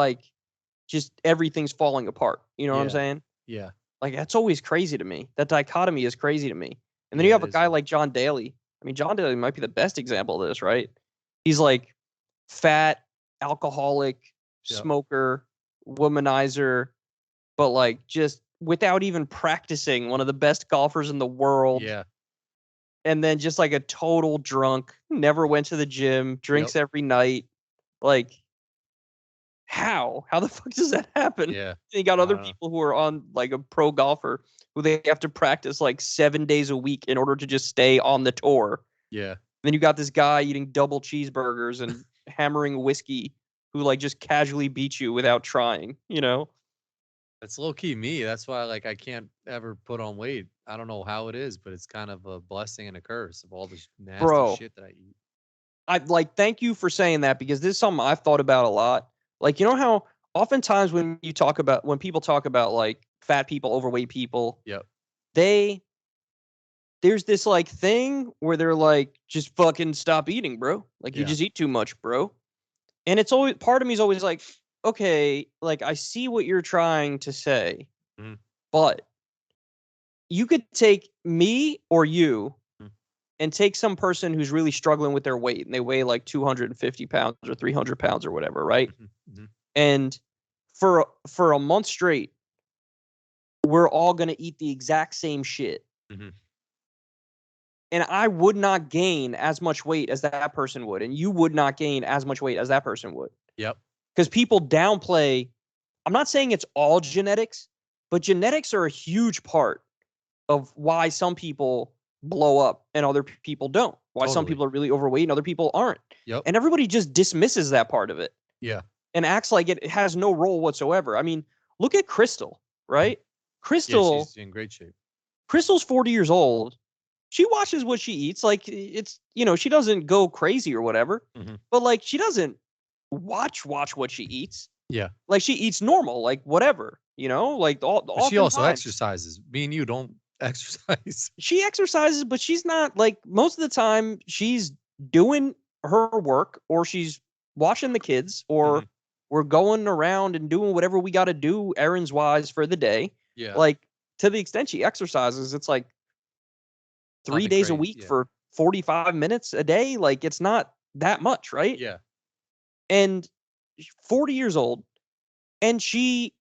just everything's falling apart. You know what I'm saying? Yeah. That's always crazy to me. That dichotomy is crazy to me. And then you have a guy like John Daly. I mean, John Daly might be the best example of this, right? He's fat, alcoholic, smoker, womanizer, but just without even practicing, one of the best golfers in the world. Yeah. And then just a total drunk, never went to the gym, drinks every night. How the fuck does that happen? Yeah. And you got other people who are on a pro golfer who they have to practice 7 days a week in order to just stay on the tour. Yeah. Then you got this guy eating double cheeseburgers and hammering whiskey who just casually beat you without trying, That's low key me. That's why I can't ever put on weight. I don't know how it is, but it's kind of a blessing and a curse of all this nasty shit that I eat. I thank you for saying that, because this is something I've thought about a lot. How oftentimes when people talk about fat people, overweight people, there's this thing where they're just fucking stop eating, bro. You just eat too much, bro. And it's always, part of me is always okay, I see what you're trying to say, but you could take me or you and take some person who's really struggling with their weight and they weigh 250 pounds or 300 pounds or whatever, right? And for a month straight, we're all going to eat the exact same shit. and I would not gain as much weight as that person would, and you would not gain as much weight as that person would. Yep. Because people downplay. I'm not saying it's all genetics, but genetics are a huge part of why some people blow up and other people don't. Why some Totally. people are really overweight and other people aren't. Yep. And everybody just dismisses that part of it. Yeah. And acts like it has no role whatsoever. I mean, look at Crystal, right? Yeah, Crystal, she's in great shape. Crystal's 40 years old. She watches what she eats. Like, it's, she doesn't go crazy or whatever, but like, she doesn't watch what she eats. Yeah. Like, she eats normal, like whatever, like But she also exercises. Me and you don't exercise. She exercises, but she's not, like, most of the time she's doing her work, or she's watching the kids, or we're going around and doing whatever we got to do errands wise for the day. Yeah. Like, to the extent she exercises, it's like 3 days a week for 45 minutes a day. Like, it's not that much, right? Yeah. And 40 years old, and she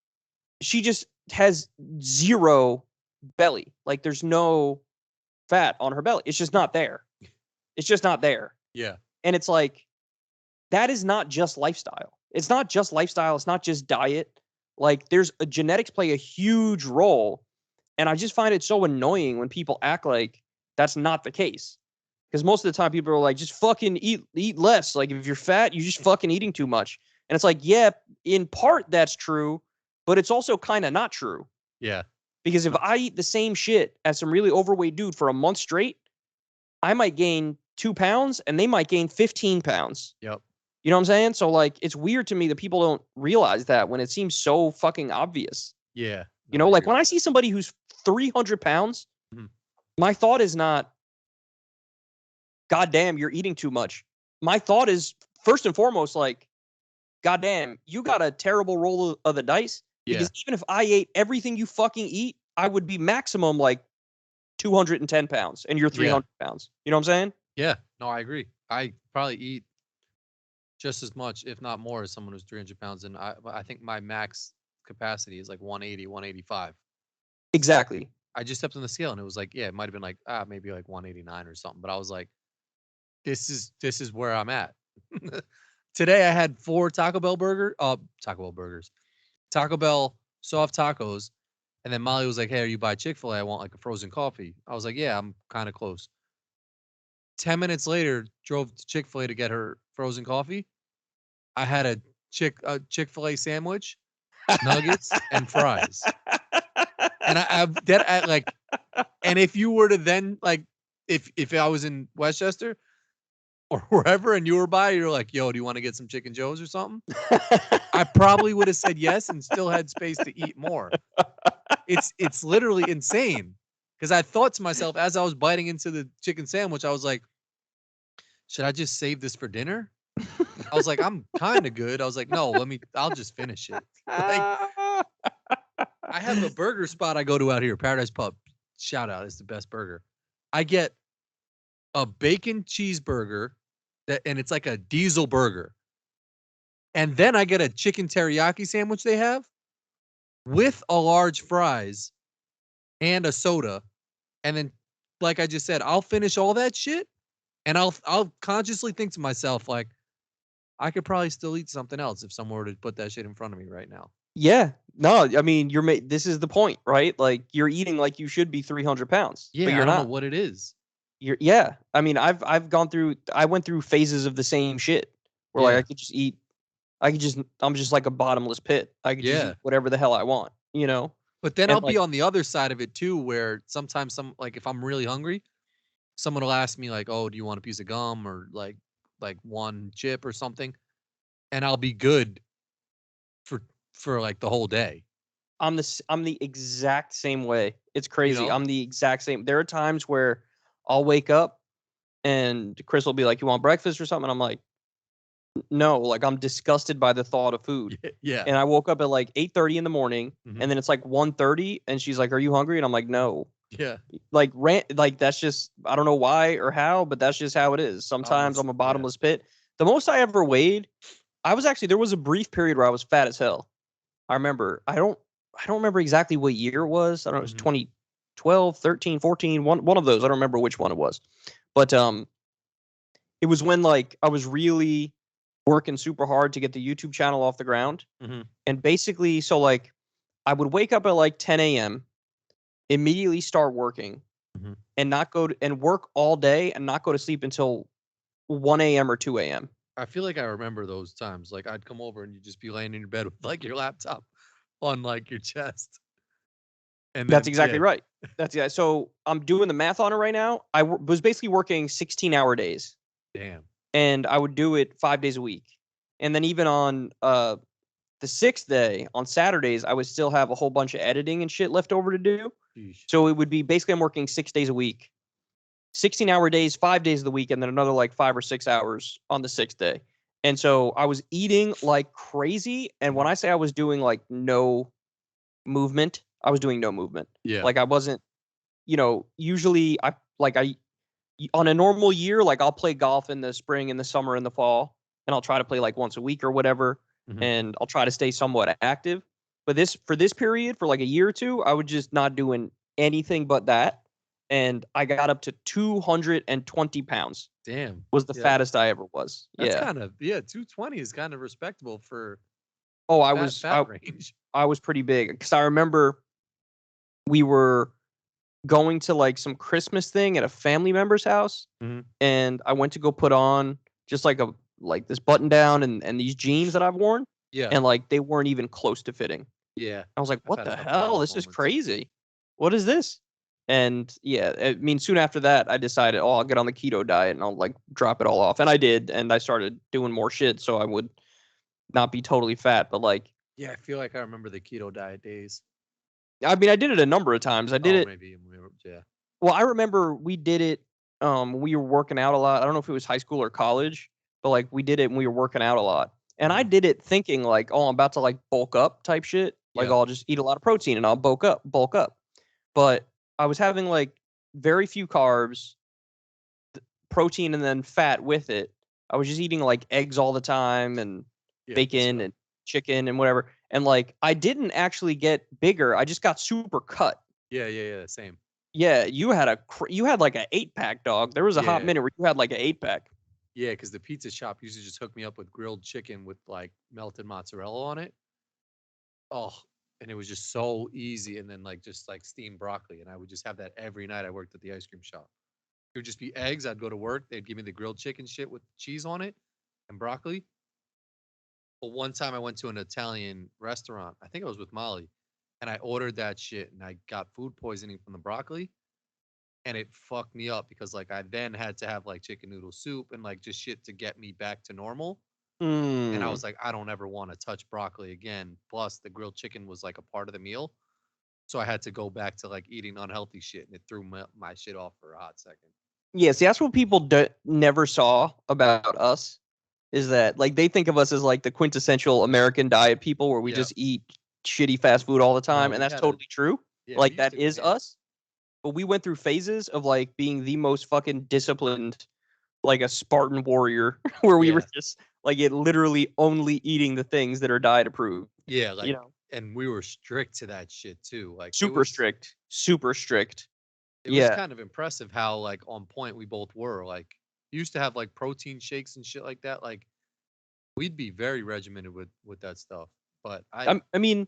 just has zero belly. Like, there's no fat on her belly. It's just not there. It's just not there. Yeah. And it's like, that is not just lifestyle. It's not just lifestyle. It's not just diet. Like, genetics play a huge role. And I just find it so annoying when people act like that's not the case. Because most of the time people are like, just fucking eat less. Like, if you're fat, you're just fucking eating too much. And it's like, yeah, in part that's true, but it's also kind of not true. Yeah. Because if I eat the same shit as some really overweight dude for a month straight, I might gain 2 pounds and they might gain 15 pounds. Yep. You know what I'm saying? So, like, it's weird to me that people don't realize that when it seems so fucking obvious. Yeah. Like, when I see somebody who's 300 pounds, my thought is not, God damn, you're eating too much. My thought is, first and foremost, like, God damn, you got a terrible roll of the dice. Because even if I ate everything you fucking eat, I would be maximum like 210 pounds and you're 300 pounds. You know what I'm saying? Yeah. No, I agree. I probably eat just as much, if not more, as someone who's 300 pounds. And I think my max capacity is like 180, 185. Exactly. I just stepped on the scale and it was like, it might have been like, maybe like 189 or something. But I was like, this is where I'm at. Today I had 4 Taco Bell burgers, Taco Bell soft tacos. And then Molly was like, hey, are you by Chick-fil-A? I want like a frozen coffee. I was like, yeah, I'm kind of close. 10 minutes later, drove to Chick-fil-A to get her frozen coffee. I had a Chick-fil-A sandwich, nuggets, and fries. And and if you were to then, like, if I was in Westchester or wherever and you were by, you're like, yo, do you want to get some Chicken Joe's or something? I probably would have said yes and still had space to eat more. It's literally insane. Because I thought to myself, as I was biting into the chicken sandwich, I was like, should I just save this for dinner? I was like, I'm kind of good. I was like, no, I'll just finish it. Like, I have a burger spot I go to out here, Paradise Pub. Shout out, it's the best burger. I get a bacon cheeseburger, and it's like a diesel burger. And then I get a chicken teriyaki sandwich they have with a large fries and a soda. And then, like I just said, I'll finish all that shit and I'll consciously think to myself, like, I could probably still eat something else if someone were to put that shit in front of me right now. Yeah. No, I mean, this is the point, right? Like, you're eating like you should be 300 pounds. Yeah, but you're I don't not. know what it is. I mean, I went through phases of the same shit where like I'm just like a bottomless pit. I could just eat whatever the hell I want, But then I'll be on the other side of it too, where sometimes like if I'm really hungry, someone will ask me like, oh, do you want a piece of gum or like one chip or something? And I'll be good for like the whole day. I'm the exact same way. It's crazy. I'm the exact same. There are times where I'll wake up and Chris will be like, you want breakfast or something? And I'm like, no, like I'm disgusted by the thought of food. Yeah. And I woke up at like 8:30 in the morning and then it's like 1:30 and she's like, are you hungry? And I'm like, no. Yeah. Like that's just, I don't know why or how, but that's just how it is. Sometimes I'm a bottomless pit. The most I ever weighed, there was a brief period where I was fat as hell. I remember, I don't remember exactly what year it was. I don't know, it was 12, 13, 14, one of those. I don't remember which one it was. But it was when like I was really working super hard to get the YouTube channel off the ground. Mhm. And basically, so like I would wake up at like 10 a.m., immediately start working Mhm. and not go to, and work all day and not go to sleep until 1 a.m. or 2 a.m. I feel like I remember those times. Like I'd come over and you'd just be laying in your bed with like your laptop on like your chest. And That's then exactly right. That's yeah. So I'm doing the math on it right now. Was basically working 16-hour days, damn. and I would do it 5 days a week. And then even on the sixth day, on Saturdays, I would still have a whole bunch of editing and shit left over to do. Sheesh. So it would be basically I'm working 6 days a week, 16-hour days, 5 days of the week, and then another like 5 or 6 hours on the sixth day. And so I was eating like crazy. And when I say I was doing like no movement, I was doing no movement. Yeah. Like I wasn't, usually I on a normal year, like I'll play golf in the spring, in the summer, in the fall, and I'll try to play like once a week or whatever, Mhm. and I'll try to stay somewhat active. But for this period, for like a year or two, I was just not doing anything but that, and I got up to 220 pounds. Damn. Was the Yeah. fattest I ever was. That's Yeah. kind of 220 is kind of respectable for Oh, fat range. I was pretty big because I remember we were going to like some Christmas thing at a family member's house, Mhm. and I went to go put on just like this button down and these jeans that I've worn, Yeah. and like they weren't even close to fitting. Yeah. I was like, I've "What had a the couple of hell? those This is moments. crazy. What is this?" And yeah, I mean, soon after that, I decided, "Oh, I'll get on the keto diet and I'll like drop it all off." And I did, and I started doing more shit so I would not be totally fat. But like, Yeah, I feel like I remember the keto diet days. I mean, I did it a number of times. I did Oh, it. maybe yeah. Well, I remember we did it. We were working out a lot. I don't know if it was high school or college, but like we did it when we were working out a lot. And I Mhm. did it thinking like, oh, I'm about to like bulk up type shit. Like, Yeah. oh, I'll just eat a lot of protein and I'll bulk up, bulk up. But I was having like very few carbs, protein, and then fat with it. I was just eating like eggs all the time and Yeah, that's bacon rough. and chicken and whatever. And like I didn't actually get bigger. I just got super cut. Yeah, same. Yeah, you had like an 8-pack, dog. There was a hot Yeah. minute where you had like an 8-pack. Yeah, because the pizza shop used to just hook me up with grilled chicken with like melted mozzarella on it. Oh, and it was just so easy. And then like just like steamed broccoli. And I would just have that every night I worked at the ice cream shop. It would just be eggs. I'd go to work. They'd give me the grilled chicken shit with cheese on it and broccoli. But one time I went to an Italian restaurant. I think I was with Molly. And I ordered that shit and I got food poisoning from the broccoli. And it fucked me up because like I then had to have like chicken noodle soup and like just shit to get me back to normal. And I Mm. was like, I don't ever want to touch broccoli again. Plus, the grilled chicken was like a part of the meal. So I had to go back to like eating unhealthy shit, and it threw my shit off for a hot second. Yeah, see, that's what people never saw about us is that like they think of us as like the quintessential American diet people where we Yeah. just eat shitty fast food all the time, No, and we that's had a totally true. yeah. We Like used that to go is ham. us. But we went through phases of like being the most fucking disciplined, like a Spartan warrior, where we were Yeah, just like it literally only eating the things that are diet approved. yeah. You Like, know, and we were strict to that shit too. Like, super strict, super strict. it was Yeah. kind of impressive how like on point we both were. Like, used to have like protein shakes and shit like that. Like, we'd be very regimented with that stuff. But I mean,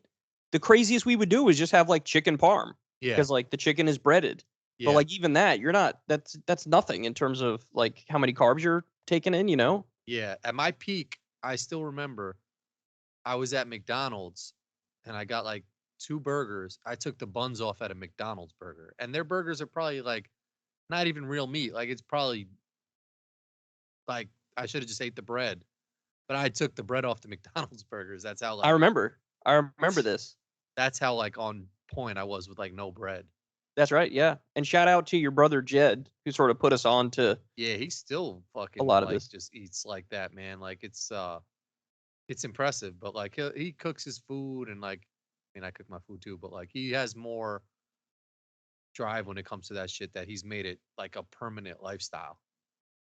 the craziest we would do is just have like chicken parm yeah, because like the chicken is breaded. But yeah. like even that, you're not. That's nothing in terms of like how many carbs you're taking in. You know. Yeah, at my peak, I still remember I was at McDonald's and I got like 2 burgers. I took the buns off at a McDonald's burger, and their burgers are probably like not even real meat. Like it's probably like I should have just ate the bread, but I took the bread off the McDonald's burgers. That's how I like remember. I remember this. that's how like on point I was with like no bread. That's right. Yeah. And shout out to your brother Jed, who sort of put us on to Yeah, he still a fucking lot of like this. just eats like that, man. Like it's impressive, but like he cooks his food and like I mean I cook my food too, but like he has more drive when it comes to that shit that he's made it like a permanent lifestyle.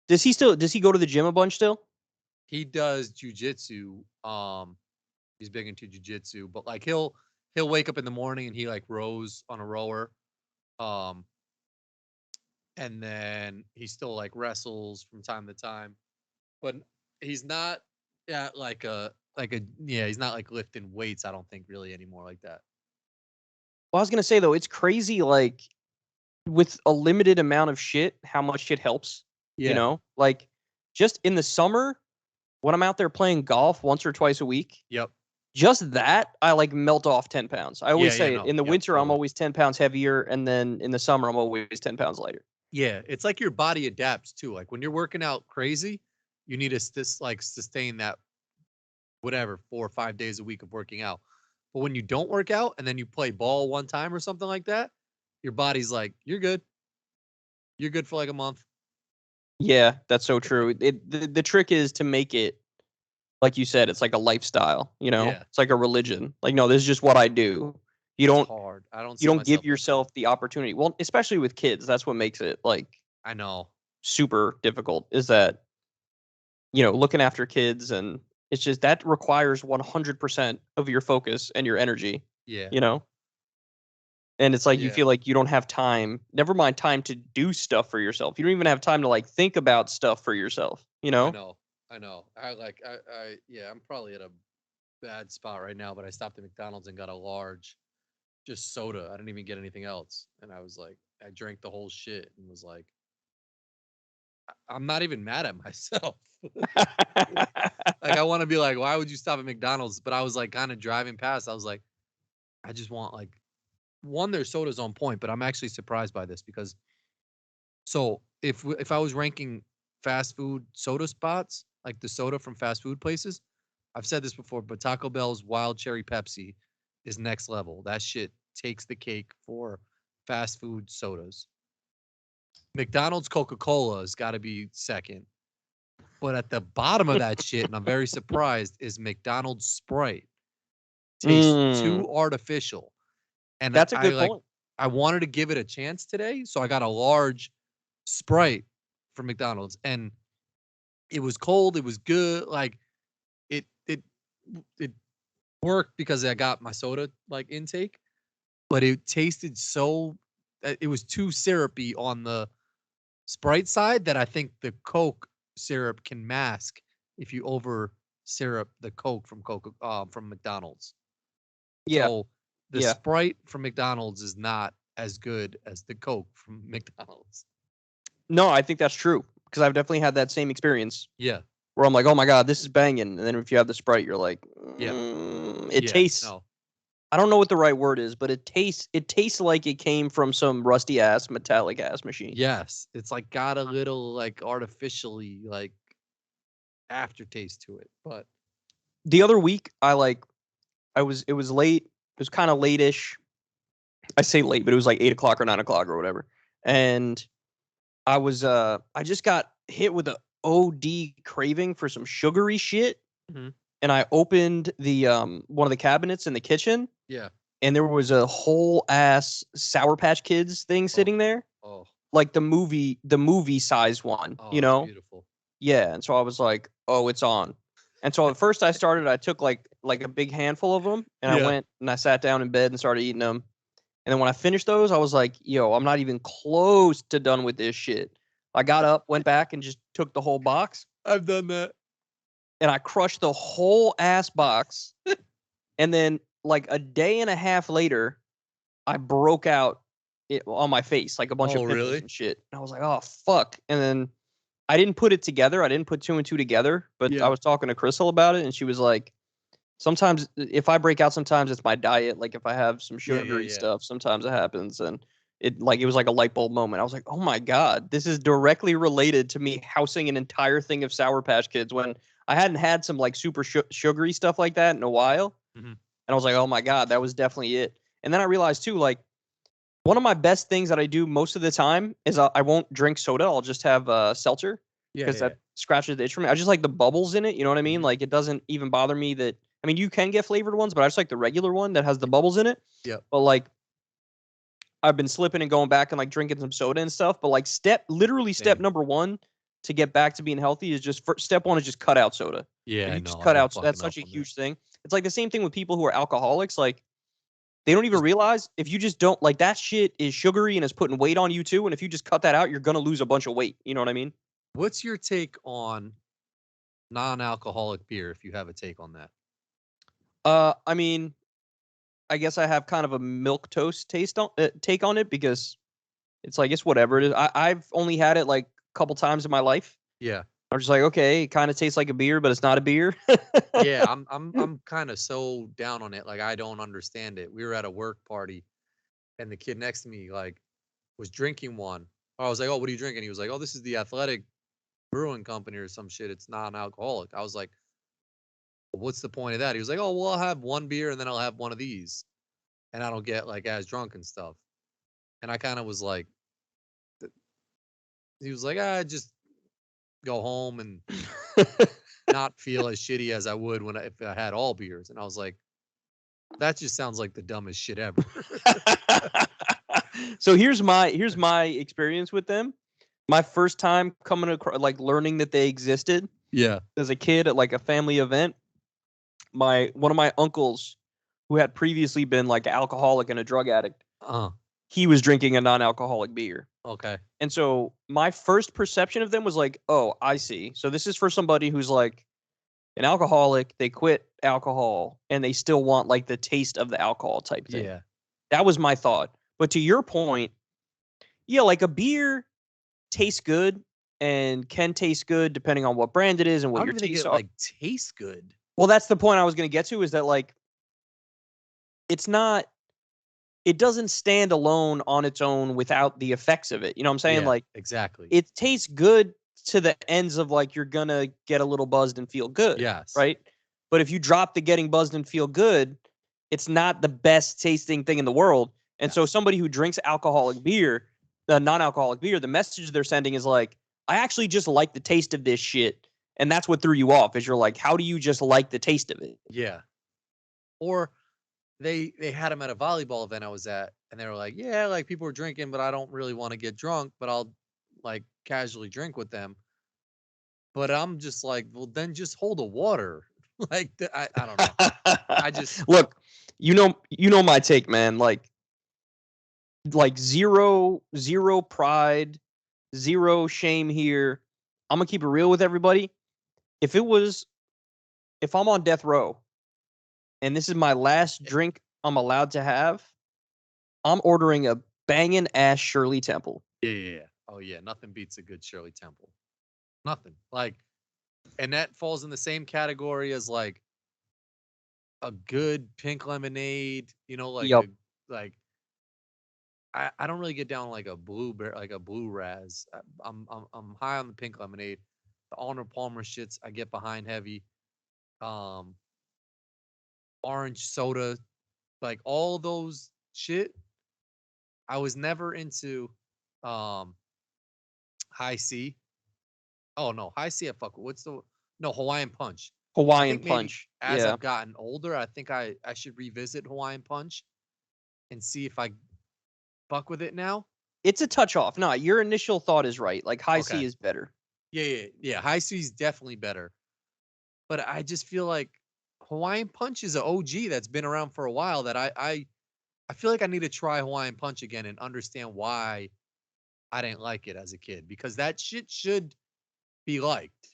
Does he go to the gym a bunch still? He does jujitsu. He's big into jujitsu, but like he'll wake up in the morning and he like rows on a rower Um, and then he still like wrestles from time to time, but he's not he's not like lifting weights. I don't think really anymore like that. Well, I was gonna say though, it's crazy. Like with a limited amount of shit, how much shit helps. You Yeah. know, like just in the summer when I'm out there playing golf once or twice a week, Yep. just that I like melt off 10 pounds. I always say it No. in the Yep. winter I'm Totally. always 10 pounds heavier, and then in the summer I'm always 10 pounds lighter. Yeah, it's like your body adapts too. Like when you're working out crazy, you need to sustain that whatever 4 or 5 days a week of working out. But when you don't work out and then you play ball one time or something like that, your body's like, you're good. You're good for like a month. Yeah, that's so true. The trick is to make it like you said, it's like a lifestyle, you know? Yeah. It's like a religion. Like, no, this is just what I do. You It's don't hard. I don't you see don't give myself doing that. yourself the opportunity. Well, especially with kids, that's what makes it like I know. super difficult is that looking after kids, and it's just that requires 100% of your focus and your energy, Yeah. you know? And it's like you Yeah. feel like you don't have time, never mind time to do stuff for yourself. You don't even have time to like think about stuff for yourself, you I know? know. I know. Yeah, I'm probably at a bad spot right now, but I stopped at McDonald's and got a large just soda. I didn't even get anything else. And I was like, I drank the whole shit and was like, I'm not even mad at myself. Like I want to be like, why would you stop at McDonald's? But I was like kind of driving past. I was like, I just want like one, their soda's on point, but I'm actually surprised by this because so if I was ranking fast food soda spots, like the soda from fast food places, I've said this before, but Taco Bell's wild cherry Pepsi is next level. That shit takes the cake for fast food sodas. McDonald's Coca-Cola has got to be second. But at the bottom of that shit, and I'm very surprised, is McDonald's Sprite. Tastes Mm, too artificial. And that's a good point. I wanted to give it a chance today, so I got a large Sprite from McDonald's, and it was cold. It was good. Like it it it worked because I got my soda like intake, but it tasted so. It was too syrupy on the Sprite side that I think the Coke syrup can mask if you over syrup the Coke from McDonald's. Yeah, So the yeah. Sprite from McDonald's is not as good as the Coke from McDonald's. No, I think that's true because I've definitely had that same experience Yeah. where I'm like, "Oh my god, this is banging," and then if you have the Sprite, you're like, Yeah. It Yeah. tastes. No. I don't know what the right word is, but it tastes like it came from some rusty ass metallic ass machine. Yes. It's like got a little like artificially like aftertaste to it. But The other week, it was late. It was kind of late-ish. I say late, but it was like 8 o'clock or 9 o'clock or whatever. And I just got hit with a OD craving for some sugary shit. Mhm. And I opened the one of the cabinets in the kitchen, Yeah. and there was a whole ass Sour Patch Kids thing Oh. sitting there, Oh. like the movie size one, Oh, you that's know? beautiful. Yeah, and so I was like, "Oh, it's on." And so at first I took like a big handful of them, and I Yeah. went and I sat down in bed and started eating them. And then when I finished those, I was like, "Yo, I'm not even close to done with this shit." I got up, went back, and just took the whole box, I've done that. and I crushed the whole ass box. And then like a day and a half later, I broke out it on my face, like a bunch of Oh, pimples really? and shit. And I was like, "Oh fuck!" And then I didn't put it together. I didn't put two and two together. But I Yeah. was talking to Crystal about it, and she was like, "Sometimes if I break out, sometimes it's my diet. Like if I have some Yeah. Yeah. sugary Yeah. stuff, sometimes it happens." And it was like a light bulb moment. I was like, "Oh my god, this is directly related to me housing an entire thing of Sour Patch Kids when I hadn't had some like super sugary stuff like that in a while." Mhm. And I was like, "Oh my god, that was definitely it." And then I realized too, like one of my best things that I do most of the time is I won't drink soda. I'll just have seltzer Yeah. because Yeah. that scratches the itch for me. I just like the bubbles in it. You know what I mean? Mhm. Like it doesn't even bother me that. I mean, you can get flavored ones, but I just like the regular one that has the bubbles in it. Yep. But like I've been slipping and going back and like drinking some soda and stuff. But like literally step Same. number one to get back to being healthy is step one is just cut out soda. Yeah. If I you just know. cut I've been out, that's fucking up such a on that. huge thing. It's like the same thing with people who are alcoholics. Like They don't even realize if you just don't like that shit is sugary and is putting weight on you too. And if you just cut that out, you're gonna lose a bunch of weight. You know what I mean? What's your take on non-alcoholic beer? If you have a take on that. I mean, I guess I have kind of a milk toast take on it because it's like it's whatever it is. I've only had it like a couple times in my life. Yeah. I'm just like, okay, it kind of tastes like a beer, but it's not a beer. Yeah, I'm kind of so down on it. Like I don't understand it. We were at a work party, and the kid next to me like was drinking one. I was like, "Oh, what are you drinking?" He was like, "Oh, this is the Athletic Brewing Company or some shit. It's non-alcoholic." I was like, "What's the point of that?" He was like, "Oh, well, I'll have one beer and then I'll have one of these, and I don't get like as drunk and stuff." And I kind of was like, he was like, "I just go home and not feel as shitty as I would if I had all beers." And I was like, that just sounds like the dumbest shit ever. So here's my experience with them. My first time coming across, like learning that they existed. Yeah. As a kid at like a family event, one of my uncles, who had previously been like an alcoholic and a drug addict, he was drinking a non-alcoholic beer. Okay. And so my first perception of them was like, oh, I see. So this is for somebody who's like an alcoholic, they quit alcohol and they still want like the taste of the alcohol type thing. Yeah. That was my thought. But to your point, yeah, like a beer tastes good and can taste good depending on what brand it is and what your tastes are. Like tastes good. Well, that's the point I was going to get to, is that like it doesn't stand alone on its own without the effects of it. You know what I'm saying? Yeah, like exactly. it tastes good to the ends of like you're going to get a little buzzed and feel good. Yes. Right? But if you drop the getting buzzed and feel good, it's not the best tasting thing in the world. And so somebody who drinks alcoholic beer, non-alcoholic beer, the message they're sending is like, I actually just like the taste of this shit. And that's what threw you off, is you're like, how do you just like the taste of it? Yeah. Or they had them at a volleyball event I was at, and they were like, yeah, like people are drinking, but I don't really want to get drunk, but I'll like casually drink with them. But I'm just like, well, then just hold a water. Like I don't know. I just look, you know my take, man. Like zero pride, zero shame here. I'm gonna keep it real with everybody. If I'm on death row and this is my last drink I'm allowed to have, I'm ordering a banging ass Shirley Temple. Yeah. Oh yeah, nothing beats a good Shirley Temple. Nothing. Like, and that falls in the same category as like a good pink lemonade, you know, like Yep. I don't really get down like a blueberry, like a blue raz. I'm high on the pink lemonade. The Arnold Palmer shits I get behind heavy. Orange soda, like all those shit. I was never into high C. Oh no, high C I fuck with. Hawaiian Punch. Hawaiian Punch. As I've gotten older, I think I should revisit Hawaiian Punch and see if I fuck with it now. It's a touch off. No, your initial thought is right. Like high C is better. Yeah. High C is definitely better. But I just feel like Hawaiian Punch is an OG that's been around for a while, that I feel like I need to try Hawaiian Punch again and understand why I didn't like it as a kid, because that shit should be liked.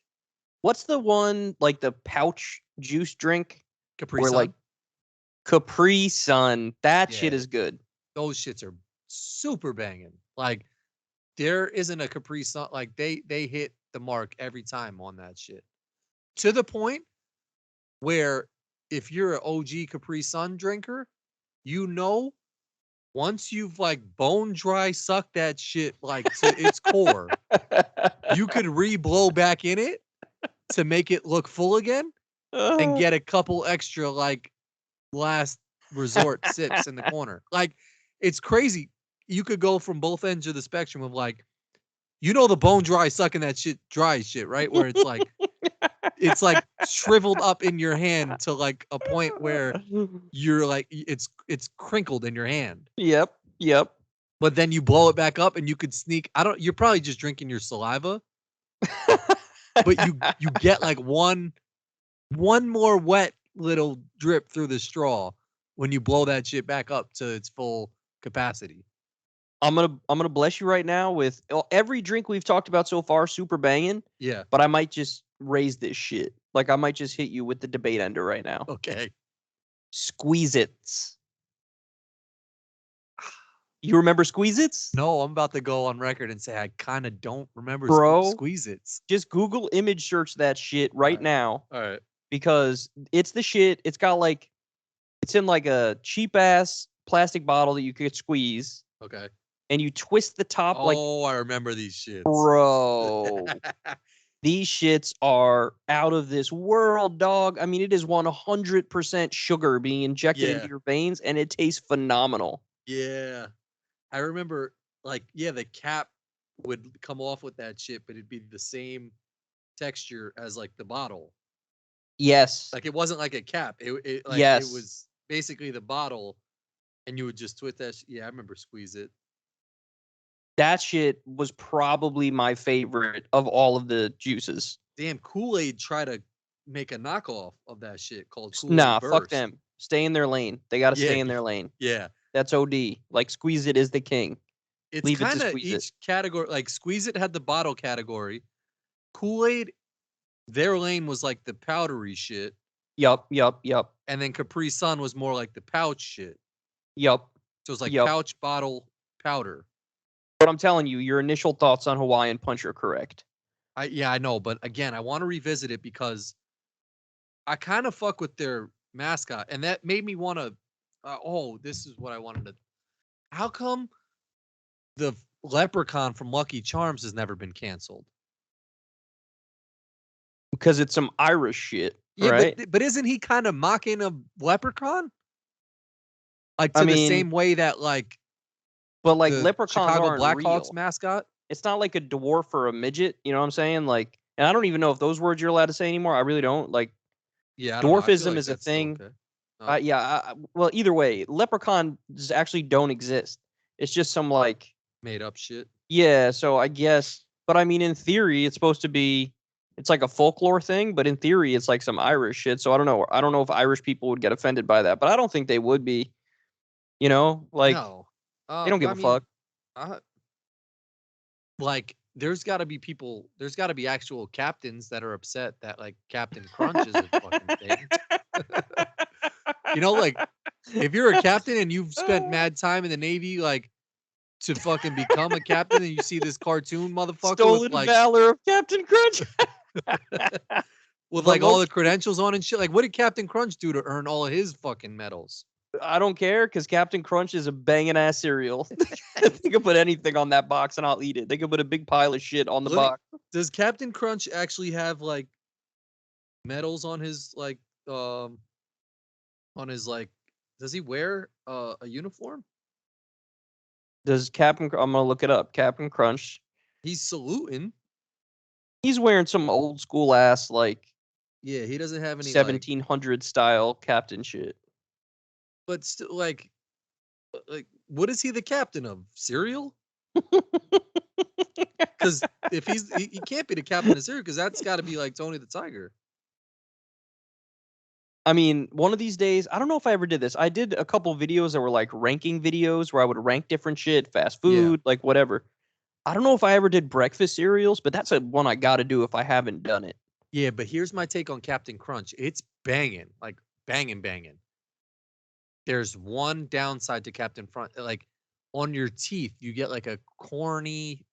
What's the one, like the pouch juice drink? Capri Sun. Like Capri Sun. That shit is good. Those shits are super banging. Like there isn't a Capri Sun, like they hit the mark every time on that shit. To the point where if you're an OG Capri Sun drinker, you know, once you've like bone dry sucked that shit like to its core, you could re-blow back in it to make it look full again and get a couple extra like last resort sips in the corner. Like it's crazy. You could go from both ends of the spectrum of like, you know, the bone dry sucking that shit dry shit, right? Where it's like shriveled up in your hand to like a point where you're like it's crinkled in your hand. Yep. But then you blow it back up and you could sneak. You're probably just drinking your saliva. But you get like one more wet little drip through the straw when you blow that shit back up to its full capacity. I'm gonna bless you right now with every drink we've talked about so far, super banging. Yeah. But I might just raise this shit. Like I might just hit you with the debate ender right now. Okay. Squeeze-Its. You remember Squeeze-Its? No, I'm about to go on record and say I kind of don't remember Bro. Squeeze-Its. Just Google image search that shit right now. All right. Because it's the shit. It's got like, it's in like a cheap ass plastic bottle that you could squeeze. Okay. And you twist the top like. Oh, I remember these shits. Bro. These shits are out of this world, dog. I mean, it is 100% sugar being injected into your veins, and it tastes phenomenal. Yeah. I remember, like, the cap would come off with that shit, but it'd be the same texture as, like, the bottle. Yes. Like, it wasn't like a cap. It was basically the bottle, and you would just twist that I remember Squeeze-It. That shit was probably my favorite of all of the juices. Damn, Kool-Aid tried to make a knockoff of that shit called Kool-Aid Nah, Burst. fuck them. Stay in their lane. They got to stay in their lane. Yeah. That's OD. Like, Squeeze-It is the king. It's kind of each category. Like, Squeeze-It had the bottle category. Kool-Aid, their lane was like the powdery shit. Yup. And then Capri Sun was more like the pouch shit. Yup. So it was like pouch, bottle, powder. But I'm telling you, your initial thoughts on Hawaiian Punch are correct. I know, but again, I want to revisit it because I kind of fuck with their mascot, and that made me want to. This is what I wanted to. How come the leprechaun from Lucky Charms has never been canceled? Because it's some Irish shit, yeah, right? But isn't he kind of mocking a leprechaun? Like the same way that but like the leprechauns Chicago aren't Blackhawks real. mascot. It's not like a dwarf or a midget. You know what I'm saying? Like, and I don't even know if those words you're allowed to say anymore. I really don't. Like, dwarfism is a thing. Okay. Well, either way, leprechauns actually don't exist. It's just some like made up shit. Yeah. So I guess, but I mean, in theory, it's supposed to be. It's like a folklore thing, but in theory, it's like some Irish shit. So I don't know. I don't know if Irish people would get offended by that, but I don't think they would be. You know, like no. They don't give a fuck. Like, there's got to be people. There's got to be actual captains that are upset that like Captain Crunch is a fucking thing. You know, like if you're a captain and you've spent mad time in the Navy, like to fucking become a captain, and you see this cartoon motherfucker Stolen with, like, valor of Captain Crunch. with like all the credentials on and shit. Like, what did Captain Crunch do to earn all of his fucking medals? I don't care, because Captain Crunch is a banging ass cereal. They could put anything on that box and I'll eat it. They could put a big pile of shit on the box. Does Captain Crunch actually have like medals on his like does he wear a uniform? Does Captain I'm gonna look it up. Captain Crunch. He's saluting. He's wearing some old school ass like he doesn't have any 1700 style captain shit. But still, like, what is he the captain of? Cereal? Because if he can't be the captain of cereal, because that's got to be like Tony the Tiger. I mean, one of these days, I don't know if I ever did this. I did a couple videos that were like ranking videos where I would rank different shit, fast food, like whatever. I don't know if I ever did breakfast cereals, but that's a one I got to do if I haven't done it. Yeah, but here's my take on Captain Crunch. It's banging, like banging. There's one downside to Captain Crunch, like on your teeth, you get like a corny,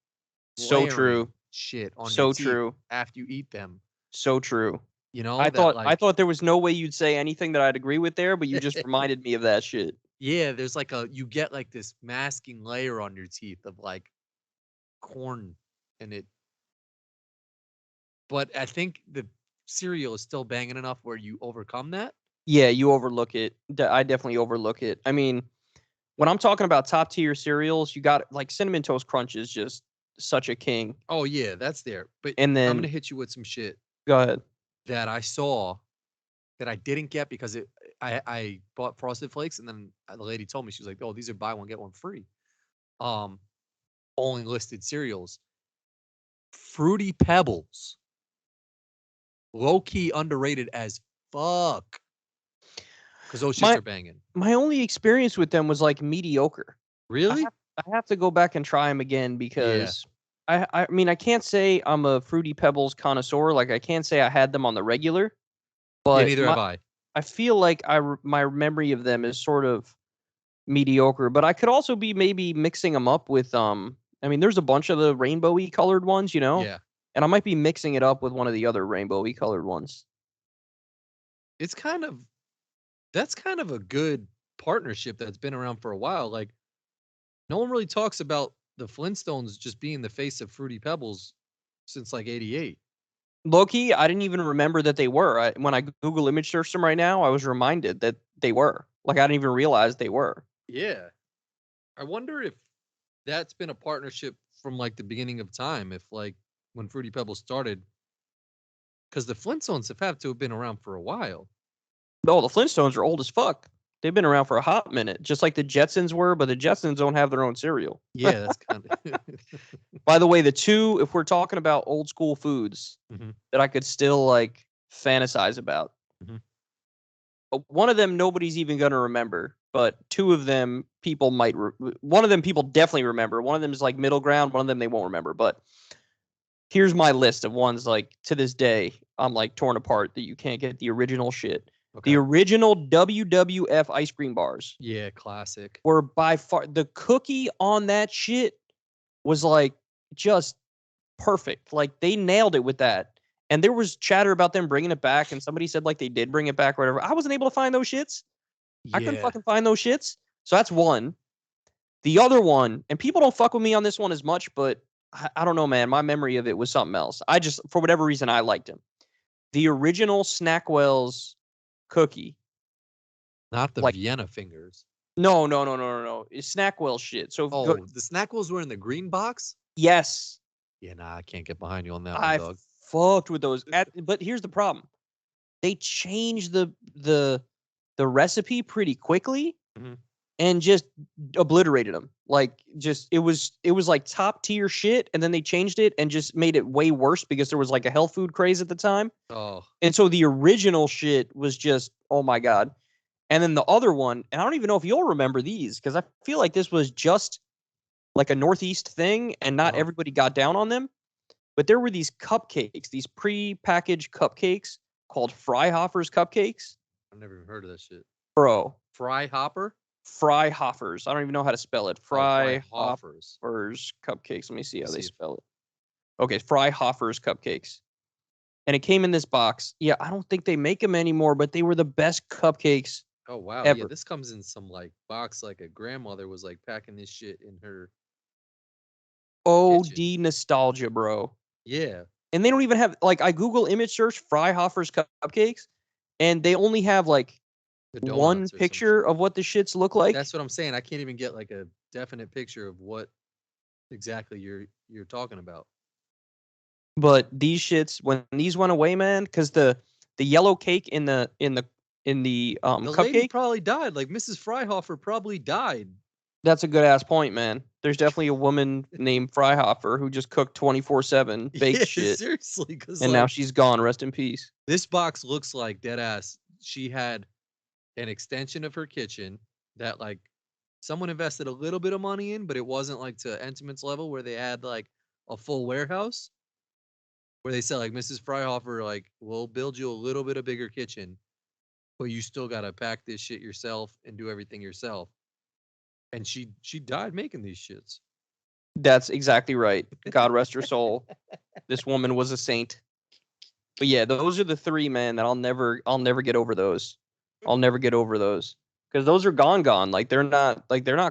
so true shit on so your teeth true after you eat them. So true. You know, I thought there was no way you'd say anything that I'd agree with there, but you just reminded me of that shit. Yeah, there's like you get like this masking layer on your teeth of like corn in it. But I think the cereal is still banging enough where you overcome that. Yeah, you overlook it. I definitely overlook it. I mean, when I'm talking about top tier cereals, you got like Cinnamon Toast Crunch is just such a king. Oh yeah, that's there. But and then I'm gonna hit you with some shit. Go ahead. That I saw that I didn't get because I bought Frosted Flakes, and then the lady told me, she was like, "Oh, these are buy one get one free." Only listed cereals. Fruity Pebbles. Low key underrated as fuck. because those shits My are banging. my only experience with them was like mediocre. I Really? have, I have to go back and try them again Yeah. because I mean I can't say I'm a Fruity Pebbles connoisseur. Like I can't say I had them on the regular, Yeah, but neither have I. I feel like my memory of them is sort of mediocre. But I could also be maybe mixing them up with I mean there's a bunch of the rainbowy colored ones, you know, Yeah. and I might be mixing it up with one of the other rainbowy colored ones. It's that's kind of a good partnership that's been around for a while. Like, no one really talks about the Flintstones just being the face of Fruity Pebbles since like '88. Loki, I didn't even remember that they were. When I Google image search them right now, I was reminded that they were. Like I didn't even realize they were. Yeah. I wonder if that's been a partnership from like the beginning of time. If like when Fruity Pebbles started, because the Flintstones have to have been around for a while. Oh, the Flintstones are old as fuck. They've been around for a hot minute, just like the Jetsons were, but the Jetsons don't have their own cereal. Yeah, that's kind of. By the way, the two, if we're talking about old school foods Mhm, that I could still like fantasize about, mhm. one of them nobody's even going to remember, but two of them people might. One of them people definitely remember. One of them is like middle ground. One of them they won't remember. But here's my list of ones like to this day I'm like torn apart that you can't get the original shit. The Okay. original WWF ice cream bars Yeah, classic. were by far the cookie on that shit was like just perfect. Like they nailed it with that. And there was chatter about them bringing it back, and somebody said like they did bring it back or whatever. I wasn't able to find those shits. I couldn't Yeah. fucking find those shits. So that's one. The other one, and people don't fuck with me on this one as much, but I don't know, man. My memory of it was something else. I just, for whatever reason, I liked him. The original Snackwell's cookie. Not the Like, Vienna fingers. no. It's Snackwell shit. So, Oh, the Snackwells were in the green box? yes, Yeah, nah, I can't get behind you on that one, I dog. fucked with those. But here's the problem. They changed the recipe pretty quickly Mhm. and just obliterated them. Like just it was like top tier shit, and then they changed it and just made it way worse because there was like a health food craze at the time. Oh, And so the original shit was just oh my god. And then the other one, and I don't even know if you'll remember these because I feel like this was just like a Northeast thing and not uh-huh. everybody got down on them. But there were these cupcakes, these pre-packaged cupcakes called Freihofer's cupcakes. I've never even heard of that shit. Bro, Fry Hopper? Freihofer's. I don't even know how to spell it. Oh, Fry Freihofer's Hoffers. cupcakes. Let me see Let me how they see if spell it. Okay, Freihofer's cupcakes. And it came in this box. Yeah, I don't think they make them anymore, but they were the best cupcakes Oh wow, yeah, ever. this comes in some like box like a grandmother was like packing this shit in her kitchen. OD nostalgia, bro. Yeah. And they don't even have like I Google image search Freihofer's cupcakes, and they only have like The one donuts or some picture shit. of what the shits look like. That's what I'm saying. I can't even get like a definite picture of what exactly you're talking about. But these shits, when these went away, man, because the yellow cake in the The lady cupcake, probably died. Like Mrs. Freihofer probably died. that's a good ass point, man. There's definitely a woman named Freihofer who just cooked 24/7 baked Yeah, shit, seriously, because and now like she's gone. Rest in peace. this box looks like dead ass. She had an extension of her kitchen that like someone invested a little bit of money in, but it wasn't like to Intimate's level where they had like a full warehouse where they said like Mrs. Freihofer, like, we'll build you a little bit of bigger kitchen, but you still gotta pack this shit yourself and do everything yourself. And she died making these shits. That's exactly right. God rest her soul. This woman was a saint. But yeah, those are the three, man, that I'll never get over those. I'll never get over those. Because those are gone. Like they're not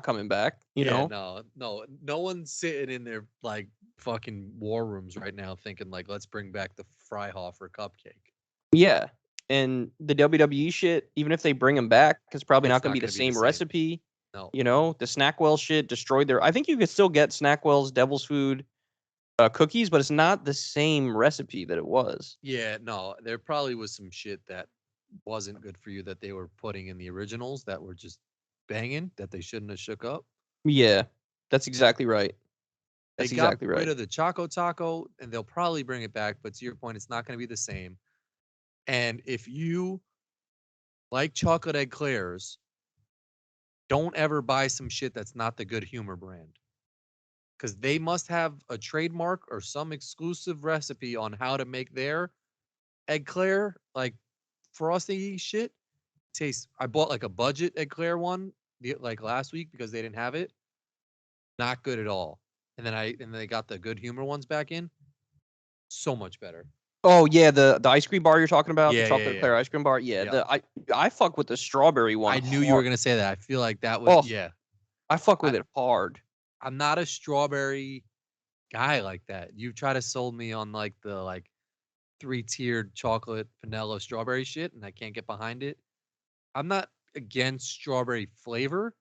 coming back, you Yeah, know? no one's sitting in their like fucking war rooms right now thinking like, let's bring back the Freihofer cupcake. Yeah. And the WWE shit, even if they bring them back, it's probably It's not gonna not be the gonna be the same same. recipe. No. You know, the Snackwell shit destroyed their I think you could still get Snackwell's Devil's Food cookies, but it's not the same recipe that it was. Yeah, no, there probably was some shit that wasn't good for you that they were putting in the originals that were just banging that they shouldn't have shook up. Yeah. That's exactly right. They That's got exactly rid right. of the Choco Taco and they'll probably bring it back, but to your point, it's not going to be the same. And if you like chocolate eclairs, don't ever buy some shit that's not the Good Humor brand. Because they must have a trademark or some exclusive recipe on how to make their eclair, like frosty shit. Tastes. I bought like a budget eclair one like last week because they didn't have it. Not good at all. And then they got the Good Humor ones back in. So much better. Oh yeah, the ice cream bar you're talking about, the Yeah, yeah, chocolate yeah. eclair ice cream bar. Yeah, Yeah. I fuck with the strawberry one I knew you were hard. gonna say that. I feel like that would. Oh, Yeah. I fuck I, with it hard. I'm not a strawberry guy like that. You try to sold me on like the 3-tiered chocolate vanilla strawberry shit, and I can't get behind it. I'm not against strawberry flavor,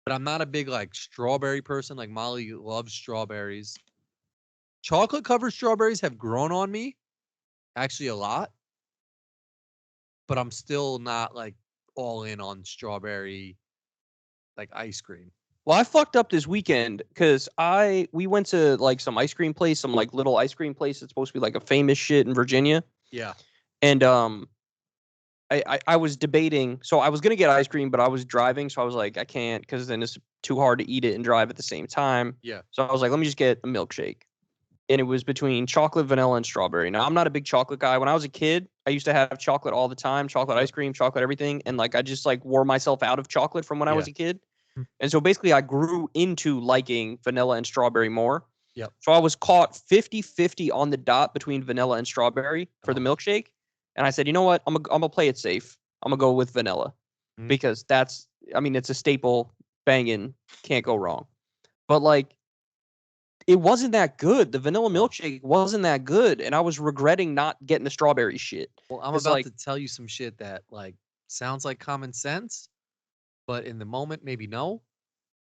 but I'm not a big like strawberry person. Like Molly loves strawberries. Chocolate covered strawberries have grown on me actually a lot, but I'm still not like all in on strawberry like ice cream. Well, I fucked up this weekend because we went to like some ice cream place, some like little ice cream place that's supposed to be like a famous shit in Virginia. Yeah. And I was debating. So I was gonna get ice cream, but I was driving, so I was like, I can't because then it's too hard to eat it and drive at the same time. Yeah. So I was like, let me just get a milkshake. And it was between chocolate, vanilla, and strawberry. Now I'm not a big chocolate guy. When I was a kid, I used to have chocolate all the time, chocolate ice cream, chocolate everything, and like I just like wore myself out of chocolate from when I Yeah. was a kid. And so basically I grew into liking vanilla and strawberry more. Yep. So I was caught 50-50 on the dot between vanilla and strawberry for the Oh. milkshake. And I said, you know what? I'm gonna play it safe. I'm gonna go with vanilla because it's a staple, banging, can't go wrong. But like, it wasn't that good. The vanilla milkshake wasn't that good, and I was regretting not getting the strawberry shit. Well, I'm It's about like to tell you some shit that like sounds like common sense, but in the moment, maybe no.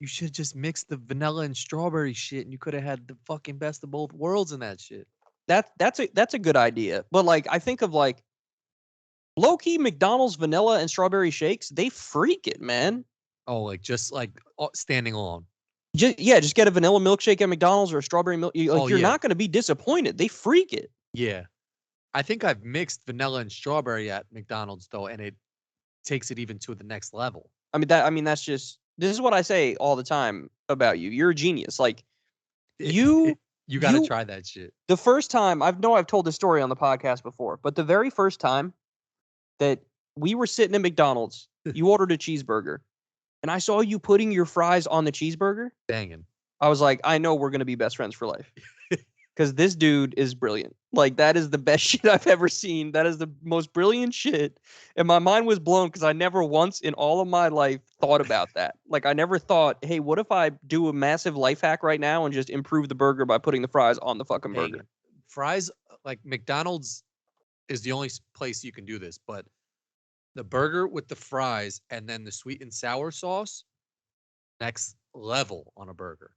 You should just mix the vanilla and strawberry shit, and you could have had the fucking best of both worlds in that shit. that's a good idea. But like, I think of like low key McDonald's vanilla and strawberry shakes. They freak it, man. Oh, like just like standing alone. Just get a vanilla milkshake at McDonald's or a strawberry milk. Oh You're yeah, not gonna be disappointed. They freak it. yeah. I think I've mixed vanilla and strawberry at McDonald's though, and it takes it even to the next level. That's just this is what I say all the time about you. You're a genius. Like you You got to you try that shit. the first time I've told this story on the podcast before, but the very first time that we were sitting at McDonald's, you ordered a cheeseburger, and I saw you putting your fries on the cheeseburger. Banging. I was like, I know we're gonna be best friends for life. Because this dude is brilliant. Like, that is the best shit I've ever seen. That is the most brilliant shit. And my mind was blown because I never once in all of my life thought about that. Like, I never thought, hey, what if I do a massive life hack right now and just improve the burger by putting the fries on the fucking Banging. burger? Fries, like McDonald's is the only place you can do this, but the burger with the fries and then the sweet and sour sauce, next level on a burger.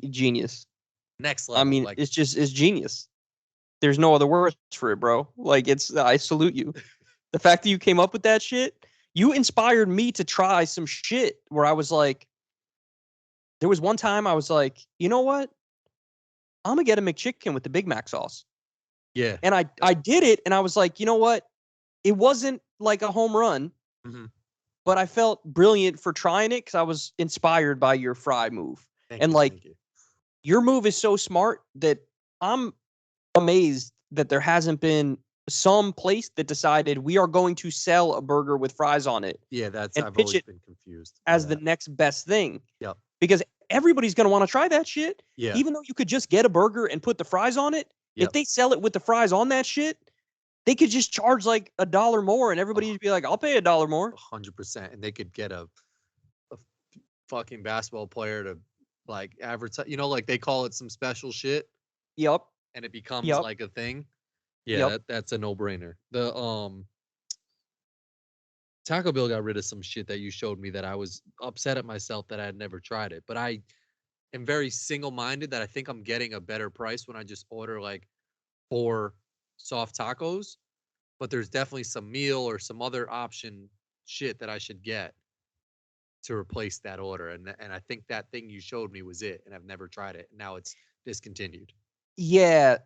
Genius. Next level. Like it's genius. There's no other words for it, bro. Like, I salute you. The fact that you came up with that shit, you inspired me to try some shit where I was like, there was one time I was like, you know what? I'm gonna get a McChicken with the Big Mac sauce. yeah. And I did it, and I was like, you know what? It wasn't like a home run, Mhm. but I felt brilliant for trying it because I was inspired by your fry move. Thank you. Like, Thank you. your move is so smart that I'm amazed that there hasn't been some place that decided we are going to sell a burger with fries on it Yeah, that's and I've pitch always it been confused by as the that. next best thing. Yep. Because everybody's going to want to try that shit. Yeah. Even though you could just get a burger and put the fries on it, if Yep. they sell it with the fries on that shit, they could just charge like $1 more and everybody would be like, I'll pay $1 more. 100%. And they could get a fucking basketball player to like advertise, like they call it some special shit Yep. and it becomes Yep. like a thing. Yeah, Yep. that's a no-brainer. The Taco Bell got rid of some shit that you showed me that I was upset at myself that I had never tried it. But I am very single-minded that I think I'm getting a better price when I just order like 4 soft tacos. But there's definitely some meal or some other option shit that I should get to replace that order. And I think that thing you showed me was it, and I've never tried it. Now it's discontinued. Yeah.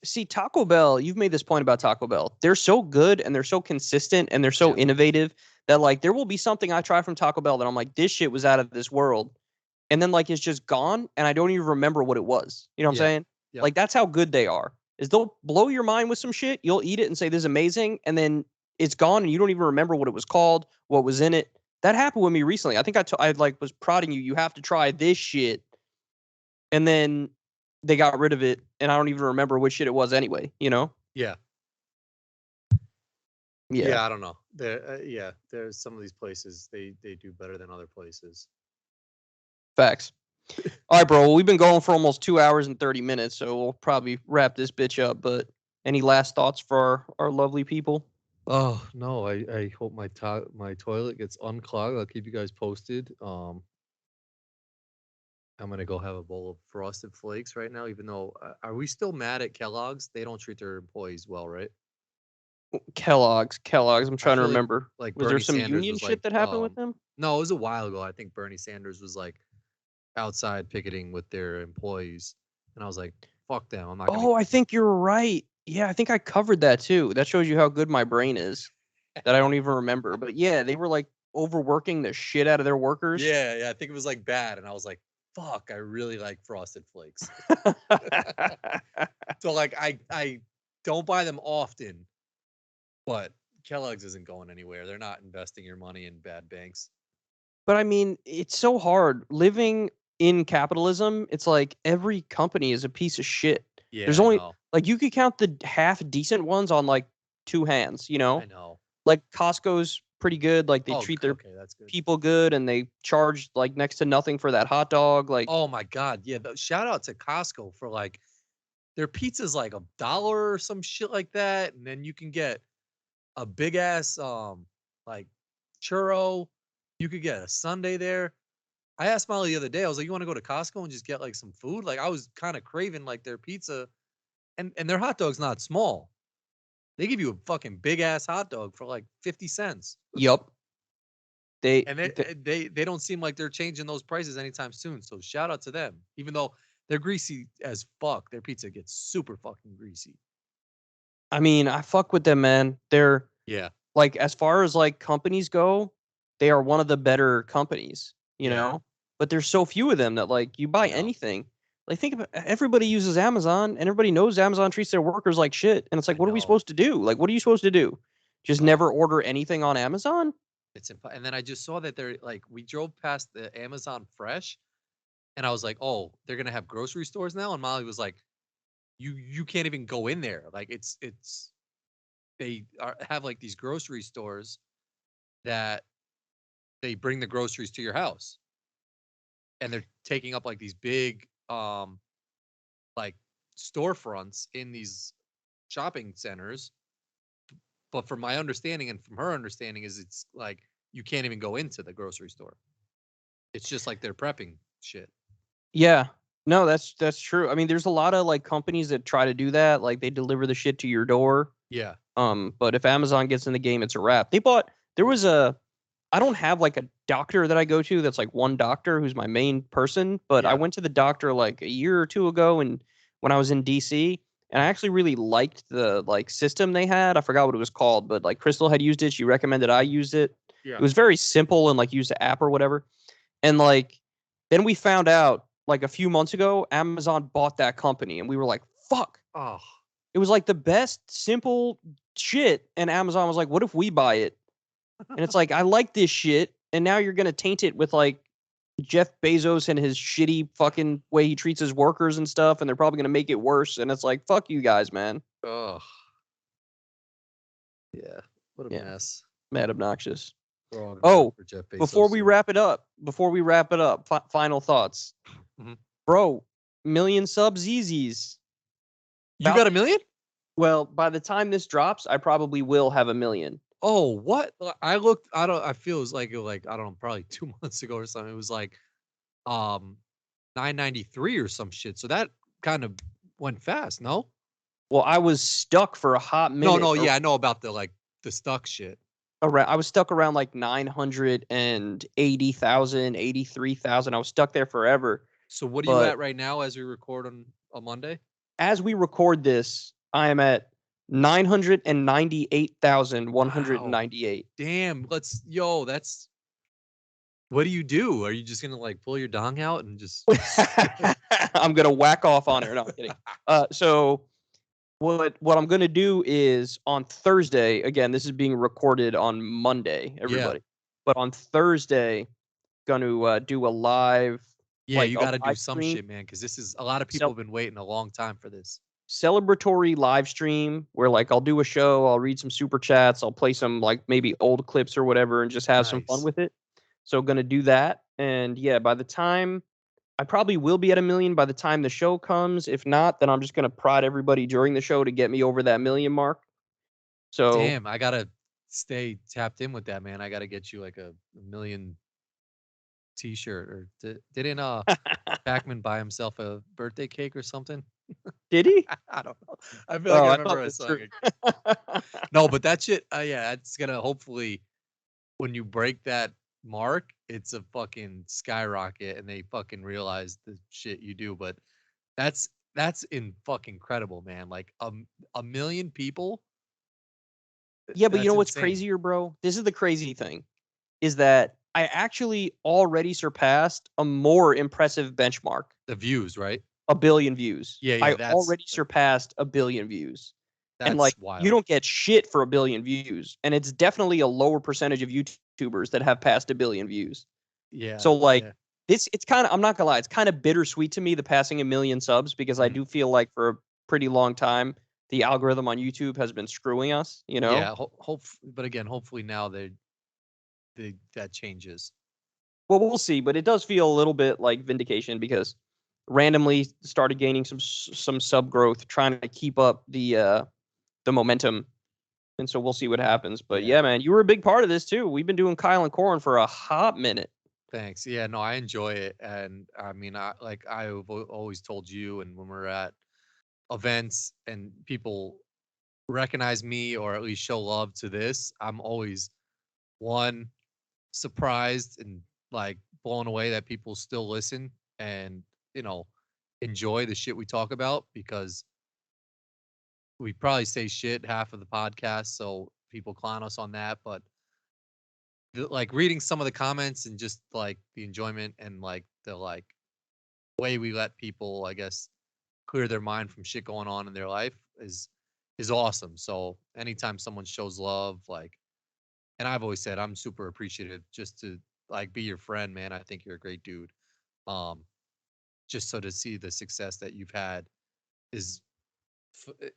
See, Taco Bell, you've made this point about Taco Bell. They're so good and they're so consistent and they're so Yeah. innovative that like there will be something I try from Taco Bell that I'm like, this shit was out of this world. And then like it's just gone and I don't even remember what it was. You know what I'm Yeah. saying? Yep. Like that's how good they are. Is they'll blow your mind with some shit, you'll eat it and say this is amazing, and then it's gone and you don't even remember what it was called, what was in it. That happened with me recently. I think I like was prodding you. You have to try this shit, and then they got rid of it, and I don't even remember which shit it was anyway. You know? Yeah. Yeah. Yeah, I don't know. Yeah, there's some of these places they do better than other places. Facts. All right, bro. Well, we've been going for almost 2 hours and 30 minutes, so we'll probably wrap this bitch up. But any last thoughts for our lovely people? Oh no, I hope my toilet gets unclogged. I'll keep you guys posted. I'm gonna go have a bowl of Frosted Flakes right now. Even though, are we still mad at Kellogg's? They don't treat their employees well, right? Kellogg's. I'm I trying to feel remember. like Was there Bernie some Sanders union was like, shit that happened with them? no, it was a while ago. I think Bernie Sanders was like outside picketing with their employees, and I was like, fuck them. I'm not gonna. Oh, I think you're right. Yeah, I think I covered that too. That shows you how good my brain is that I don't even remember. But yeah, they were like overworking the shit out of their workers. Yeah, I think it was like bad, and I was like, fuck, I really like Frosted Flakes. So like, I don't buy them often, but Kellogg's isn't going anywhere. They're not investing your money in bad banks. But I mean, it's so hard living in capitalism. It's like every company is a piece of shit. Yeah, There's I only know. like you could count the half decent ones on like two hands, you I know? know. Like Costco's pretty good. Like they Oh, treat their okay, that's good. people good and they charge like next to nothing for that hot dog. Like, Oh my god, yeah. Shout out to Costco for like their pizza's like $1 or some shit like that, and then you can get a big ass like churro. You could get a sundae there. I asked Molly the other day. I was like, "You want to go to Costco and just get like some food?" Like I was kind of craving like their pizza, and their hot dog's not small. They give you a fucking big ass hot dog for like 50 cents. yup. They, And they they don't seem like they're changing those prices anytime soon. So shout out to them. Even though they're greasy as fuck, their pizza gets super fucking greasy. I mean, I fuck with them, man. They're Yeah. like as far as like companies go, they are one of the better companies, you Yeah. know? But there's so few of them that like you buy I know. anything. Like think about everybody uses Amazon and everybody knows Amazon treats their workers like shit. And it's like, I what are we know. supposed to do? Like, what are you supposed to do? Just Ugh, never order anything on Amazon? and then I just saw that they're like we drove past the Amazon Fresh and I was like, "Oh, they're going to have grocery stores now?" And Molly was like, "You can't even go in there. Like it's have like these grocery stores that they bring the groceries to your house. And they're taking up like these big like storefronts in these shopping centers. But from my understanding and from her understanding is it's like you can't even go into the grocery store. It's just like they're prepping shit. Yeah. No, that's true. I mean, there's a lot of like companies that try to do that. Like they deliver the shit to your door. Yeah. But if Amazon gets in the game, it's a wrap. There was I don't have like a doctor that I go to that's like one doctor who's my main person, but I Yeah. went to the doctor like a year or two ago and when I was in DC, and I actually really liked the like system they had. I forgot what it was called, but like Crystal had used it. She recommended I use it. It Yeah. was very simple and like use the app or whatever. And like then we found out like a few months ago, Amazon bought that company and we were like, fuck. Oh. It was like the best simple shit. And Amazon was like, what if we buy it? And it's like, I like this shit. And now you're going to taint it with like Jeff Bezos and his shitty fucking way he treats his workers and stuff. And they're probably going to make it worse. And it's like, fuck you guys, man. Oh. Yeah. What a Yeah. mess. Mad obnoxious. Oh, for Jeff Bezos. Before we wrap it up, final thoughts. Mhm. Bro, million subs easies. You got 1,000,000? Well, by the time this drops, I probably will have 1,000,000. Oh, what? I looked. I feel it was like I don't know, probably 2 months ago or something. It was like 993 or some shit. So that kind of went fast, no? Well, I was stuck for a hot minute. No, yeah, I know about the stuck shit. I was stuck around like 980,000, 83,000. I was stuck there forever. So what are you But at right now as we record on a Monday? as we record this, I am at 998,198. Damn. That's what do you do? Are you just gonna like pull your dong out and just I'm gonna whack off on her. No, I'm kidding. So what I'm gonna do is on Thursday. Again, this is being recorded on Monday, everybody. But on Thursday, gonna do a live. Yeah, like you a got to do live some stream, shit, man, because this is a lot of people have been waiting a long time for this. celebratory live stream where like I'll do a show, I'll read some super chats, I'll play some like maybe old clips or whatever, and just have some fun Nice. with it. So gonna do that, and yeah, by the time I probably will be at 1 million by the time the show comes. If not, then I'm just gonna prod everybody during the show to get me over that 1 million mark. So Damn, I gotta stay tapped in with that, man. I gotta get you like a million T-shirt, or didn't Backman buy himself a birthday cake or something? did he? I don't know. I feel like I I remember thought I that's saw true. it. No, but that shit, yeah, it's gonna hopefully when you break that mark, it's a fucking skyrocket, and they fucking realize the shit you do. But that's in fucking incredible, man. Like a million people. Yeah, but you That's know what's insane. crazier, bro? This is the crazy thing, is that I actually already surpassed a more impressive benchmark. The views, right? 1 billion views. Yeah, I that's already surpassed 1 billion views. And like wild. you don't get shit for 1 billion views. And it's definitely a lower percentage of YouTubers that have passed 1 billion views. Yeah. So like yeah. it's kind of, I'm not gonna lie, it's kind of bittersweet to me, the passing 1 million subs, because I do feel like for a pretty long time the algorithm on YouTube has been screwing us, you know? Yeah, but again, hopefully now that changes. Well, we'll see, but it does feel a little bit like vindication because randomly started gaining some sub growth, trying to keep up the momentum, and so we'll see what happens. But yeah, man, you were a big part of this too. We've been doing Kyle and Corin for a hot minute. Thanks. Yeah, no, I enjoy it, and I mean, I've always told you, and when we're at events and people recognize me or at least show love to this, I'm always one surprised and like blown away that people still listen and enjoy the shit we talk about, because we probably say shit half of the podcast, so people clown us on that. But like reading some of the comments and just like the enjoyment and like the way we let people, I guess, clear their mind from shit going on in their life is awesome. So anytime someone shows love, like, and I've always said I'm super appreciative just to like be your friend, man. I think you're a great dude. Just so to see the success that you've had is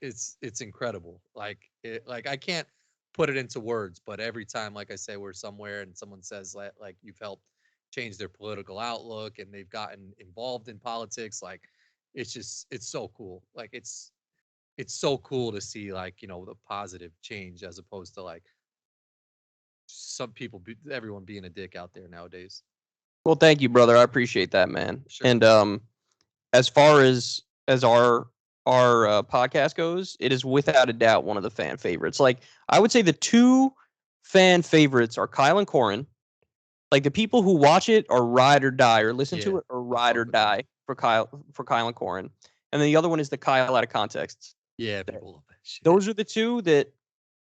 it's incredible. Like I can't put it into words, but every time, like I say, we're somewhere and someone says like you've helped change their political outlook and they've gotten involved in politics, like it's so cool. Like it's so cool to see like the positive change as opposed to like some people everyone being a dick out there nowadays. Well, thank you, brother. I appreciate that, man. Sure. And as far as our podcast goes, it is without a doubt one of the fan favorites. Like I would say the two fan favorites are Kyle and Corin. Like the people who watch it are ride or die, or listen to it or ride or die for Kyle and Corin. And then the other one is the Kyle out of context. Yeah, people love that shit. Those are the two that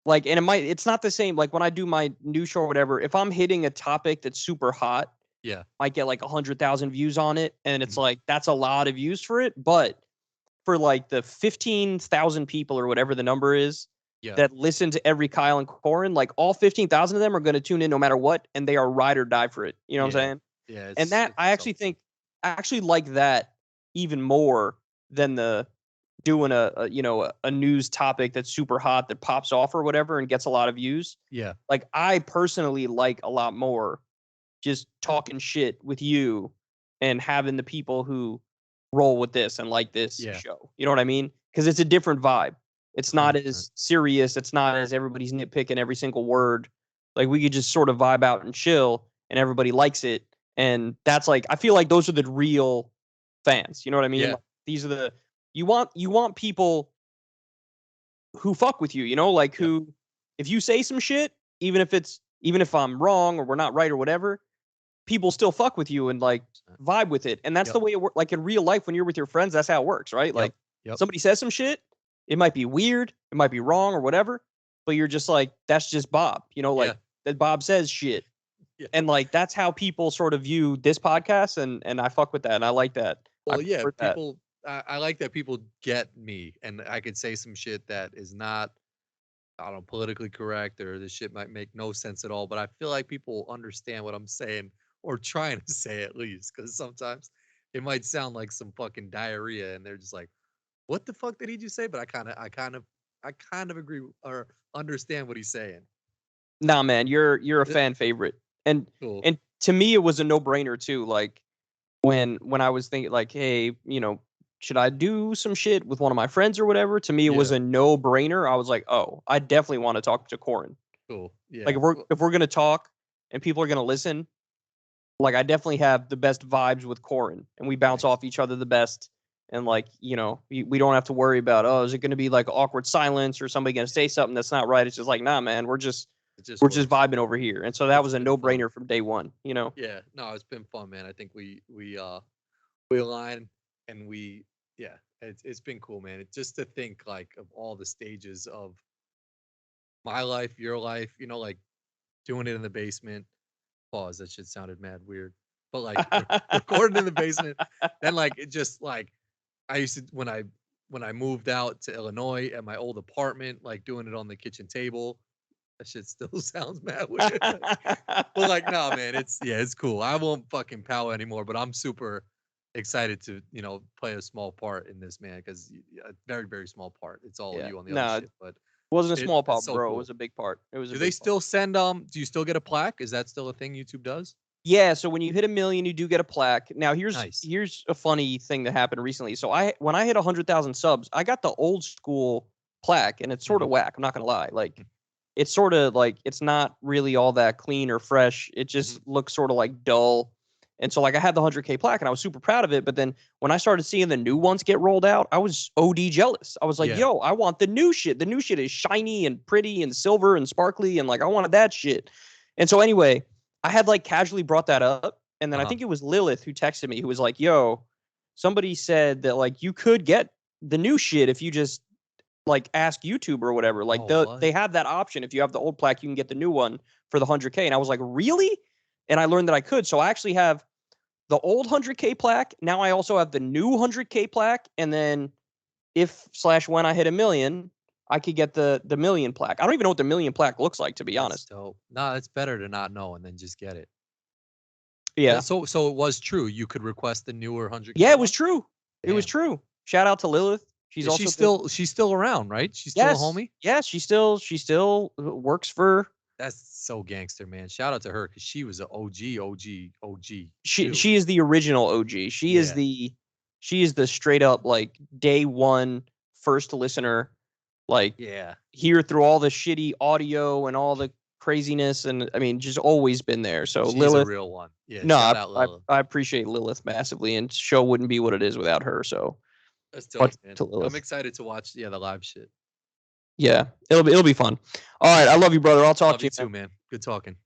like, and it's not the same. Like when I do my new show or whatever, if I'm hitting a topic that's super hot, yeah, might get like 100,000 views on it. And it's like, that's a lot of views for it. But for like the 15,000 people or whatever the number is that listen to every Kyle and Corin, like all 15,000 of them are going to tune in no matter what. And they are ride or die for it. You know what I'm saying? Yeah. And that I actually think, I actually like that even more than the doing a news topic that's super hot that pops off or whatever and gets a lot of views. Yeah. Like I personally like a lot more just talking shit with you and having the people who roll with this and like this show. You know what I mean? Because it's a different vibe. It's not 100%. as serious. It's not as everybody's nitpicking every single word. Like we could just sort of vibe out and chill and everybody likes it. And that's like, I feel like those are the real fans. You know what I mean? Yeah. Like, these are the, you want people who fuck with you, you know, like who, if you say some shit, even if I'm wrong or we're not right or whatever, people still fuck with you and like vibe with it. And that's the way it works. Like in real life, when you're with your friends, that's how it works, right? Like Yep. Somebody says some shit, it might be weird, it might be wrong or whatever, but you're just like, that's just Bob, like that Bob says shit. Yeah. And like that's how people sort of view this podcast, and I fuck with that, and I like that. Well, yeah, people. I like that people get me, and I could say some shit that is not, I don't know, politically correct, or this shit might make no sense at all. But I feel like people understand what I'm saying, or trying to say at least, because sometimes it might sound like some fucking diarrhea, and they're just like, "What the fuck did he just say?" But I kind of agree or understand what he's saying. Nah, man, you're a fan favorite, and Cool. and to me it was a no brainer too. Like when I was thinking like, hey, should I do some shit with one of my friends or whatever? To me, it was a no brainer. I was like, oh, I definitely want to talk to Corin. Cool. Yeah. Like if we're gonna talk and people are gonna listen, like I definitely have the best vibes with Corin, and we bounce off each other the best. And like, we don't have to worry about, oh, is it going to be like awkward silence or somebody going to say something that's not right? It's just like, nah, man, we're just vibing over here. And so that was a no brainer from day one, Yeah, no, it's been fun, man. I think we align, and it's been cool, man. It's just to think like of all the stages of my life, your life, like doing it in the basement. Pause. That shit sounded mad weird, but like recording in the basement. Then like it just like I used to when I moved out to Illinois at my old apartment, like doing it on the kitchen table. That shit still sounds mad weird. But like, no, man, it's cool. I won't fucking power anymore, but I'm super excited to, play a small part in this, man, because a very, very small part. It's all you on the other shit. But it wasn't a small part, so bro. cool. It was a big part. It was. Do they still send do you still get a plaque? Is that still a thing YouTube does? Yeah, so when you hit 1 million, you do get a plaque. Now here's a funny thing that happened recently. So when I hit 100,000 subs, I got the old school plaque, and it's sort of whack. I'm not gonna lie. Like it's sort of like it's not really all that clean or fresh. It just looks sort of like dull. And so like I had the 100K plaque, and I was super proud of it. But then when I started seeing the new ones get rolled out, I was OD jealous. I was like, yo, I want the new shit. The new shit is shiny and pretty and silver and sparkly, and like I wanted that shit. And so anyway, I had like casually brought that up, and then I think it was Lilith who texted me, who was like, yo, somebody said that like you could get the new shit if you just like ask YouTube or whatever. Like they have that option. If you have the old plaque, you can get the new one for the 100K. And I was like, really? And I learned that I could. So I actually have the old 100K plaque. Now I also have the new 100K plaque. And then when I hit 1 million, I could get the million plaque. I don't even know what the million plaque looks like, to be honest. Dope. No, it's better to not know and then just get it. Yeah. So it was true. You could request the newer 100K. Yeah, it was true. Damn. It was true. Shout out to Lilith. She's still around, right? She's still a homie. Yeah, she still works for. That's so gangster, man. Shout out to her because she was an OG. She is the original OG. She is the straight up like day one first listener. Like here through all the shitty audio and all the craziness, and I mean just always been there. So she's Lilith, a real one. Yeah. No, I appreciate Lilith massively, and show wouldn't be what it is without her. So that's dope, man. I'm excited to watch the live shit. Yeah, it'll be fun. All right, I love you, brother. I'll talk to you too, man. Good talking.